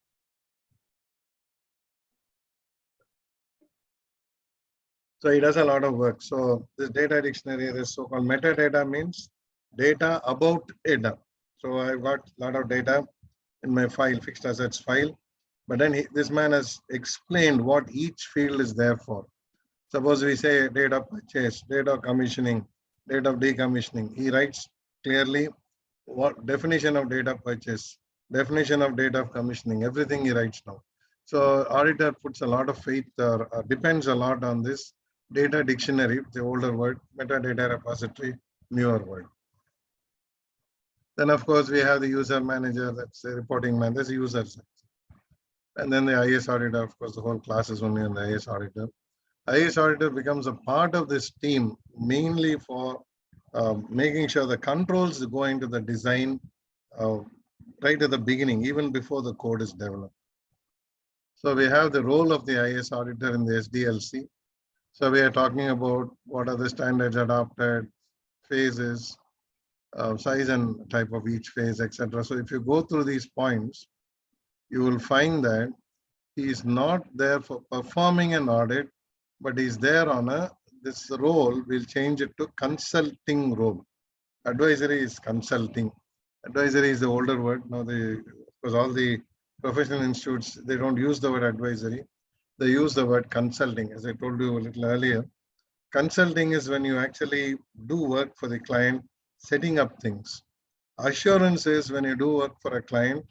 So he does a lot of work. So this data dictionary, this so-called metadata means data about data. So I've got a lot of data in my file, fixed assets file. But then this man has explained what each field is there for. Suppose we say date of purchase, date of commissioning, date of decommissioning. He writes clearly what definition of date of purchase, definition of date of commissioning, everything he writes now. So auditor puts a lot of faith or depends a lot on this data dictionary, the older word, metadata repository, newer word. Then of course we have the user manager, that's the reporting man, that's the user section. And then the IS auditor, of course, the whole class is only on the IS auditor. IS auditor becomes a part of this team mainly for making sure the controls go into the design right at the beginning, even before the code is developed. So we have the role of the IS auditor in the SDLC. So we are talking about what are the standards adopted, phases, size and type of each phase, etc. So if you go through these points, you will find that he is not there for performing an audit, but he's there on this role, we'll change it to consulting role. Advisory is consulting. Advisory is the older word. Now, because all the professional institutes, they don't use the word advisory. They use the word consulting. As I told you a little earlier, consulting is when you actually do work for the client, setting up things. Assurance is when you do work for a client,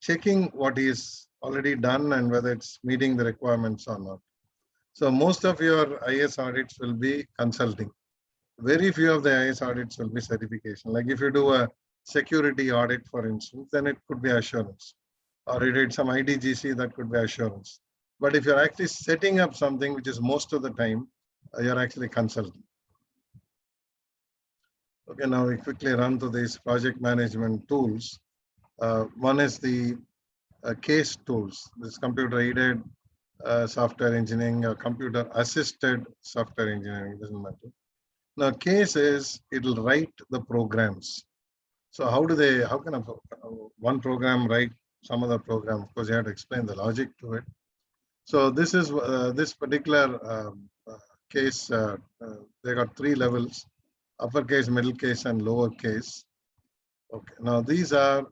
checking what is already done and whether it's meeting the requirements or not. So most of your IS audits will be consulting. Very few of the IS audits will be certification. Like if you do a security audit, for instance, then it could be assurance. Or you did some IDGC, that could be assurance. But if you're actually setting up something, which is most of the time, you're actually consulting. Okay, now we quickly run through these project management tools. One is the case tools, this computer aided software engineering or computer assisted software engineering, doesn't matter. Now case is, it'll write the programs. So how can one program write some other program? Of course, you have to explain the logic to it. So this is this particular case, they got 3 levels, uppercase, middle case, and lower case. Okay, now these are,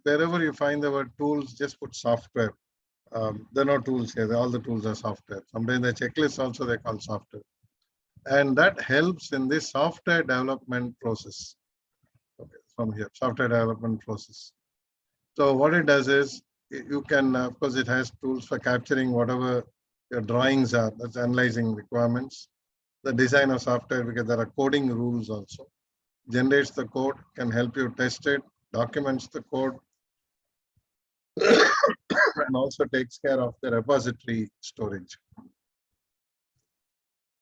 wherever you find the word tools, just put software. There are no tools here, all the tools are software. Sometimes the checklist also they call software. And that helps in this software development process. Okay, from here, software development process. So what it does is, you can, of course, it has tools for capturing whatever your drawings are, that's analyzing requirements. The design of software, because there are coding rules also. Generates the code, can help you test it, documents the code, and also takes care of the repository storage.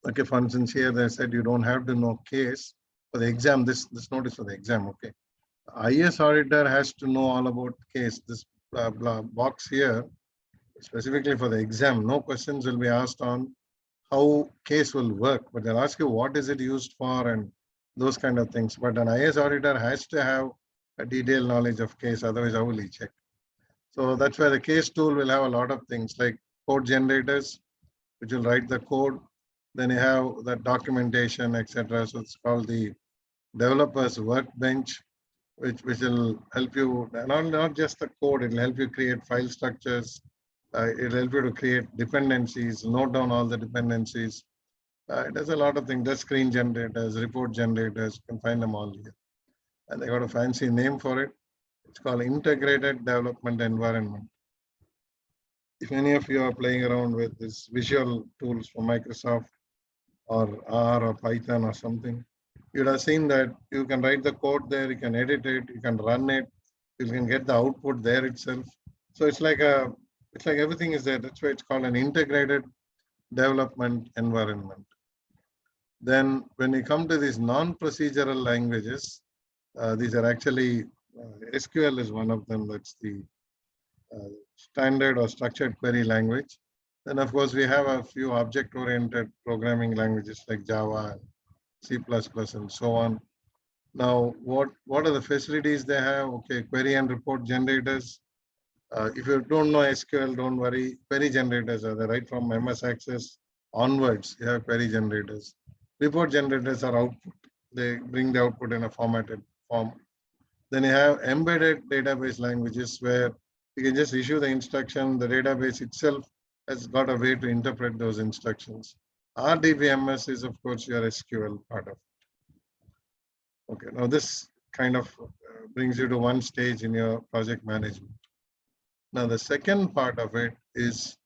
Okay, for instance, here they said you don't have to know case for the exam. This notice for the exam. Okay, IS auditor has to know all about case. This box here specifically for the exam. No questions will be asked on how case will work, but they'll ask you what is it used for and those kind of things. But an IS auditor has to have a detailed knowledge of case, otherwise how will he check? So that's why the case tool will have a lot of things like code generators, which will write the code. Then you have the documentation, etc. So it's called the developers workbench, which will help you, not just the code, it will help you create file structures. It will help you to create dependencies, note down all the dependencies. It does a lot of things. The screen generators, report generators, you can find them all here. And they got a fancy name for it. It's called Integrated Development Environment. If any of you are playing around with this visual tools from Microsoft or R or Python or something, you'd have seen that you can write the code there, you can edit it, you can run it, you can get the output there itself. So it's like everything is there. That's why it's called an integrated development environment. Then when you come to these non-procedural languages, these are actually, SQL is one of them. That's the standard or structured query language. Then of course we have a few object-oriented programming languages like Java, C++, and so on. Now, what are the facilities they have? Okay, query and report generators. If you don't know SQL, don't worry. Query generators are there right from MS Access onwards. You have query generators. Report generators are output. They bring the output in a formatted form. Then you have embedded database languages where you can just issue the instruction. The database itself has got a way to interpret those instructions. RDBMS is, of course, your SQL part of it. Okay, now this kind of brings you to one stage in your project management. Now, the second part of it is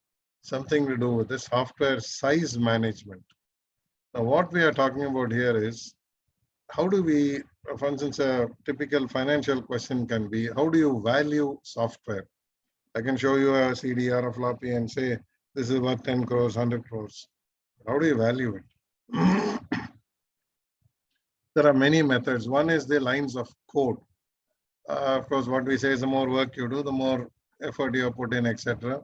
something to do with the software size management. Now, what we are talking about here is how do we, for instance, a typical financial question can be, how do you value software? I can show you a CD or a floppy and say, this is worth 10 crores, 100 crores. How do you value it? There are many methods. One is the lines of code. Of course, what we say is the more work you do, the more effort you put in, etc.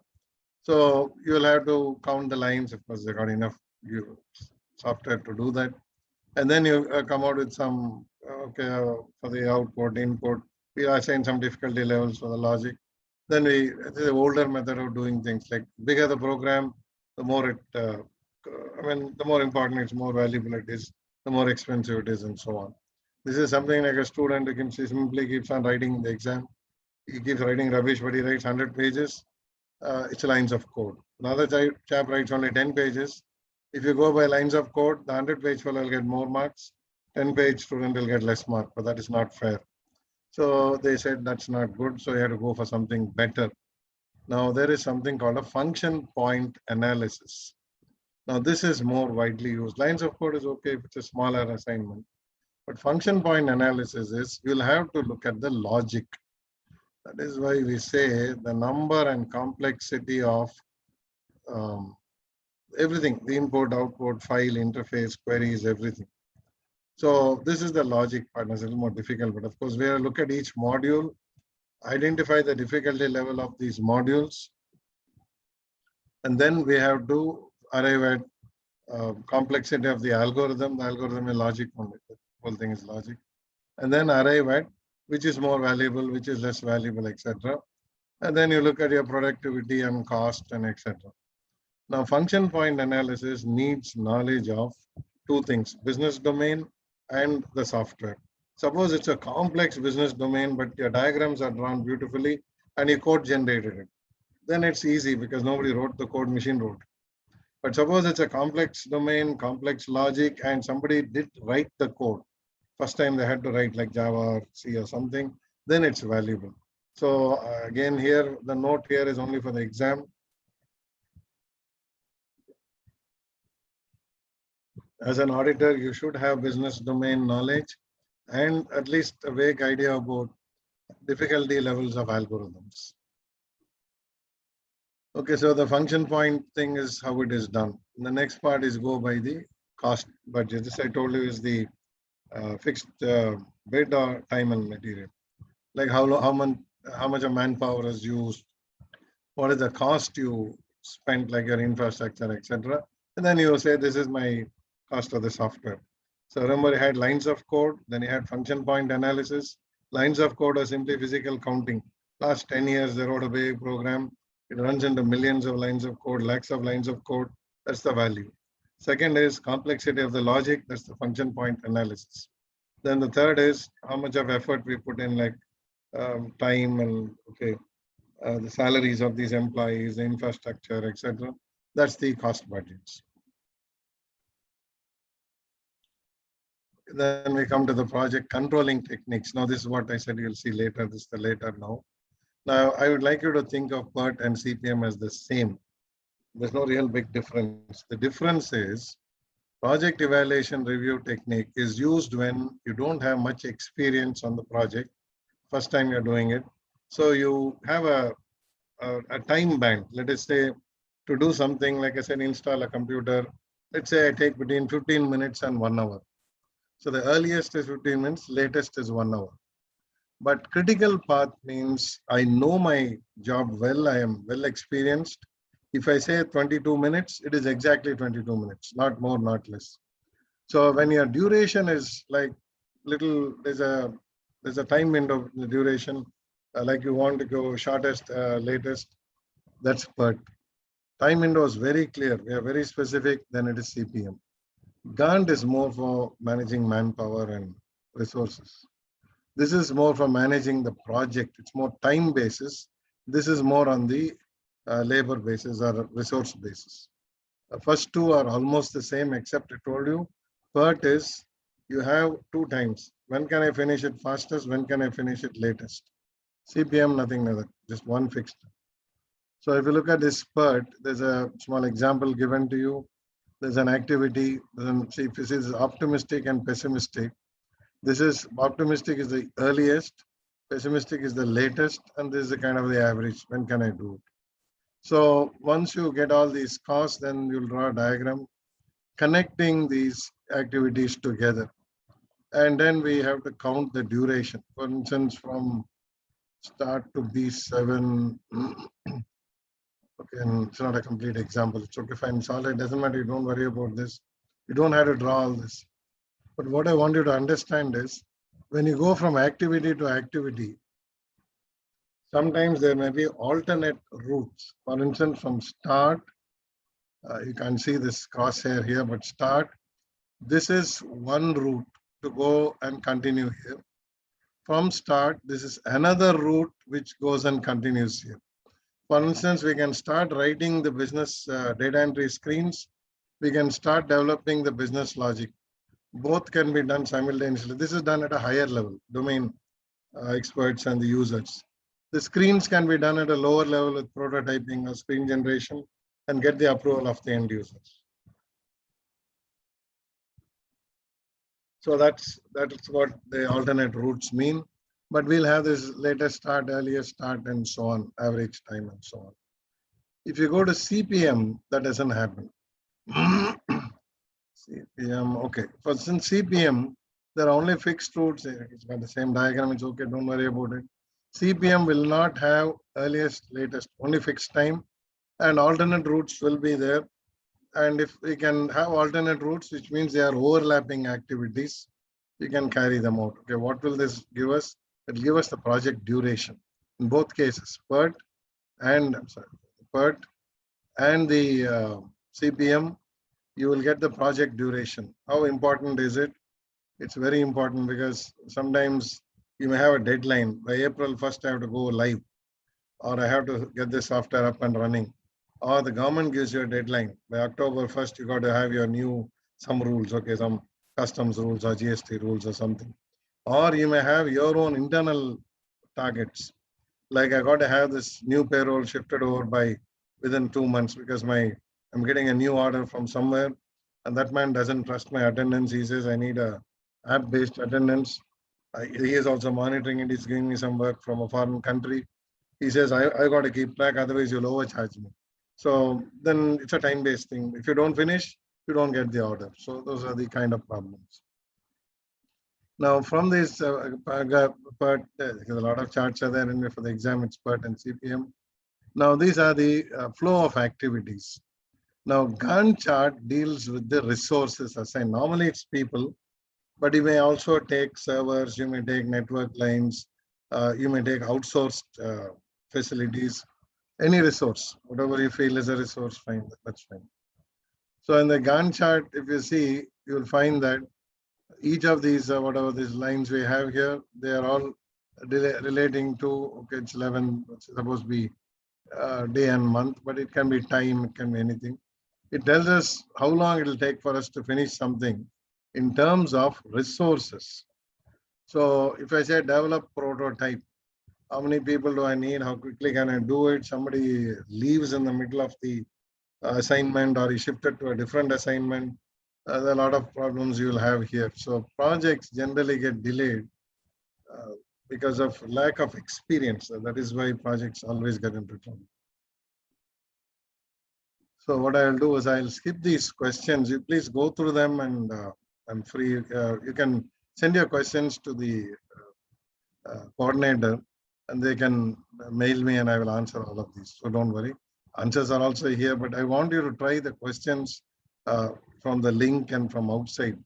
So you will have to count the lines. Of course, they got enough software to do that. And then you come out with some, for the output, input, we assign some difficulty levels for the logic. Then it's an older method of doing things, like bigger the program, the more it, the more important it's, more valuable it is, the more expensive it is, and so on. This is something like a student who can simply keeps on writing the exam. He keeps writing rubbish, but he writes 100 pages. It's lines of code. Another chap writes only 10 pages. If you go by lines of code, the 100-page fellow will get more marks. 10-page student will get less mark, but that is not fair. So they said that's not good. So you have to go for something better. Now there is something called a function point analysis. Now this is more widely used. Lines of code is okay if it's a smaller assignment. But function point analysis is you'll have to look at the logic. That is why we say the number and complexity of everything, the input, output, file, interface, queries, everything. So this is the logic part. It's a little more difficult, but of course we have to look at each module, identify the difficulty level of these modules, and then we have to arrive at complexity of the algorithm. The algorithm is logic only. The whole thing is logic. And then arrive at which is more valuable, which is less valuable, etc. And then you look at your productivity and cost and etc. Now, function point analysis needs knowledge of two things, business domain and the software. Suppose it's a complex business domain, but your diagrams are drawn beautifully and you code generated it. Then it's easy because nobody wrote the code, machine wrote. But suppose it's a complex domain, complex logic, and somebody did write the code. First time they had to write like Java or C or something, then it's valuable. So again, here, the note here is only for the exam. As an auditor, you should have business domain knowledge and at least a vague idea about difficulty levels of algorithms. Okay, so the function point thing is how it is done. The next part is go by the cost budget. This I told you is the fixed bid or time and material. Like how much of manpower is used, what is the cost you spent, like your infrastructure, etc. And then you say this is my cost of the software. So remember, you had lines of code, then you had function point analysis. Lines of code are simply physical counting. Last 10 years, they wrote a big program. It runs into millions of lines of code, lakhs of lines of code. That's the value. Second is complexity of the logic. That's the function point analysis. Then the third is how much of effort we put in, like time and the salaries of these employees, the infrastructure, etc. That's the cost budgets. Then we come to the project controlling techniques. Now, this is what I said you'll see later. This is the later now. Now, I would like you to think of PERT and CPM as the same. There's no real big difference. The difference is project evaluation review technique is used when you don't have much experience on the project, first time you're doing it. So you have a time band. Let us say to do something, like I said, install a computer. Let's say I take between 15 minutes and 1 hour. So the earliest is 15 minutes, latest is 1 hour. But critical path means I know my job well, I am well experienced. If I say 22 minutes, it is exactly 22 minutes, not more, not less. So when your duration is like little, there's a time window, the duration, like you want to go shortest, latest, that's PERT. Time window is very clear. We are very specific, then it is CPM. Gantt is more for managing manpower and resources. This is more for managing the project. It's more time basis. This is more on the labor basis or resource basis. The first two are almost the same, except I told you, PERT is you have 2 times. When can I finish it fastest? When can I finish it latest? CPM, nothing like that, just one fixed. So if you look at this PERT, there's a small example given to you. There's an activity, see if this is optimistic and pessimistic. This is optimistic is the earliest, pessimistic is the latest, and this is the kind of the average. When can I do it? So once you get all these costs, then you'll draw a diagram connecting these activities together. And then we have to count the duration. For instance, from start to B7, okay, and it's not a complete example. It's okay, fine, it's all right, doesn't matter, you don't worry about this. You don't have to draw all this. But what I want you to understand is, when you go from activity to activity, sometimes there may be alternate routes. For instance, from start, you can see this crosshair here, but start, this is one route to go and continue here. From start, this is another route which goes and continues here. For instance, we can start writing the business data entry screens. We can start developing the business logic. Both can be done simultaneously. This is done at a higher level, domain experts and the users. The screens can be done at a lower level with prototyping or screen generation and get the approval of the end users. So that's what the alternate routes mean. But we'll have this latest start, earliest start, and so on, average time, and so on. If you go to CPM, that doesn't happen. CPM, okay. For instance, CPM, there are only fixed routes. It's got the same diagram. It's okay. Don't worry about it. CPM will not have earliest, latest, only fixed time, and alternate routes will be there. And if we can have alternate routes, which means they are overlapping activities, we can carry them out. Okay, what will this give us? It will give us the project duration. In both cases, PERT and the CPM, you will get the project duration. How important is it? It's very important because sometimes you may have a deadline. By April 1st, I have to go live, or I have to get this software up and running. Or the government gives you a deadline. By October 1st, you got to have your some rules, okay, some customs rules or GST rules or something. Or you may have your own internal targets. Like I got to have this new payroll shifted over by within 2 months because I'm getting a new order from somewhere, and that man doesn't trust my attendance. He says I need a app-based attendance. He is also monitoring it. He's giving me some work from a foreign country. He says I got to keep track, otherwise you'll overcharge me. So then it's a time-based thing. If you don't finish, you don't get the order. So those are the kind of problems. Now from this PERT, because a lot of charts are there, and for the exam it's PERT and CPM. Now these are the flow of activities. Now Gantt chart deals with the resources assigned. Normally it's people, but you may also take servers, you may take network lines, you may take outsourced facilities, any resource, whatever you feel is a resource, fine, that's fine. So in the Gantt chart, if you see, you will find that each of these, whatever these lines we have here, they are all relating to, okay, it's 11, it's supposed to be day and month, but it can be time, it can be anything. It tells us how long it will take for us to finish something in terms of resources. So if I say develop prototype, how many people do I need? How quickly can I do it? Somebody leaves in the middle of the assignment, or he shifted to a different assignment. There are a lot of problems you will have here. So projects generally get delayed because of lack of experience. That is why projects always get into trouble. So what I'll do is I'll skip these questions. You please go through them, and I'm free. You can send your questions to the coordinator, and they can mail me and I will answer all of these. So don't worry. Answers are also here, but I want you to try the questions from the link and from outside,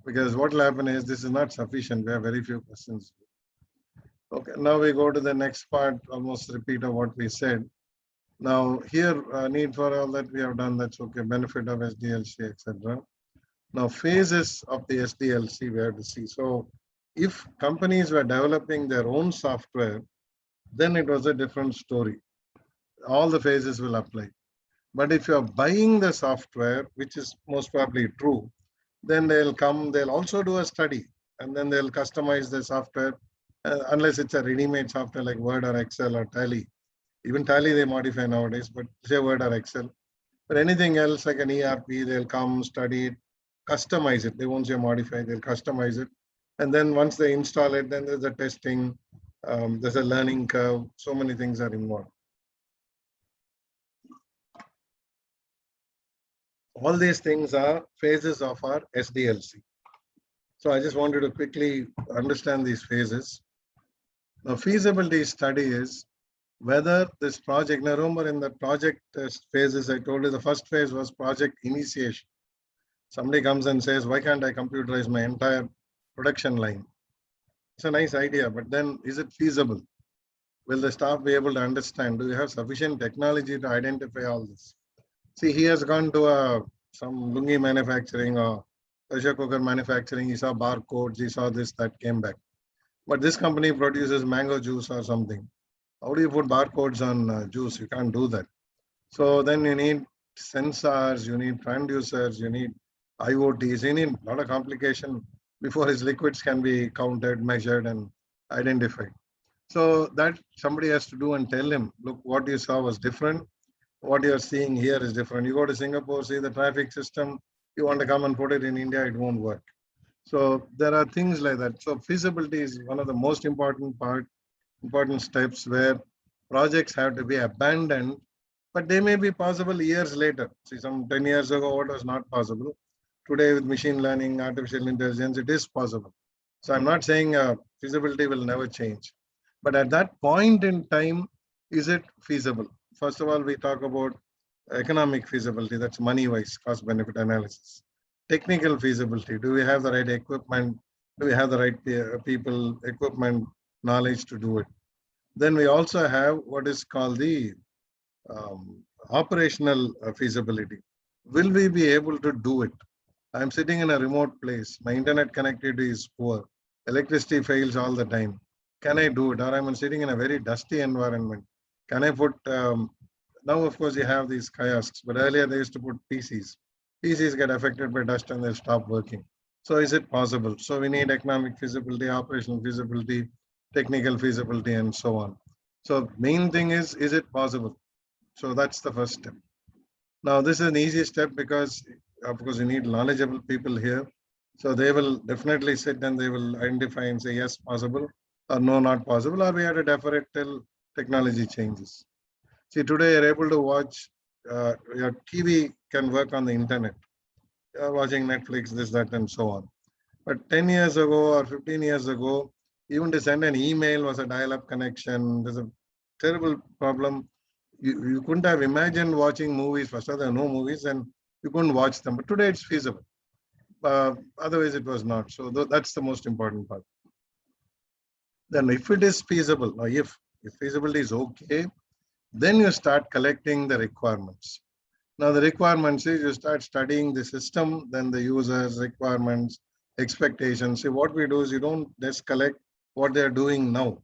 because what will happen is this is not sufficient. We have very few questions. Okay, now we go to the next part, almost repeat of what we said. Now here, need for all that we have done, that's okay, benefit of SDLC, etc. Now phases of the SDLC we have to see. So if companies were developing their own software, then it was a different story. All the phases will apply. But if you're buying the software, which is most probably true, then they'll also do a study, and then they'll customize the software, unless it's a ready-made software like Word or Excel or Tally. Even Tally they modify nowadays, but say Word or Excel. But anything else like an ERP, they'll come, study it, customize it. They won't say modify, they'll customize it. And then once they install it, then there's a testing, there's a learning curve, so many things are involved. All these things are phases of our SDLC. So I just wanted to quickly understand these phases. Now, feasibility study is whether this project, now remember in the project phases, I told you the first phase was project initiation. Somebody comes and says, why can't I computerize my entire production line? It's a nice idea, but then is it feasible? Will the staff be able to understand? Do you have sufficient technology to identify all this? See, he has gone to some lungi manufacturing or pressure cooker manufacturing. He saw barcodes, he saw this, that came back. But this company produces mango juice or something. How do you put barcodes on juice? You can't do that. So then you need sensors, you need transducers, you need IoTs, you need a lot of complication before his liquids can be counted, measured, and identified. So that somebody has to do and tell him, look, what you saw was different. What you're seeing here is different. You go to Singapore, see the traffic system, you want to come and put it in India, it won't work. So there are things like that. So feasibility is one of the most important steps where projects have to be abandoned, but they may be possible years later. See, some 10 years ago, what was not possible. Today with machine learning, artificial intelligence, it is possible. So I'm not saying feasibility will never change. But at that point in time, is it feasible? First of all, we talk about economic feasibility, that's money-wise, cost-benefit analysis. Technical feasibility, do we have the right equipment? Do we have the right people, equipment, knowledge to do it? Then we also have what is called the operational feasibility. Will we be able to do it? I'm sitting in a remote place. My internet connectivity is poor. Electricity fails all the time. Can I do it? Or I'm sitting in a very dusty environment. Can I put, now of course you have these kiosks, but earlier they used to put PCs. PCs get affected by dust and they stop working. So is it possible? So we need economic feasibility, operational feasibility, technical feasibility, and so on. So main thing is it possible? So that's the first step. Now this is an easy step because of course you need knowledgeable people here. So they will definitely sit and they will identify and say yes, possible, or no, not possible, or we have to defer it till technology changes. See, today you're able to watch, your TV can work on the internet. You're watching Netflix, this, that, and so on. But 10 years ago or 15 years ago, even to send an email was a dial-up connection. There's a terrible problem. You couldn't have imagined watching movies. First of all, there are no movies and you couldn't watch them. But today it's feasible. Otherwise it was not. So that's the most important part. Then if it is feasible, or if feasibility is okay, then you start collecting the requirements. Now the requirements is you start studying the system, then the users' requirements, expectations. See, what we do is you don't just collect what they're doing now.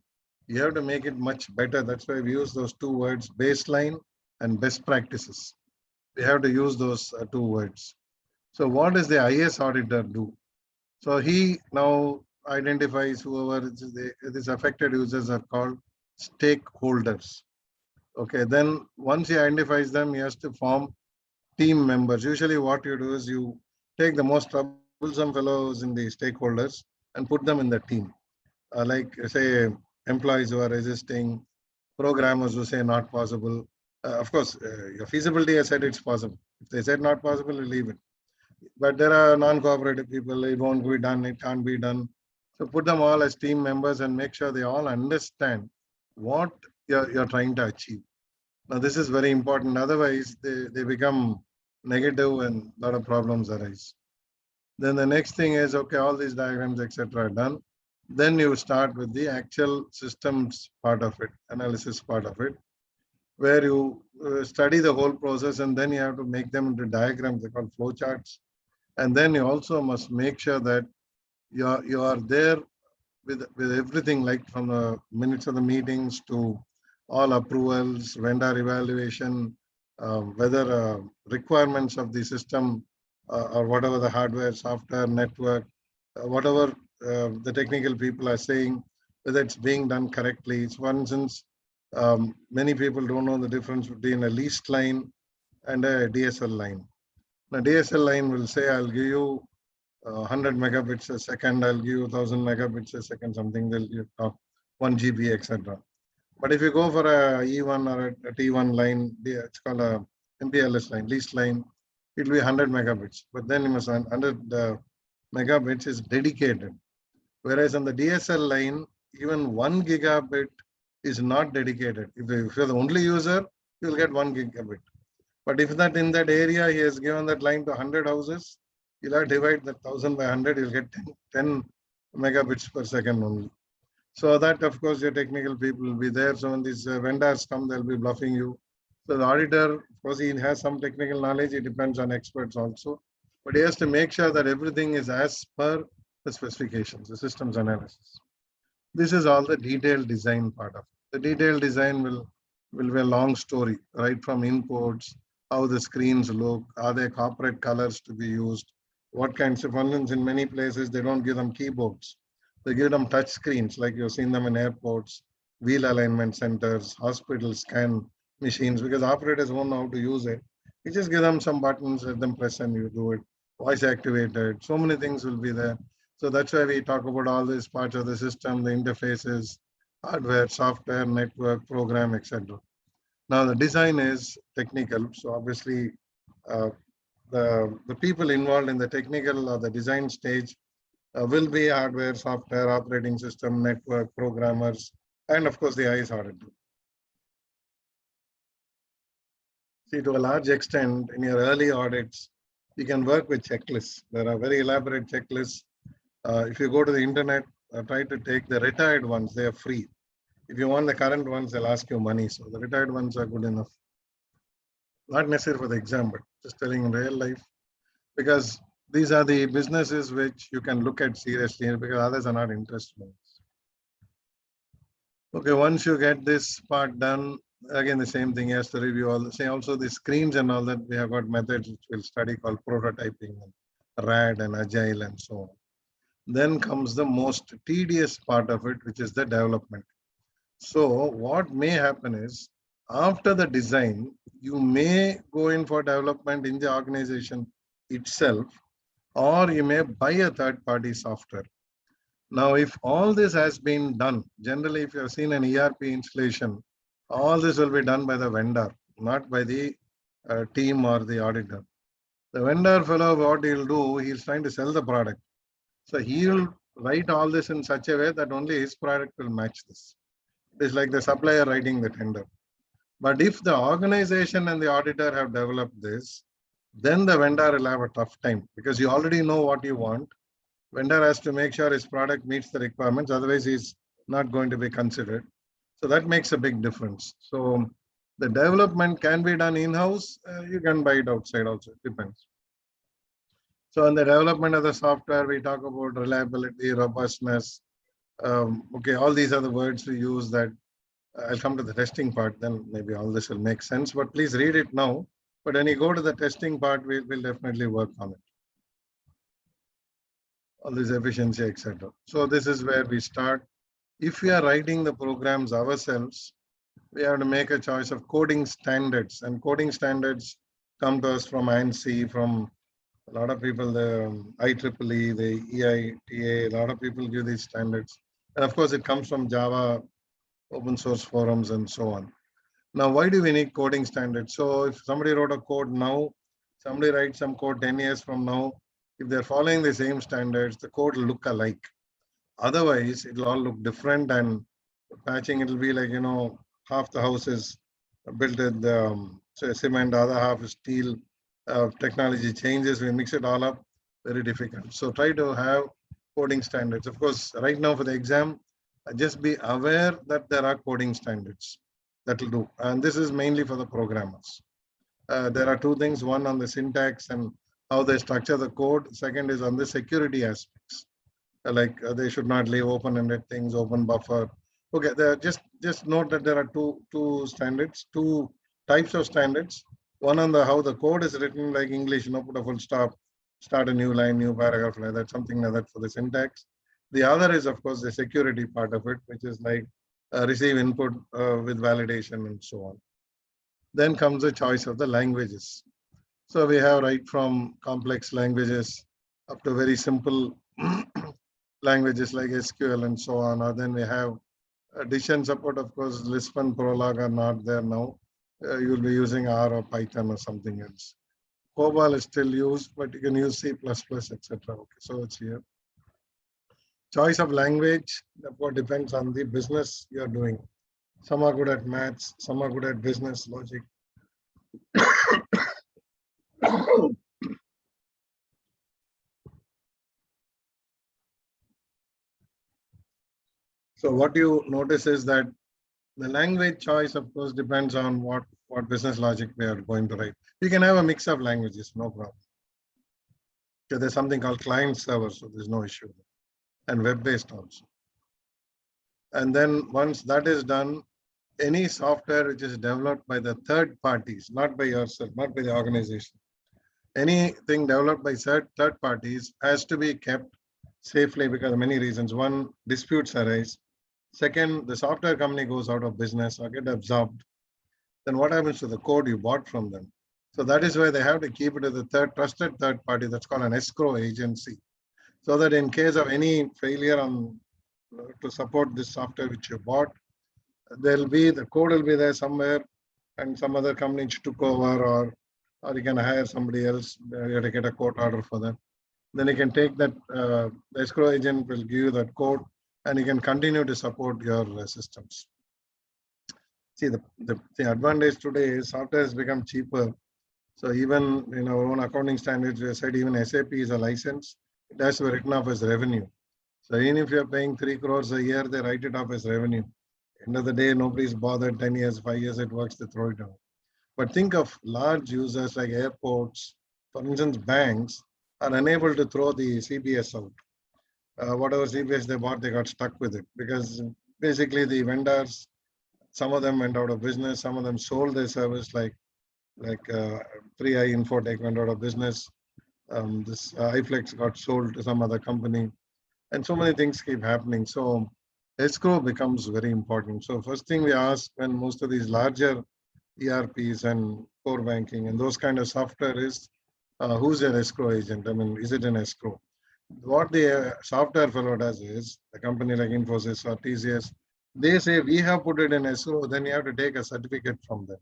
You have to make it much better. That's why we use those two words, baseline and best practices. We have to use those two words. So what does the IS auditor do? So he now identifies whoever these affected users are called stakeholders. Okay, then once he identifies them, he has to form team members. Usually what you do is you take the most troublesome fellows in the stakeholders and put them in the team. Like say employees who are resisting, programmers who say not possible. Of course, your feasibility has said it's possible. If they said not possible, you leave it. But there are non-cooperative people, it won't be done, it can't be done. So put them all as team members and make sure they all understand what you're trying to achieve. Now, this is very important. Otherwise, they become negative and a lot of problems arise. Then the next thing is, okay, all these diagrams, etc. are done. Then you start with the actual systems part of it, analysis part of it, where you study the whole process and then you have to make them into diagrams. They're called flowcharts. And then you also must make sure that you are there with everything, like from the minutes of the meetings to all approvals, vendor evaluation, whether requirements of the system or whatever the hardware, software, network, whatever the technical people are saying, whether it's being done correctly. So for instance, many people don't know the difference between a leased line and a DSL line. Now DSL line will say, I'll give you 100 megabits a second, I'll give you 1000 megabits a second, something they'll give 1 GB, etc. But if you go for a E1 or a T1 line, it's called a MPLS line, leased line, it will be 100 megabits. But then you must 100 megabits is dedicated. Whereas on the DSL line, even 1 gigabit is not dedicated. If you're the only user, you'll get 1 gigabit. But if that in that area, he has given that line to 100 houses, you'll have to divide that 1000 by 100, you'll get 10 megabits per second only. So that, of course, your technical people will be there. So when these vendors come, they'll be bluffing you. So the auditor, of course, he has some technical knowledge. It depends on experts also. But he has to make sure that everything is as per the specifications, the systems analysis. This is all the detailed design part of it. The detailed design will be a long story, right from inputs, how the screens look, are there corporate colors to be used, what kinds of functions. In many places, they don't give them keyboards. They give them touch screens, like you've seen them in airports, wheel alignment centers, hospital scan machines, because operators won't know how to use it. You just give them some buttons, let them press and you do it. Voice activated, so many things will be there. So that's why we talk about all these parts of the system, the interfaces, hardware, software, network, program, etc. Now the design is technical. So obviously the people involved in the technical or the design stage will be hardware, software, operating system, network, programmers, and of course the IS auditor. See, to a large extent, in your early audits, you can work with checklists. There are very elaborate checklists. If you go to the internet, try to take the retired ones, they are free. If you want the current ones, they'll ask you money. So the retired ones are good enough. Not necessary for the exam, but just telling in real life. Because these are the businesses which you can look at seriously because others are not interested in this. Okay, once you get this part done, again, the same thing, he has to review all the same. Also the screens and all that, we have got methods which we'll study called prototyping, and RAD and Agile and so on. Then comes the most tedious part of it, which is the development. So what may happen is after the design, you may go in for development in the organization itself, or you may buy a third-party software. Now, if all this has been done, generally, if you have seen an ERP installation, all this will be done by the vendor, not by the team or the auditor. The vendor fellow, what he'll do, he's trying to sell the product. So he'll write all this in such a way that only his product will match this. It is like the supplier writing the tender. But if the organization and the auditor have developed this, then the vendor will have a tough time because you already know what you want. Vendor has to make sure his product meets the requirements, otherwise he's not going to be considered. So that makes a big difference. So the development can be done in-house, you can buy it outside also, it depends. So in the development of the software, we talk about reliability, robustness. Okay, all these are the words we use that I'll come to the testing part, then maybe all this will make sense, but please read it now. But when you go to the testing part, we will definitely work on it. All this efficiency, etc. So this is where we start. If we are writing the programs ourselves, we have to make a choice of coding standards, and coding standards come to us from ANSI, from a lot of people, the IEEE, the EITA, a lot of people give these standards. And of course, it comes from Java, open source forums, and so on. Now, why do we need coding standards? So if somebody wrote a code now, somebody writes some code 10 years from now, if they're following the same standards, the code will look alike. Otherwise, it'll all look different, and patching, it'll be like, half the house is built with cement, the other half is steel. Technology changes, we mix it all up, very difficult. So try to have coding standards. Of course, right now for the exam, just be aware that there are coding standards. That will do. And this is mainly for the programmers. There are two things, one on the syntax and how they structure the code. Second is on the security aspects. Like they should not leave open-ended things, open buffer. Okay, just note that there are two standards, two types of standards. One on the how the code is written, like English, put a full stop, start a new line, new paragraph, like that, something like that for the syntax. The other is, of course, the security part of it, which is like receive input with validation and so on. Then comes the choice of the languages. So we have right from complex languages up to very simple languages like SQL and so on. Or then we have addition support. Of course, Lisp and Prolog are not there now. You'll be using R or Python or something else. COBOL is still used, but you can use C++, etc. Okay, so it's here. Choice of language, what depends on the business you're doing. Some are good at maths, some are good at business logic. So what you notice is that the language choice, of course, depends on what business logic we are going to write. You can have a mix of languages, no problem. So there's something called client server, so there's no issue. And web-based also. And then once that is done, any software which is developed by the third parties, not by yourself, not by the organization, anything developed by third parties has to be kept safely because of many reasons. One, disputes arise. Second, the software company goes out of business or get absorbed. Then what happens to the code you bought from them? So that is why they have to keep it as a trusted third party. That's called an escrow agency. So that in case of any failure to support this software which you bought, the code will be there somewhere, and some other company took over, or you can hire somebody else. You have to get a court order for them. Then you can take that, the escrow agent will give you that code, and you can continue to support your systems. See, the advantage today is software has become cheaper. So even in our own accounting standards, we have said even SAP is a license. It has to be written off as revenue. So even if you're paying 3 crores a year, they write it off as revenue. End of the day, nobody's bothered. 10 years, 5 years, it works, they throw it out. But think of large users like airports, for instance, banks are unable to throw the CBS out. Whatever CBS they bought, they got stuck with it because basically the vendors, some of them went out of business, some of them sold their service, like 3i Infotech went out of business. This iFlex got sold to some other company, and so many things keep happening. So escrow becomes very important. So first thing we ask when most of these larger ERPs and core banking and those kind of software is, who's your escrow agent? I mean, is it an escrow? What the software fellow does is, a company like Infosys or TCS, they say we have put it in escrow, then you have to take a certificate from them.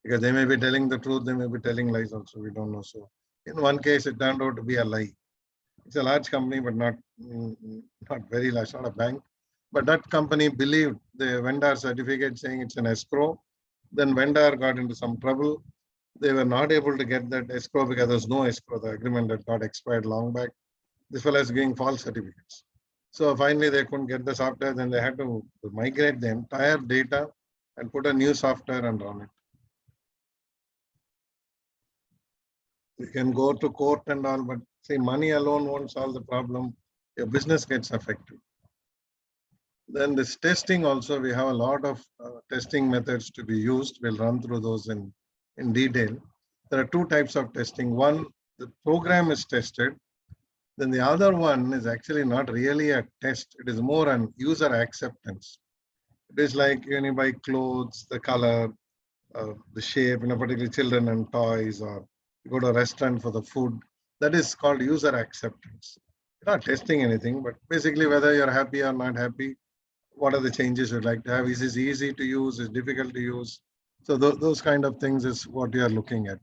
Because they may be telling the truth, they may be telling lies also, we don't know. So in one case, it turned out to be a lie. It's a large company, but not very large, not a bank. But that company believed the vendor certificate saying it's an escrow. Then vendor got into some trouble. They were not able to get that escrow because there's no escrow. The agreement had got expired long back. This fellow is giving false certificates. So finally they couldn't get the software. Then they had to migrate the entire data and put a new software and run it. You can go to court and all, but say money alone won't solve the problem. Your business gets affected. Then this testing also, we have a lot of testing methods to be used. We'll run through those in detail. There are two types of testing. One, the program is tested. Then the other one is actually not really a test. It is more an user acceptance. It is like when you buy clothes, the color, the shape, particularly children and toys, or you go to a restaurant for the food. That is called user acceptance. You're not testing anything, but basically whether you're happy or not happy, what are the changes you'd like to have? Is this easy to use? Is it difficult to use? So those kind of things is what you are looking at.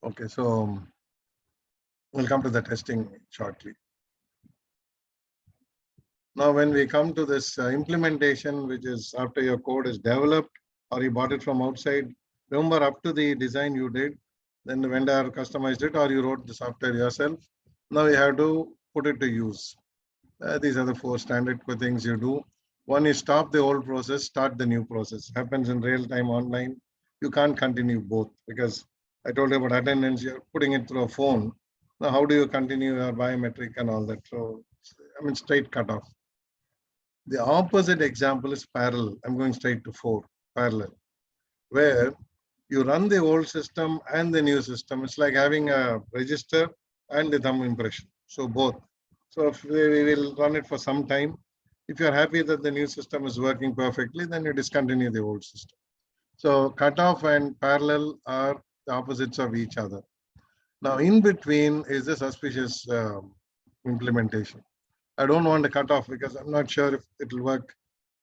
Okay, so we'll come to the testing shortly. Now, when we come to this implementation, which is after your code is developed or you bought it from outside, remember up to the design you did, then the vendor customized it or you wrote the software yourself. Now you have to put it to use. These are the four standard things you do. One is stop the old process, start the new process. Happens in real time online. You can't continue both because I told you about attendance, you're putting it through a phone. Now, how do you continue your biometric and all that? So, straight cutoff. The opposite example is parallel. I'm going straight to 4, parallel, where you run the old system and the new system. It's like having a register and the thumb impression. So both. So if we will run it for some time. If you're happy that the new system is working perfectly, then you discontinue the old system. So cutoff and parallel are the opposites of each other. Now, in between is the suspicious implementation. I don't want to cut off because I'm not sure if it will work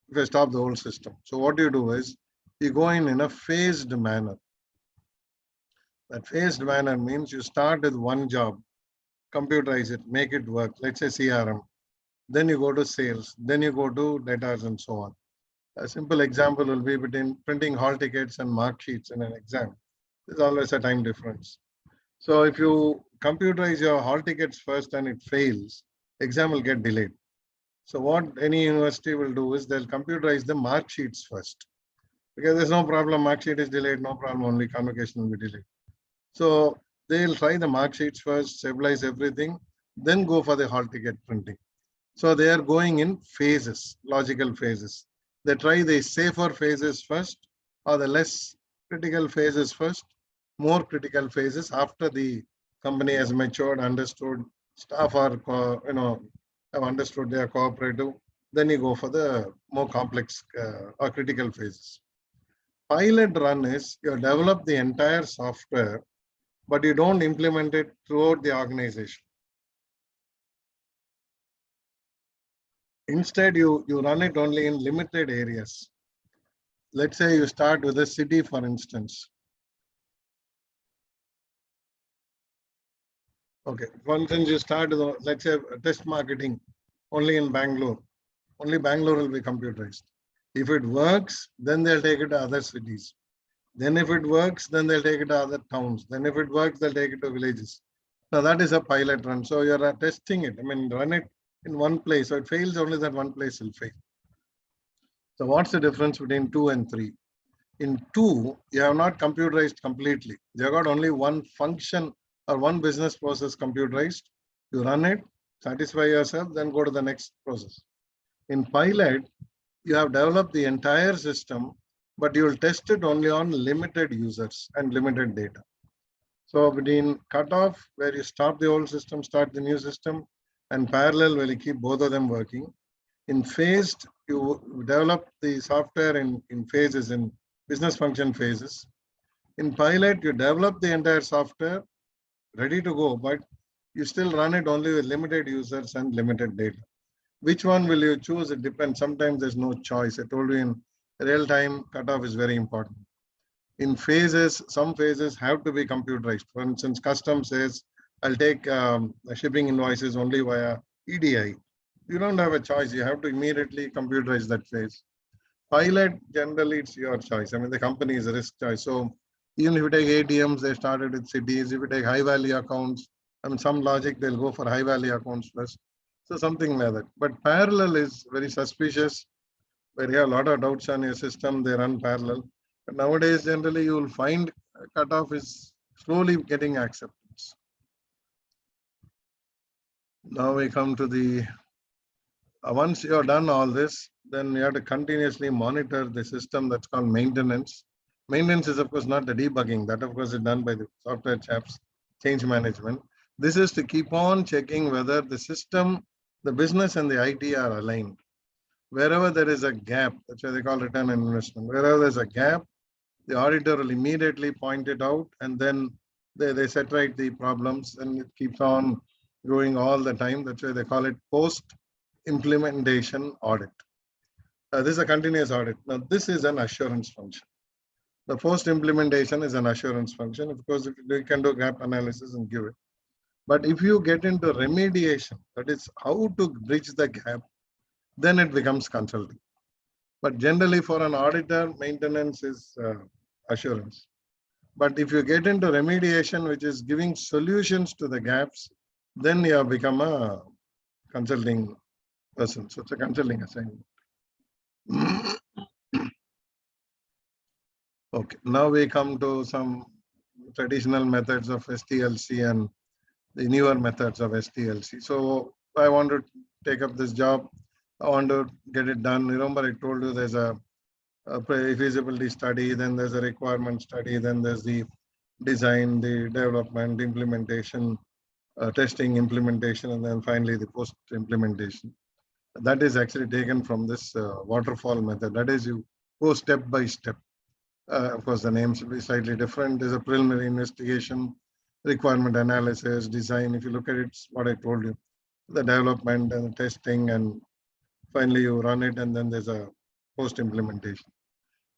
if I stop the old system. So what you do is you go in a phased manner. That phased manner means you start with one job, computerize it, make it work. Let's say CRM. Then you go to sales. Then you go to data and so on. A simple example will be between printing hall tickets and mark sheets in an exam. There's always a time difference. So if you computerize your hall tickets first and it fails, exam will get delayed. So what any university will do is they'll computerize the mark sheets first. Because there's no problem, mark sheet is delayed, no problem, only convocation will be delayed. So they'll try the mark sheets first, stabilize everything, then go for the hall ticket printing. So they are going in phases, logical phases. They try the safer phases first or the less critical phases first, more critical phases after the company has matured, understood, staff are, have understood they are cooperative. Then you go for the more complex or critical phases. Pilot run is you develop the entire software, but you don't implement it throughout the organization. Instead, you run it only in limited areas. Let's say you start with a city, for instance. Okay, for instance, you start with, let's say, test marketing only in Bangalore. Only Bangalore will be computerized. If it works, then they'll take it to other cities. Then if it works, then they'll take it to other towns. Then if it works, they'll take it to villages. Now that is a pilot run. So you're testing it. Run it in one place. So it fails, only that one place will fail. So what's the difference between 2 and 3? In 2, you have not computerized completely. You have got only one function or one business process computerized. You run it, satisfy yourself, then go to the next process. In pilot, you have developed the entire system, but you will test it only on limited users and limited data. So between cutoff, where you stop the old system, start the new system, and parallel will keep both of them working. In phased, you develop the software in phases, in business function phases. In pilot, you develop the entire software ready to go, but you still run it only with limited users and limited data. Which one will you choose? It depends. Sometimes there's no choice. I told you in real time, cutoff is very important. In phases, some phases have to be computerized. For instance, custom says, I'll take shipping invoices only via EDI. You don't have a choice. You have to immediately computerize that phase. Pilot, generally, it's your choice. I mean, the company is a risk choice. So even if you take ATMs, they started with cities. If you take high value accounts, I mean, some logic, they'll go for high value accounts first. So something like that. But parallel is very suspicious. Where you have a lot of doubts on your system, they run parallel. But nowadays, generally, you will find cutoff is slowly getting acceptance. Now we come to the, once you have done all this, then you have to continuously monitor the system. That's called maintenance. Maintenance is, of course, not the debugging. That, of course, is done by the software chaps, change management. This is to keep on checking whether the system, the business and the IT are aligned. Wherever there is a gap, that's why they call return on investment. Wherever there's a gap, the auditor will immediately point it out, and then they set right the problems, and it keeps on going all the time. That's why they call it post-implementation audit. This is a continuous audit. Now, this is an assurance function. The post-implementation is an assurance function. Of course, you can do gap analysis and give it. But if you get into remediation, that is how to bridge the gap, then it becomes consulting. But generally for an auditor, maintenance is assurance. But if you get into remediation, which is giving solutions to the gaps, then you have become a consulting person. So it's a consulting assignment. Okay, now we come to some traditional methods of Sdlc and the newer methods of Sdlc. So I want to take up this job. I want to get it done. Remember, I told you there's a feasibility study, then there's a requirement study, then there's the design, the development, implementation, testing, implementation, and then finally the post-implementation. That is actually taken from this waterfall method. That is, you go step by step. Of course, the names will be slightly different. There's a preliminary investigation, requirement analysis, design. If you look at it, it's what I told you, the development and the testing, and finally you run it, and then there's a post-implementation.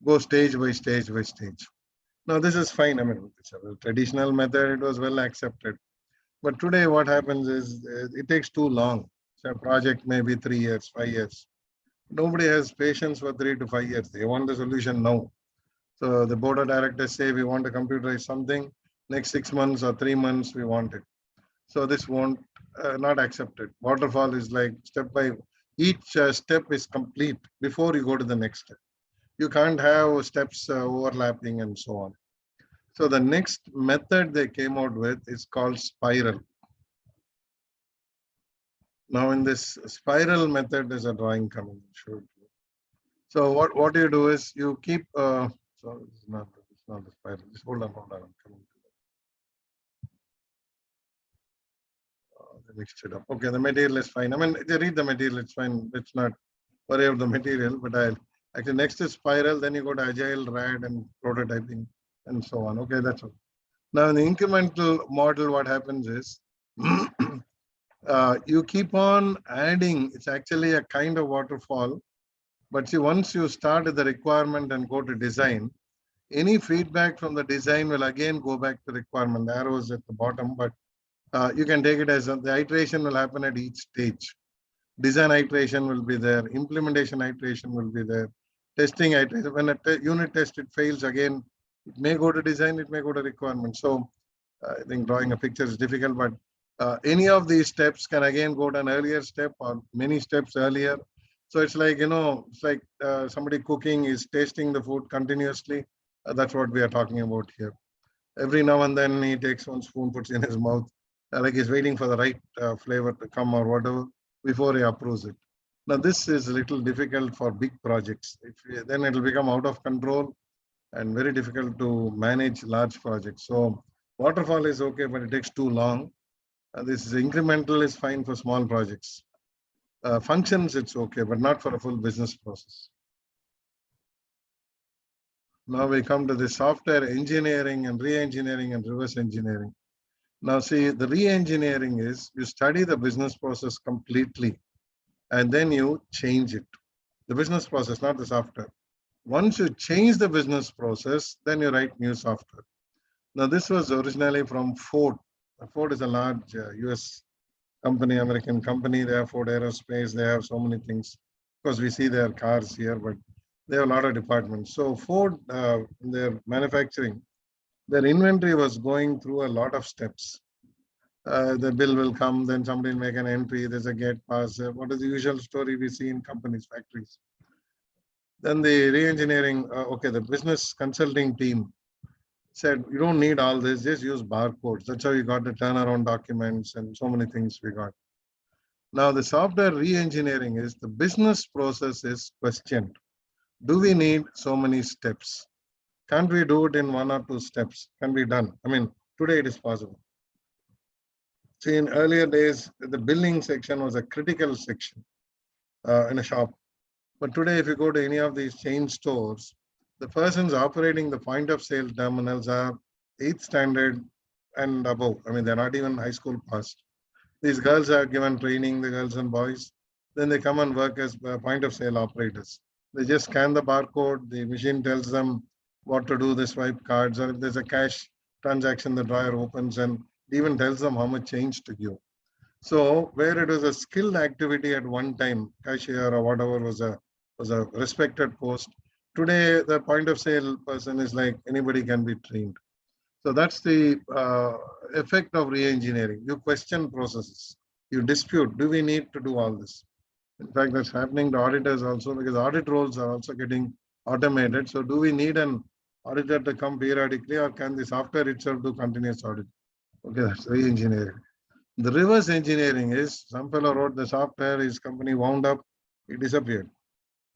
Go stage by stage by stage. Now this is fine. I mean, it's a traditional method. It was well accepted. But today what happens is it takes too long. So a project may be 3 years, 5 years. Nobody has patience for 3 to 5 years. They want the solution now. So the board of directors say we want to computerize something. Next 6 months or 3 months we want it. So this won't not accepted. Waterfall is like step by each step is complete before you go to the next step. You can't have steps overlapping and so on. So the next method they came out with is called spiral. Now in this spiral method, there's a drawing coming. So what you do is you keep. So it's not the spiral. Just hold on. I'm coming to that. They mixed it up. Okay, the material is fine. I mean, they read the material. It's fine. Let's not worry about the material. But I'll actually next is spiral. Then you go to agile, RAD, and prototyping, and so on. Okay, that's all. Now in the incremental model, what happens is you keep on adding. It's actually a kind of waterfall. But see, once you start at the requirement and go to design, any feedback from the design will again go back to requirement. The arrows at the bottom, but you can take it as the iteration will happen at each stage. Design iteration will be there. Implementation iteration will be there. Testing iteration. When a unit test it fails again, it may go to design, it may go to requirement. So I think drawing a picture is difficult, but any of these steps can again go to an earlier step or many steps earlier. So it's like, it's like somebody cooking is tasting the food continuously. That's what we are talking about here. Every now and then he takes one spoon, puts in his mouth, like he's waiting for the right flavor to come or whatever before he approves it. Now this is a little difficult for big projects. Then it will become out of control and very difficult to manage large projects. So waterfall is okay, but it takes too long. This is incremental is fine for small projects. Functions, it's okay, but not for a full business process. Now we come to the software engineering and re-engineering and reverse engineering. Now see, the re-engineering is you study the business process completely and then you change it. The business process, not the software. Once you change the business process, then you write new software. Now this was originally from Ford. Ford is a large US company, American company. They have Ford Aerospace. They have so many things. Of course, we see their cars here, but they have a lot of departments. So Ford, in their manufacturing, their inventory was going through a lot of steps. The bill will come, then somebody will make an entry. There's a gate pass. What is the usual story we see in companies, factories? Then the re-engineering, okay, the business consulting team said, you don't need all this, just use barcodes. That's how you got the turnaround documents and so many things we got. Now the software re-engineering is the business process is questioned. Do we need so many steps? Can't we do it in 1 or 2 steps? Can be done. I mean, today it is possible. See, in earlier days, the billing section was a critical section in a shop. But today, if you go to any of these chain stores, the persons operating the point of sale terminals are 8th standard and above. I mean, they're not even high school passed. These girls are given training, the girls and boys. Then they come and work as point of sale operators. They just scan the barcode. The machine tells them what to do, they swipe cards, or if there's a cash transaction, the drawer opens and even tells them how much change to give. So where it was a skilled activity at one time, cashier or whatever was a respected post. Today, the point of sale person is like anybody can be trained. So that's the effect of re-engineering. You question processes. You dispute. Do we need to do all this? In fact, that's happening to auditors also because audit roles are also getting automated. So do we need an auditor to come periodically or can the software itself do continuous audit? Okay, that's re-engineering. The reverse engineering is some fellow wrote the software, his company wound up, it disappeared.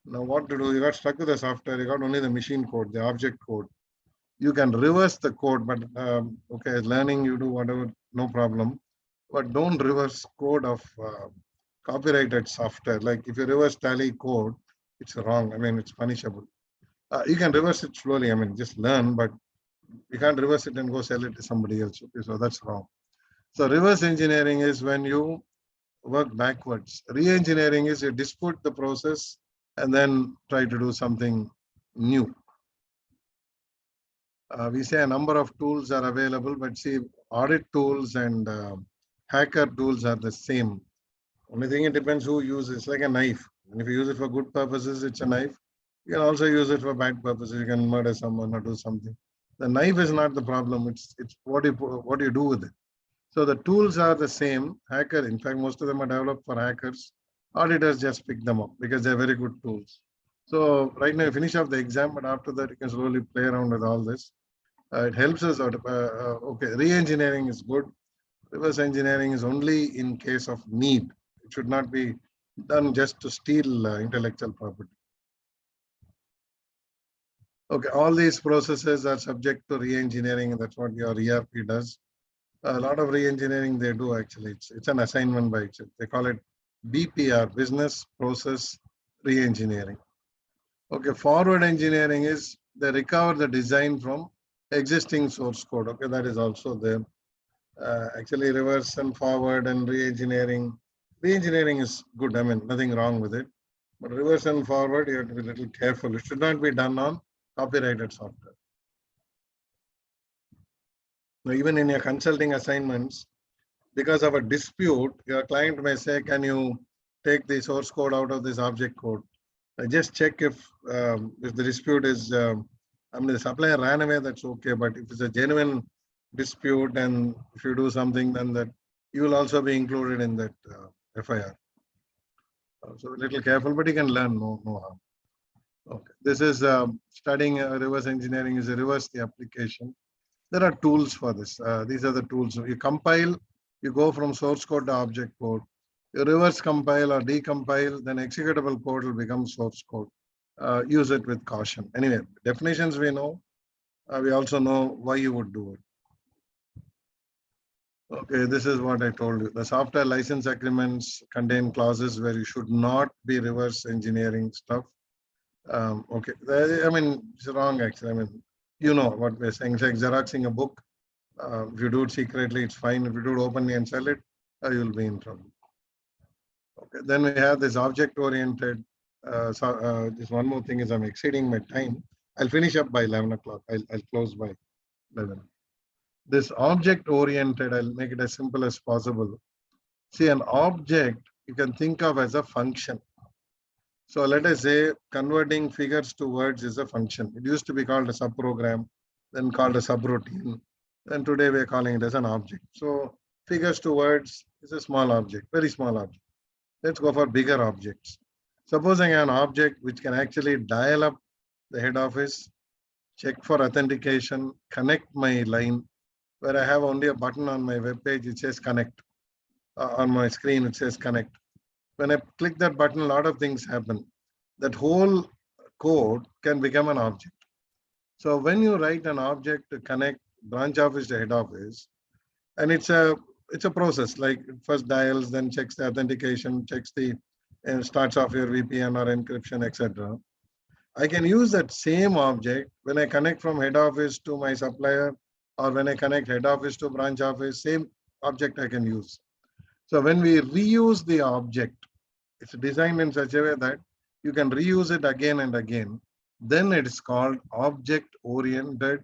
Now what to do? You got stuck with the software, you got only the machine code, the object code. You can reverse the code, but okay, learning you do whatever, no problem. But don't reverse code of copyrighted software. Like if you reverse Tally code, it's wrong. I mean, it's punishable. You can reverse it slowly. I mean, just learn, but you can't reverse it and go sell it to somebody else. Okay, so that's wrong. So reverse engineering is when you work backwards. Re-engineering is you dispute the process and then try to do something new. We say a number of tools are available, but see, audit tools and hacker tools are the same. Only thing, it depends who uses. It's like a knife. And if you use it for good purposes, it's a knife. You can also use it for bad purposes. You can murder someone or do something. The knife is not the problem. It's what you do with it. So the tools are the same. Hacker, in fact, most of them are developed for hackers. Auditors just pick them up because they're very good tools. So right now you finish off the exam, but after that you can slowly play around with all this. It helps us out. Okay, re-engineering is good. Reverse engineering is only in case of need. It should not be done just to steal intellectual property. Okay, all these processes are subject to re-engineering, and that's what your ERP does. A lot of re-engineering they do actually. It's an assignment by itself. They call it BPR, Business Process Re-engineering. Okay, forward engineering is they recover the design from existing source code. Okay, that is also there. Actually, reverse and forward and re-engineering. Re-engineering is good. I mean, nothing wrong with it. But reverse and forward, you have to be a little careful. It should not be done on copyrighted software. Now, even in your consulting assignments, because of a dispute, your client may say, can you take the source code out of this object code? Just check if the dispute is, I mean, the supplier ran away, that's okay. But if it's a genuine dispute and if you do something, then that you will also be included in that FIR. So a little careful, but you can learn, no harm. Okay, this is studying reverse engineering is a reverse the application. There are tools for this. These are the tools. You compile, you go from source code to object code. You reverse compile or decompile, then executable code will become source code. Use it with caution. Anyway, definitions we know. We also know why you would do it. Okay, this is what I told you. The software license agreements contain clauses where you should not be reverse engineering stuff. Okay, I mean, it's wrong actually. I mean, you know what we're saying. It's like Xeroxing a book. If you do it secretly, it's fine. If you do it openly and sell it, you'll be in trouble. Okay, then we have this object-oriented. This one more thing is I'm exceeding my time. I'll finish up by 11 o'clock. I'll close by 11. This object-oriented, I'll make it as simple as possible. See, an object you can think of as a function. So let us say converting figures to words is a function. It used to be called a subprogram, then called a subroutine. And today we're calling it as an object. So figures to words is a small object, very small object. Let's go for bigger objects. Supposing an object which can actually dial up the head office, check for authentication, connect my line, where I have only a button on my web page, it says connect. On my screen, it says connect. When I click that button, a lot of things happen. That whole code can become an object. So when you write an object to connect branch office to head office, and it's a process, like first dials, then checks the authentication, checks the starts off your VPN or encryption, etc. I can use that same object when I connect from head office to my supplier, or when I connect head office to branch office, same object I can use. So when we reuse the object, it's designed in such a way that you can reuse it again and again. Then it is called object-oriented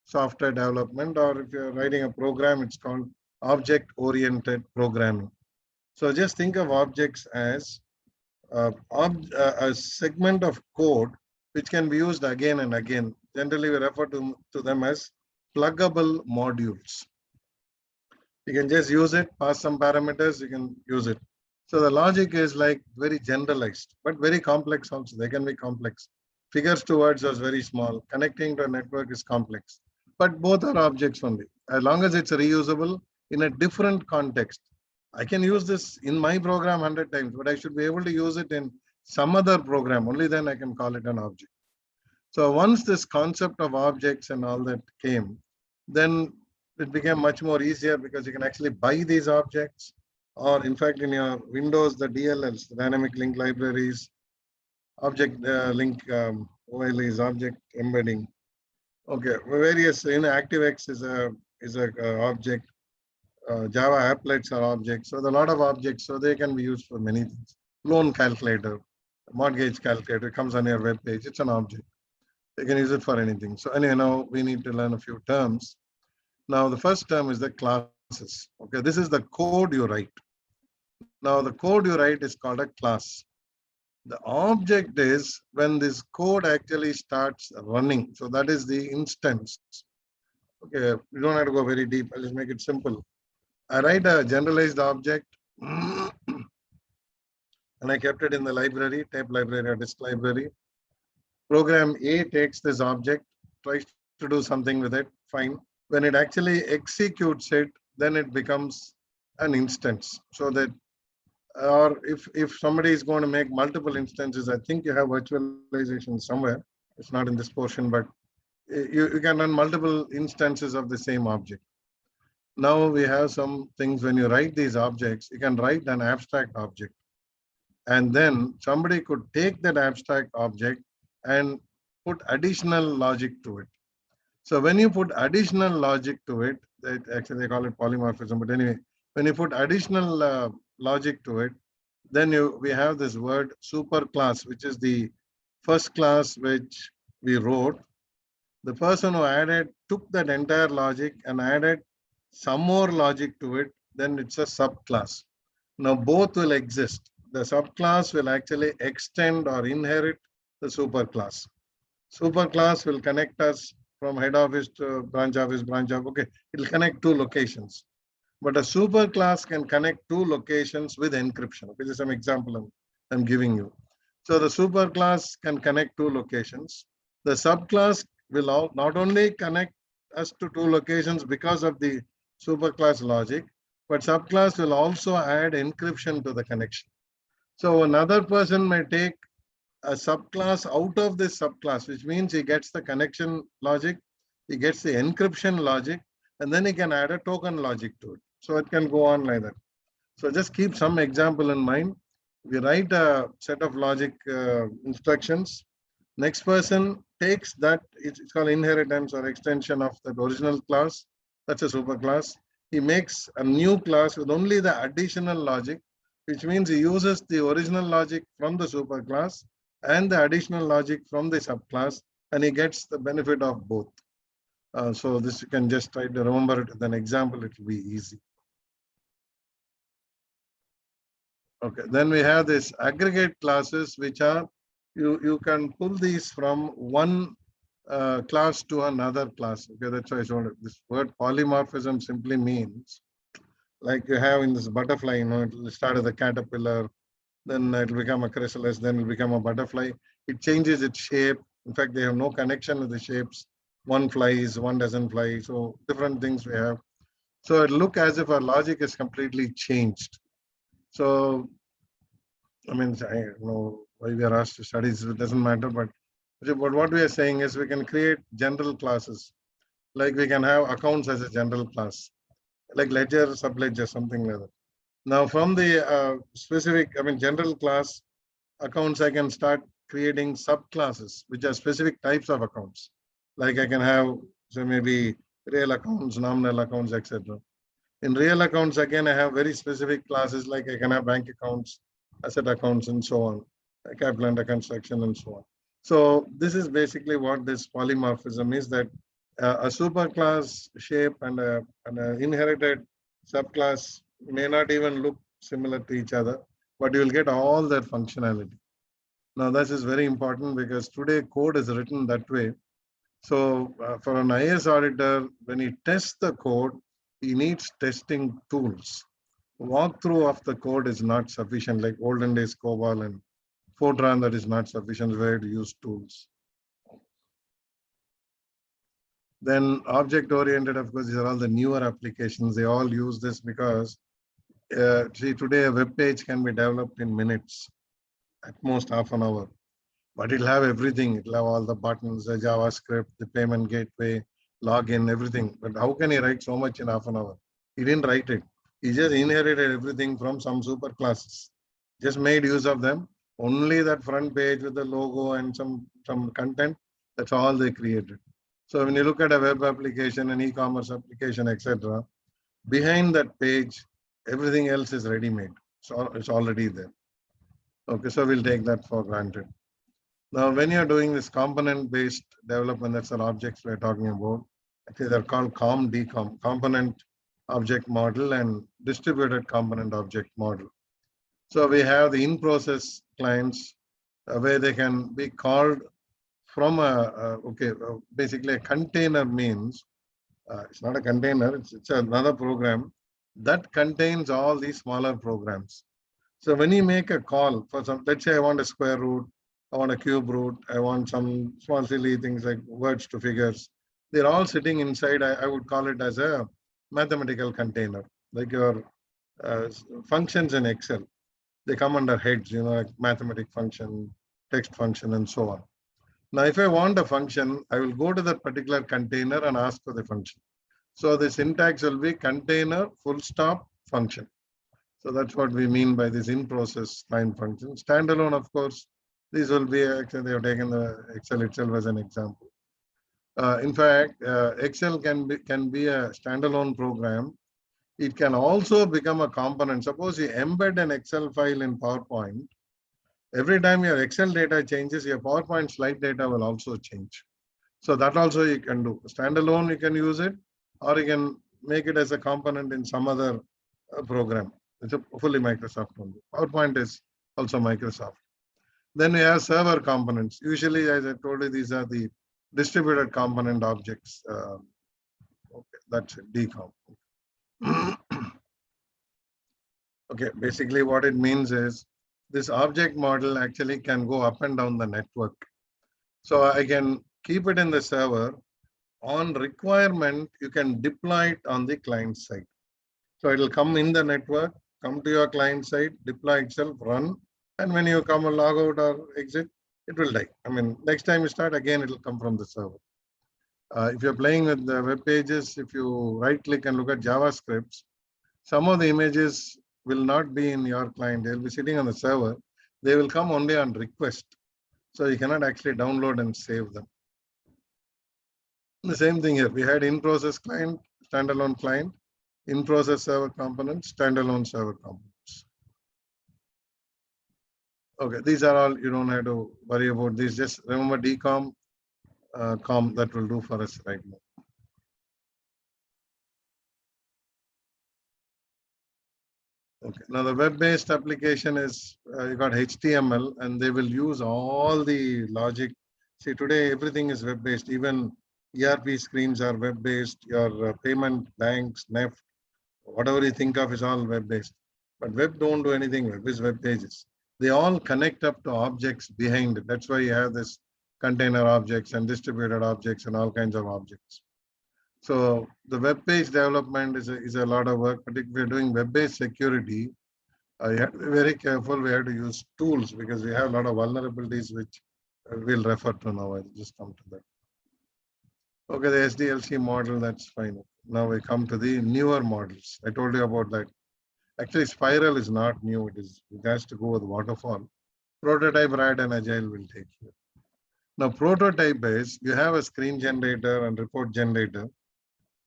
software development, or if you're writing a program, it's called object-oriented programming. So just think of objects as a segment of code which can be used again and again. Generally, we refer to them as pluggable modules. You can just use it, pass some parameters, you can use it. So the logic is like very generalized, but very complex also. They can be complex. Figures to words is very small. Connecting to a network is complex. But both are objects only. As long as it's reusable in a different context. I can use this in my program 100 times, but I should be able to use it in some other program. Only then I can call it an object. So once this concept of objects and all that came, then it became much more easier because you can actually buy these objects, or in fact in your Windows, the DLLs, the dynamic link libraries, object link OLEs, object embedding. Okay, various, ActiveX is a object. Java applets are objects. So there are a lot of objects, so they can be used for many things. Loan calculator, mortgage calculator comes on your web page. It's an object. You can use it for anything. So anyway, now we need to learn a few terms. Now the first term is the classes. Okay, this is the code you write. Now the code you write is called a class. The object is when this code actually starts running. So that is the instance. Okay, we don't have to go very deep. I'll just make it simple. I write a generalized object and I kept it in the library, tape library or disk library. Program A takes this object, tries to do something with it, fine. When it actually executes it, then it becomes an instance. So that, or if somebody is going to make multiple instances, I think you have virtualization somewhere. It's not in this portion, but you can run multiple instances of the same object. Now we have some things when you write these objects, you can write an abstract object. And then somebody could take that abstract object and put additional logic to it. So when you put additional logic to it, actually they call it polymorphism, but anyway, when you put additional logic to it, then we have this word superclass, which is the first class which we wrote. The person who took that entire logic and added some more logic to it, then it's a subclass. Now both will exist. The subclass will actually extend or inherit the superclass. Superclass will connect us from head office to branch office, okay, it'll connect two locations. But a superclass can connect two locations with encryption. Okay, this is some example I'm giving you. So the superclass can connect two locations. The subclass will not only connect us to two locations because of the superclass logic, but subclass will also add encryption to the connection. So another person may take a subclass out of this subclass, which means he gets the connection logic, he gets the encryption logic, and then he can add a token logic to it. So it can go on like that. So just keep some example in mind. We write a set of logic instructions. Next person takes that, it's called inheritance or extension of the original class. That's a super class. He makes a new class with only the additional logic, which means he uses the original logic from the super class and the additional logic from the subclass, and he gets the benefit of both. So this you can just try to remember it with an example, it will be easy. Okay, then we have this aggregate classes, which are, you can pull these from one class to another class. Okay, that's why I showed it. This word polymorphism simply means, like you have in this butterfly, it will start as a caterpillar, then it will become a chrysalis, then it will become a butterfly. It changes its shape. In fact, they have no connection with the shapes. One flies, one doesn't fly. So different things we have. So it look as if our logic is completely changed. So, I mean, I don't know why we are asked to study this, it doesn't matter, but what we are saying is we can create general classes. Like we can have accounts as a general class, like ledger, subledger, something like that. Now from the specific, I mean, general class accounts, I can start creating subclasses, which are specific types of accounts. Like I can have, so maybe real accounts, nominal accounts, etc. In real accounts, again, I have very specific classes, like I can have bank accounts, asset accounts, and so on, capital under construction, and so on. So this is basically what this polymorphism is, that a superclass shape and an inherited subclass may not even look similar to each other, but you will get all that functionality. Now, this is very important because today code is written that way. So for an IAS auditor, when he tests the code, he needs testing tools. Walkthrough of the code is not sufficient, like olden days COBOL and Fortran, that is not sufficient way to use tools. Then object-oriented, of course, these are all the newer applications. They all use this because, see, today a web page can be developed in minutes, at most half an hour. But it'll have everything. It'll have all the buttons, the JavaScript, the payment gateway, login, everything. But how can he write so much in half an hour? He didn't write it. He just inherited everything from some super classes. Just made use of them. Only that front page with the logo and some content, that's all they created. So when you look at a web application, an e-commerce application, etc., behind that page, everything else is ready-made. So it's already there. Okay, so we'll take that for granted. Now, when you're doing this component-based development, that's an objects we're talking about. Actually, they're called COM-DCOM, component object model and distributed component object model. So we have the in-process clients where they can be called from basically a container means, it's not a container, it's another program that contains all these smaller programs. So when you make a call for some, let's say I want a square root, I want a cube root, I want some small silly things like words to figures. They're all sitting inside, I would call it as a mathematical container, like your functions in Excel. They come under heads, like mathematic function, text function, and so on. Now, if I want a function, I will go to that particular container and ask for the function. So the syntax will be container full stop function. So that's what we mean by this in-process line function. Standalone, of course, these will be, actually they have taken the Excel itself as an example. In fact, Excel can be a standalone program. It can also become a component. Suppose you embed an Excel file in PowerPoint. Every time your Excel data changes, your PowerPoint slide data will also change. So that also you can do. Standalone, you can use it, or you can make it as a component in some other program. It's a fully Microsoft only. PowerPoint is also Microsoft. Then we have server components. Usually, as I told you, these are the distributed component objects. Okay, that's it, DCOM. Okay, basically what it means is this object model actually can go up and down the network. So I can keep it in the server. On requirement, you can deploy it on the client side. So it will come in the network, come to your client side, deploy itself, run. And when you come and log out or exit, it will die. I mean, next time you start again, it will come from the server. If you're playing with the web pages, if you right click and look at JavaScripts, Some of the images will not be in your client. They'll be sitting on the server. They will come only on request. So you cannot actually download and save them. The same thing here. We had in-process client, standalone client, in-process server components, standalone server components. Okay, these are all, you don't have to worry about these. Just remember decom, com, that will do for us right now. Okay, now the web-based application is, you got HTML and they will use all the logic. See, today everything is web-based, even ERP screens are web-based, your payment banks, NEFT, whatever you think of is all web-based. But web don't do anything, web is web pages. They all connect up to objects behind it. That's why you have this container objects and distributed objects and all kinds of objects. So the web page development is a lot of work, but if we're doing web-based security, you have to be very careful. We have to use tools because we have a lot of vulnerabilities, which we'll refer to now. I'll just come to that. Okay, the SDLC model, that's fine. Now we come to the newer models. I told you about that. Actually, Spiral is not new. It has to go with waterfall. Prototype, RAD, and Agile will take care. Now, prototype is you have a screen generator and report generator.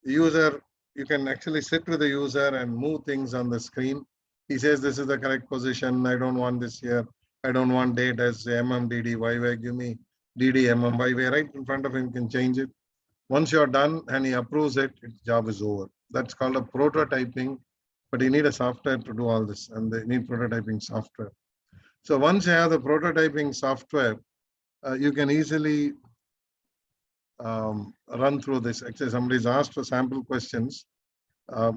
User, you can actually sit with the user and move things on the screen. He says, this is the correct position. I don't want this here. I don't want date as MMDD, YY, give me DD, YY. Right in front of him, you can change it. Once you're done and he approves it, its job is over. That's called a prototyping, but you need a software to do all this, and they need prototyping software. So once you have the prototyping software, you can easily run through this. Actually, somebody's asked for sample questions.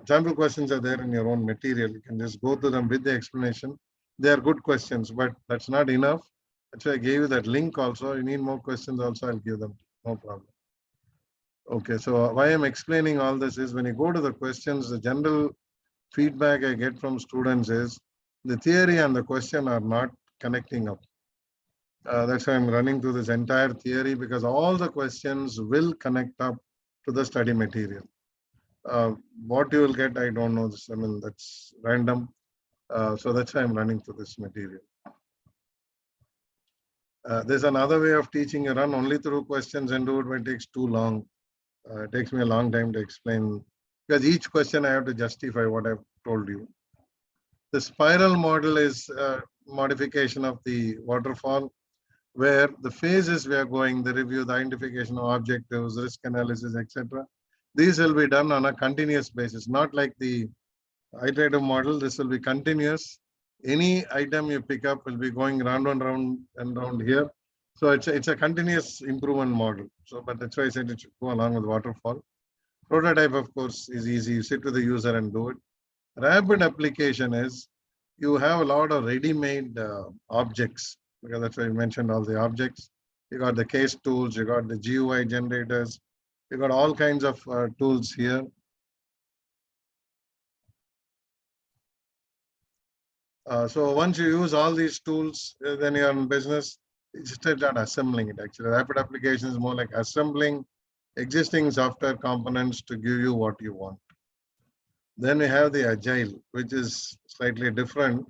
Sample questions are there in your own material. You can just go to them with the explanation. They are good questions, but that's not enough. That's why I gave you that link also. You need more questions also, I'll give them. No problem. Okay, so why I'm explaining all this is when you go to the questions, the general feedback I get from students is the theory and the question are not connecting up. That's why I'm running through this entire theory, because all the questions will connect up to the study material. What you will get, I don't know. I mean, that's random. So that's why I'm running through this material. There's another way of teaching. You run only through questions and do it, but it takes too long. It takes me a long time to explain, because each question I have to justify what I've told you. The spiral model is a modification of the waterfall, where the phases we are going, the review, the identification of objectives, risk analysis, etc. These will be done on a continuous basis, not like the iterative model. This will be continuous. Any item you pick up will be going round and round and round here. So it's a continuous improvement model. So, but that's why I said it should go along with waterfall. Prototype, of course, is easy. You sit with the user and do it. Rapid application is you have a lot of ready-made objects, because that's why I mentioned all the objects. You got the case tools, you got the GUI generators, you got all kinds of tools here. So once you use all these tools, then you're in business. You start assembling it. Actually, rapid application is more like assembling existing software components to give you what you want. Then we have the agile, which is slightly different.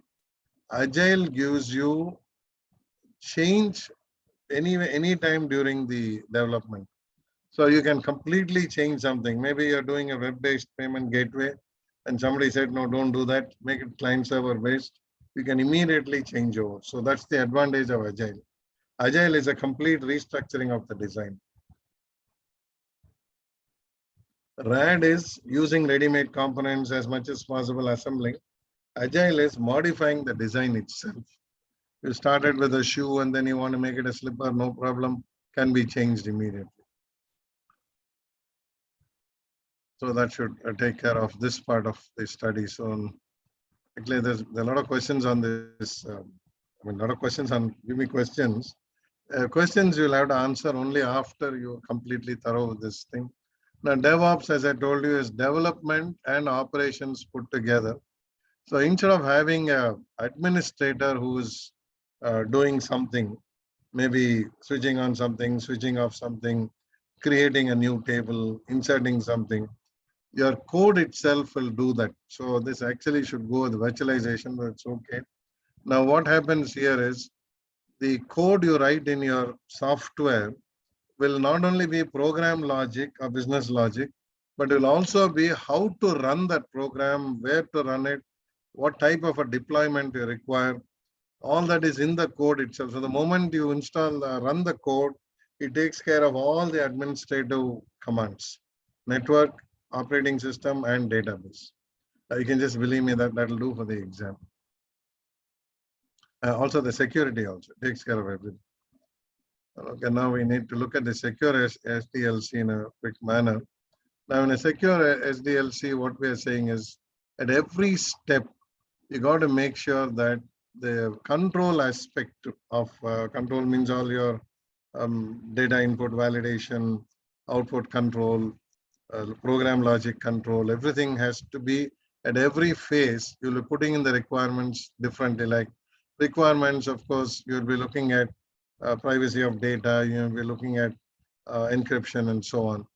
Agile gives you change any time during the development. So you can completely change something. Maybe you're doing a web-based payment gateway and somebody said, no, don't do that. Make it client server based. You can immediately change over. So that's the advantage of agile. Agile is a complete restructuring of the design. RAD is using ready-made components as much as possible, assembling. Agile is modifying the design itself. You started with a shoe and then you want to make it a slipper, no problem, can be changed immediately. So that should take care of this part of the study. So actually there's a lot of questions on this. A lot of questions on, give me questions. Questions you'll have to answer only after you're completely thorough with this thing. Now, DevOps, as I told you, is development and operations put together. So instead of having an administrator who is doing something, maybe switching on something, switching off something, creating a new table, inserting something, Your code itself will do that. So this actually should go with virtualization, but it's okay. Now what happens here is the code you write in your software will not only be program logic or business logic, but will also be how to run that program, where to run it, what type of a deployment you require. All that is in the code itself. So the moment you install, run the code, it takes care of all the administrative commands, network, operating system, and database. You can just believe me that will do for the exam. Also the security also takes care of everything. Okay, now we need to look at the secure SDLC in a quick manner. Now in a secure SDLC, what we are saying is at every step, you got to make sure that the control aspect of control means all your data input validation, output control, program logic control, everything has to be at every phase. You'll be putting in the requirements differently. Like requirements, of course, you'll be looking at privacy of data, you'll be looking at encryption and so on.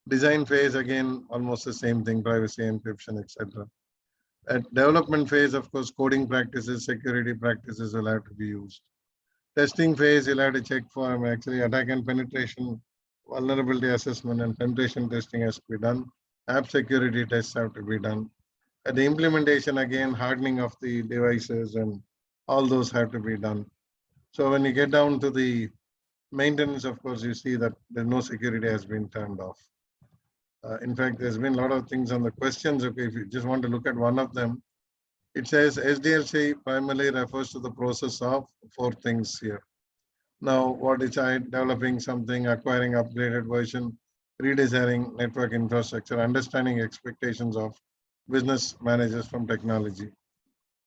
Design phase, again, almost the same thing, privacy, encryption, etc. At development phase, of course, coding practices, security practices will have to be used. Testing phase, you'll have to check for actually attack and penetration, vulnerability assessment and penetration testing has to be done. App security tests have to be done. At the implementation, again, hardening of the devices and all those have to be done. So when you get down to the maintenance, of course, you see that there's no security has been turned off. In fact, there's been a lot of things on the questions. Okay, if you just want to look at one of them, it says SDLC primarily refers to the process of 4 things here. Now, what is I developing something, acquiring upgraded version, redesigning network infrastructure, understanding expectations of business managers from technology.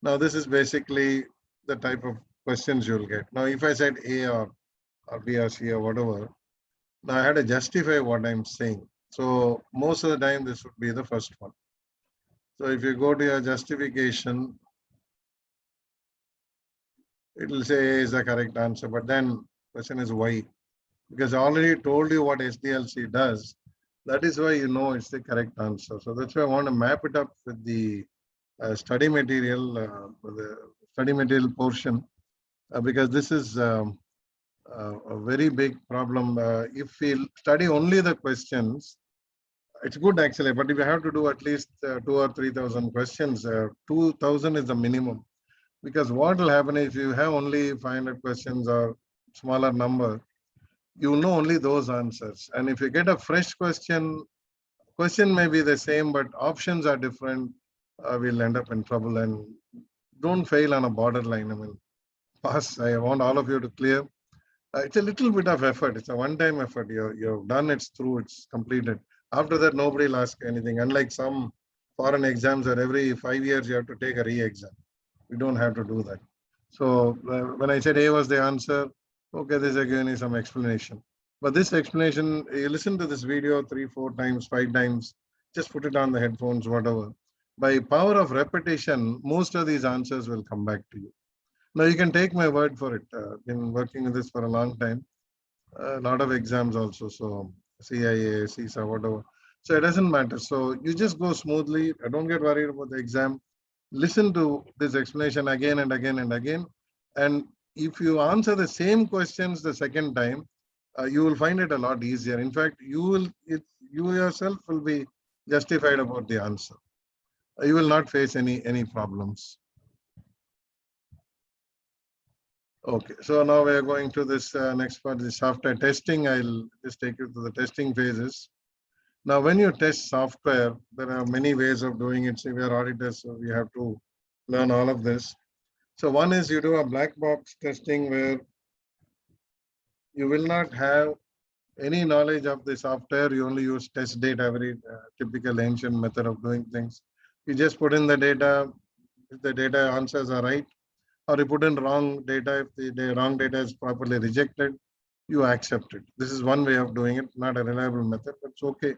Now, this is basically the type of questions you'll get. Now, if I said A or B or C or whatever, now I had to justify what I'm saying. So most of the time, this would be the first one. So if you go to your justification, it will say A is the correct answer, but then question is why? Because I already told you what SDLC does. That is why you know it's the correct answer. So that's why I want to map it up with the study material portion, because this is a very big problem. If we study only the questions, it's good actually, but if you have to do at least 2,000 or 3,000 questions, 2,000 is the minimum. Because what will happen if you have only 500 questions or smaller number, you know only those answers. And if you get a fresh question may be the same, but options are different, we'll end up in trouble. And don't fail on a borderline. I mean, pass. I want all of you to clear. It's a little bit of effort. It's a one-time effort. You've done, it's through, it's completed. After that, nobody will ask anything. Unlike some foreign exams where every 5 years you have to take a re-exam. We don't have to do that. So when I said A was the answer, okay, this again is some explanation. But this explanation, you listen to this video 3, 4 times, 5 times, just put it on the headphones, whatever. By power of repetition, most of these answers will come back to you. Now you can take my word for it. Been working with this for a long time. A lot of exams also. So CIA, CISA, whatever. So it doesn't matter. So you just go smoothly. Don't get worried about the exam. Listen to this explanation again and again and again. And if you answer the same questions the second time, you will find it a lot easier. In fact, you yourself will be justified about the answer. You will not face any problems. Okay, so now we are going to this next part, the software testing. I'll just take you to the testing phases. Now, when you test software, there are many ways of doing it. So we are auditors, so we have to learn all of this. So one is you do a black box testing where you will not have any knowledge of the software. You only use test data, very typical ancient method of doing things. You just put in the data. If the data answers are right, or you put in wrong data, if the wrong data is properly rejected, you accept it. This is one way of doing it, not a reliable method, but it's okay.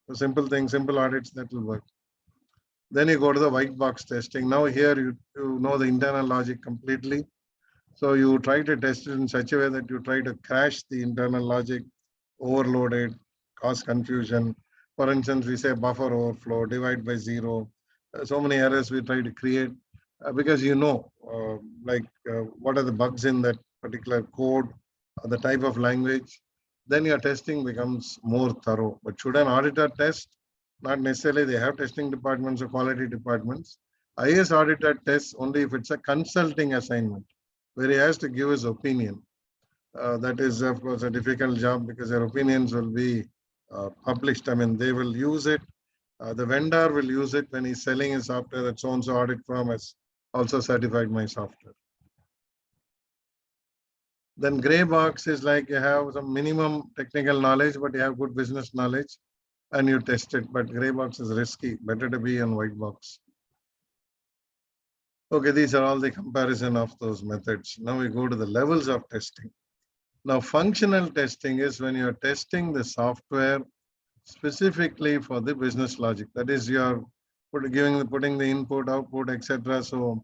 So simple things, simple audits, that will work. Then you go to the white box testing. Now here you know the internal logic completely. So you try to test it in such a way that you try to crash the internal logic, overload it, cause confusion, For instance, we say buffer overflow, divide by 0. So many errors we try to create because what are the bugs in that particular code, the type of language. Then your testing becomes more thorough. But should an auditor test? Not necessarily. They have testing departments or quality departments. IAS auditor tests only if it's a consulting assignment where he has to give his opinion. That is, of course, a difficult job because their opinions will be published. I mean, they will use it. The vendor will use it when he's selling his software that so-and-so audit firm has also certified my software. Then gray box is like you have some minimum technical knowledge, but you have good business knowledge and you test it. But gray box is risky. Better to be on white box. Okay, these are all the comparison of those methods. Now we go to the levels of testing. Now, functional testing is when you're testing the software specifically for the business logic. That is, you're putting the input, output, etc. So,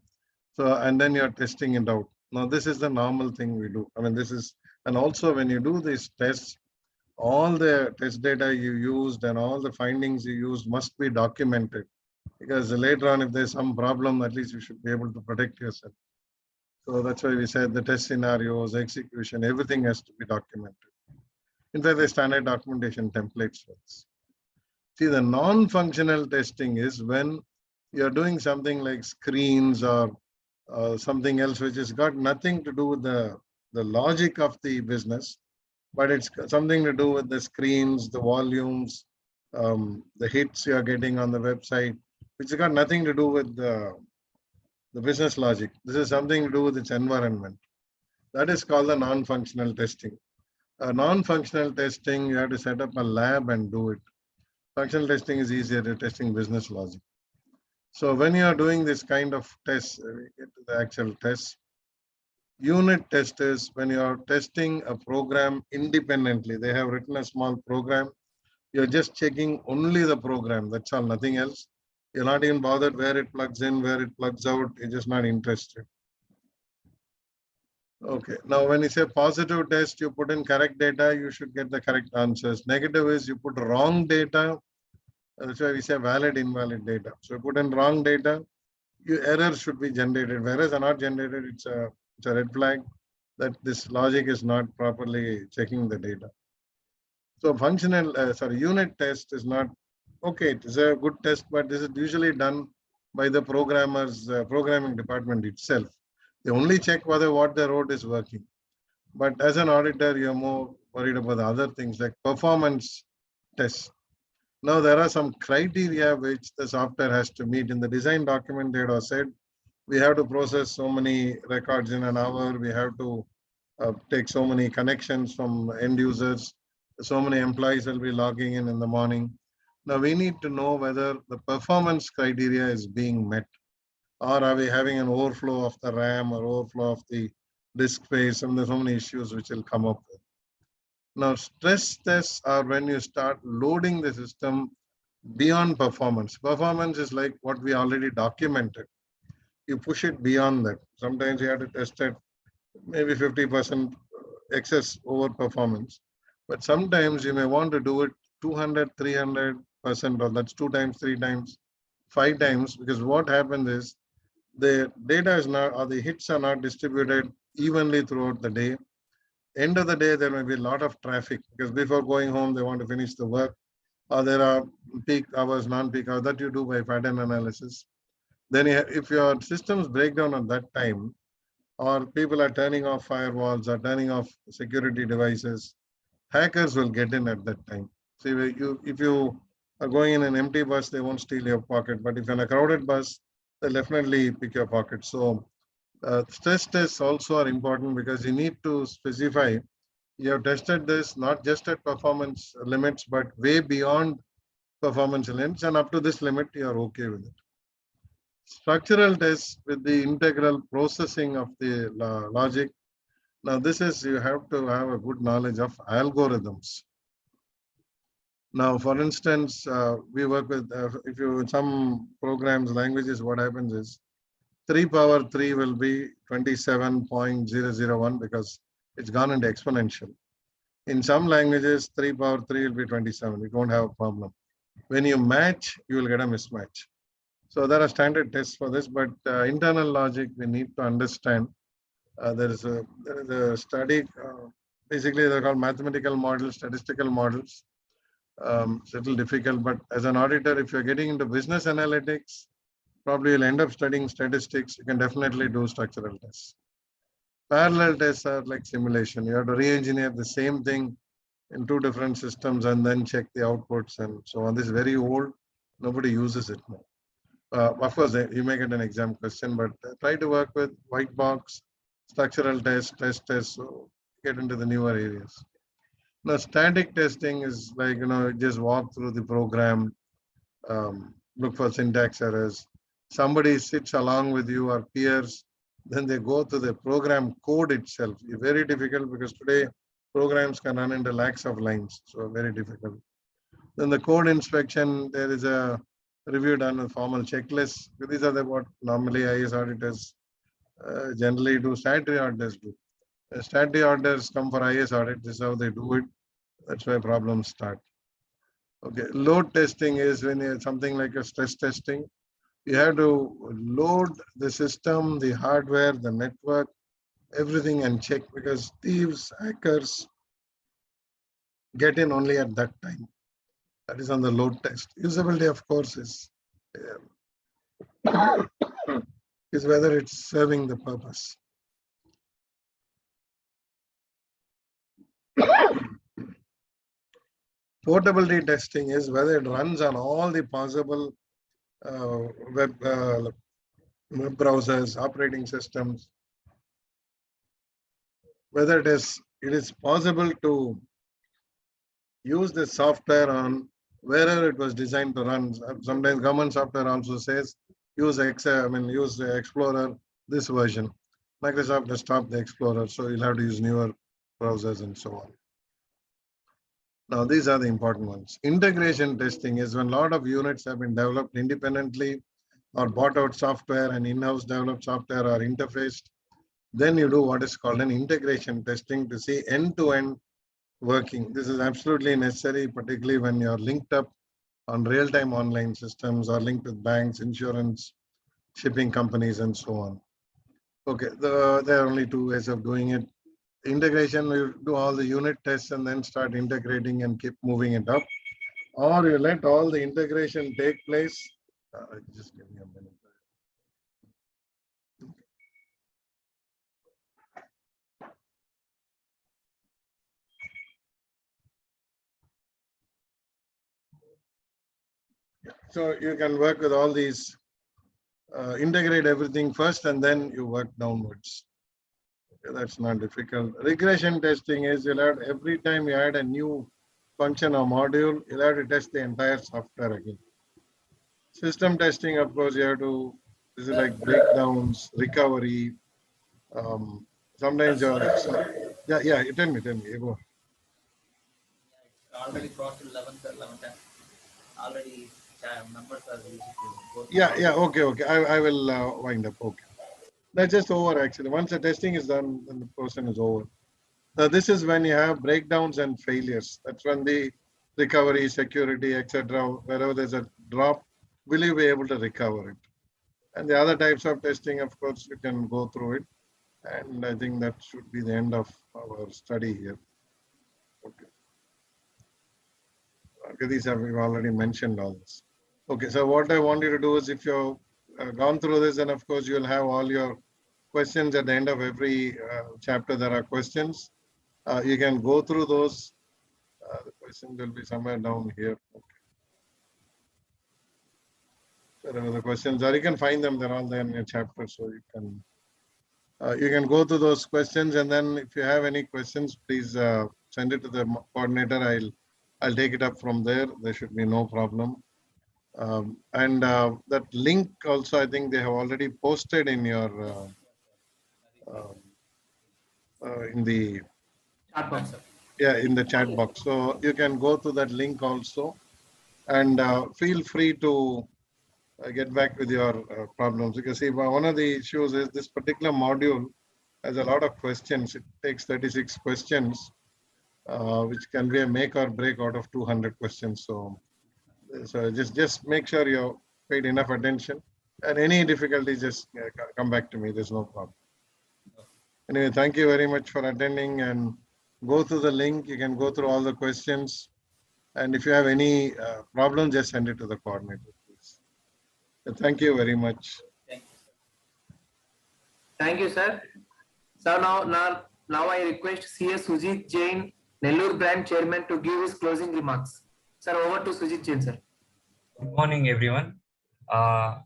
and then you're testing it out. Now, this is the normal thing we do. I mean, this is, and also when you do these tests, all the test data you used and all the findings you used must be documented. Because later on, if there's some problem, at least you should be able to protect yourself. So that's why we said the test scenarios, execution, everything has to be documented. In fact, the standard documentation templates for this. See, the non-functional testing is when you're doing something like screens or something else which has got nothing to do with the logic of the business, but it's something to do with the screens, the volumes, the hits you're getting on the website, which has got nothing to do with the business logic. This is something to do with its environment. That is called the non-functional testing. Non-functional testing, you have to set up a lab and do it. Functional testing is easier than testing business logic. So when you are doing this kind of tests, we get to the actual tests. Unit test is when you are testing a program independently. They have written a small program. You're just checking only the program. That's all, nothing else. You're not even bothered where it plugs in, where it plugs out. You're just not interested. Okay. Now, when you say positive test, you put in correct data, you should get the correct answers. Negative is you put wrong data. That's why we say valid, invalid data. So you put in wrong data, errors should be generated. Whereas are not generated, it's a red flag that this logic is not properly checking the data. So unit test is not okay. It is a good test, but this is usually done by the programmer's programming department itself. They only check whether what they wrote is working. But as an auditor, you're more worried about the other things like performance tests. Now, there are some criteria which the software has to meet. In the design document, they have said we have to process so many records in an hour. We have to take so many connections from end users. So many employees will be logging in the morning. Now, we need to know whether the performance criteria is being met, or are we having an overflow of the RAM or overflow of the disk space, and there's so many issues which will come up with. Now, stress tests are when you start loading the system beyond performance. Performance is like what we already documented. You push it beyond that. Sometimes you have to test it maybe 50% excess over performance. But sometimes you may want to do it 200, 300%, or that's 2 times, 3 times, 5 times, because what happens is the data is not, or the hits are not distributed evenly throughout the day. End of the day, there may be a lot of traffic because before going home, they want to finish the work, or there are peak hours, non-peak hours that you do by pattern analysis. Then if your systems break down at that time, or people are turning off firewalls or turning off security devices, hackers will get in at that time. So if you are going in an empty bus, they won't steal your pocket. But if you're in a crowded bus, they'll definitely pick your pocket. So stress tests also are important because you need to specify you have tested this not just at performance limits, but way beyond performance limits, and up to this limit, you are okay with it. Structural tests with the integral processing of the logic. Now, this is you have to have a good knowledge of algorithms. Now, for instance, we work with some programs, languages, what happens is 3 power 3 will be 27.001 because it's gone into exponential. In some languages, 3 power 3 will be 27. We won't have a problem. When you match, you will get a mismatch. So there are standard tests for this, but internal logic we need to understand. There is a study. Basically, they're called mathematical models, statistical models. It's a little difficult, but as an auditor, if you're getting into business analytics, probably you'll end up studying statistics. You can definitely do structural tests. Parallel tests are like simulation. You have to re-engineer the same thing in two different systems and then check the outputs and so on. This is very old. Nobody uses it now. Of course, you may get an exam question, but try to work with white box, structural tests, test, so get into the newer areas. Now, static testing is like, just walk through the program, look for syntax errors. Somebody sits along with you or peers, then they go to the program code itself. It's very difficult because today programs can run into lakhs of lines, so very difficult. Then the code inspection, there is a review done with formal checklists. These are what normally IAS auditors generally do, statutory auditors do. Statutory auditors come for IAS audit, this is how they do it. That's why problems start. Okay, load testing is when you have something like a stress testing. You have to load the system, the hardware, the network, everything and check, because thieves, hackers get in only at that time. That is on the load test. Usability, of course, is whether it's serving the purpose. Portability testing is whether it runs on all the possible web browsers, operating systems, whether it is possible to use the software on wherever it was designed to run. Sometimes government software also says use use the Explorer, this version. Microsoft has stopped the Explorer, so you'll have to use newer browsers and so on. Now, these are the important ones. Integration testing is when a lot of units have been developed independently or bought out software and in-house developed software are interfaced. Then you do what is called an integration testing to see end-to-end working. This is absolutely necessary, particularly when you're linked up on real-time online systems or linked with banks, insurance, shipping companies, and so on. Okay, there are only two ways of doing it. Integration, we do all the unit tests and then start integrating and keep moving it up. Or you let all the integration take place. Just give me a minute. So you can work with all these, integrate everything first and then you work downwards. Okay, that's not difficult. Regression testing is you'll have every time you add a new function or module, you'll have to test the entire software again. System testing, of course, you have to, this is like breakdowns, recovery. Sometimes you're, yeah, tell me, you go. Already crossed 11 already numbers are easy to go through. Yeah, okay. I will wind up. Okay. That's just over actually. Once the testing is done, then the person is over. Now, this is when you have breakdowns and failures. That's when the recovery, security, etc. Wherever there's a drop, will you be able to recover it? And the other types of testing, of course, you can go through it. And I think that should be the end of our study here. Okay. These have we've already mentioned all this. Okay, so what I want you to do is if you've gone through this, and of course you'll have all your questions at the end of every chapter. There are questions. You can go through those. The questions will be somewhere down here. Okay. Wherever the questions are, you can find them. They're all there in your chapter, so you can go through those questions. And then if you have any questions, please send it to the coordinator. I'll take it up from there. There should be no problem. And that link also, I think they have already posted in your in the Chat box. in the chat box. So you can go to that link also, and feel free to get back with your problems. Because see, one of the issues is this particular module has a lot of questions. It takes 36 questions, which can be a make or break out of 200 questions. So So just make sure you paid enough attention. And any difficulty, just come back to me. There's no problem. Anyway, thank you very much for attending, and go through the link. You can go through all the questions. And if you have any problem, just send it to the coordinator, please. So thank you very much. Thank you. Thank you, sir. So now I request CS Sujit Jain, Nellore branch chairman, to give his closing remarks. Sir, over to Sujit Jain, sir. Good morning, everyone.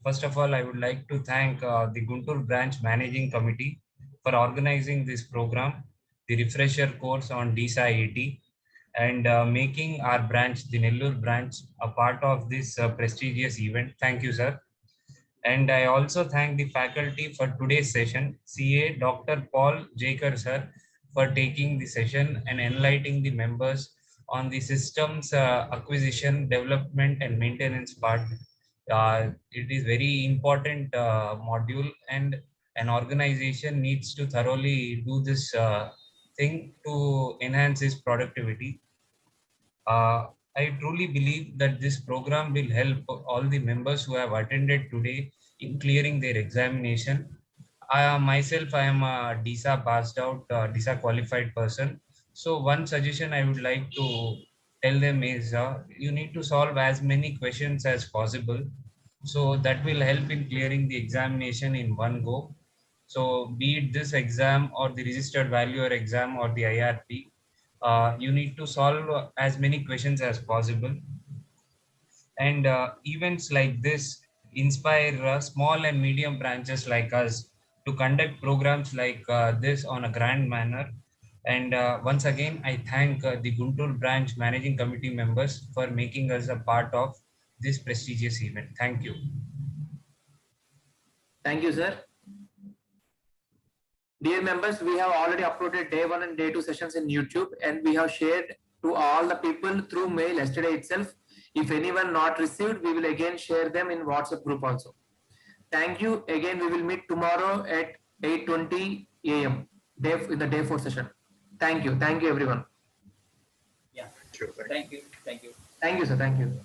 First of all, I would like to thank the Guntur branch managing committee for organizing this program, the refresher course on DISA 80, and making our branch, the Nellore branch, a part of this prestigious event. Thank you, sir. And I also thank the faculty for today's session, CA Dr. Paul Jayakar, sir, for taking the session and enlightening the members on the systems acquisition, development, and maintenance part. It is very important module, and an organization needs to thoroughly do this thing to enhance its productivity. I truly believe that this program will help all the members who have attended today in clearing their examination. Myself, I am a DISA passed out, DISA qualified person. So one suggestion I would like to tell them is you need to solve as many questions as possible. So that will help in clearing the examination in one go. So be it this exam or the registered valuer exam or the IRP, you need to solve as many questions as possible. And events like this inspire small and medium branches like us to conduct programs like this on a grand manner. And once again, I thank the Guntur branch managing committee members for making us a part of this prestigious event. Thank you. Thank you, sir. Dear members, we have already uploaded day 1 and day 2 sessions in YouTube, and we have shared to all the people through mail yesterday itself. If anyone not received, we will again share them in WhatsApp group also. Thank you. Again, we will meet tomorrow at 8:20 a.m. in the day 4 session. Thank you. Thank you, everyone. Yeah. Sure, Thank you. Thank you. Thank you, sir. Thank you.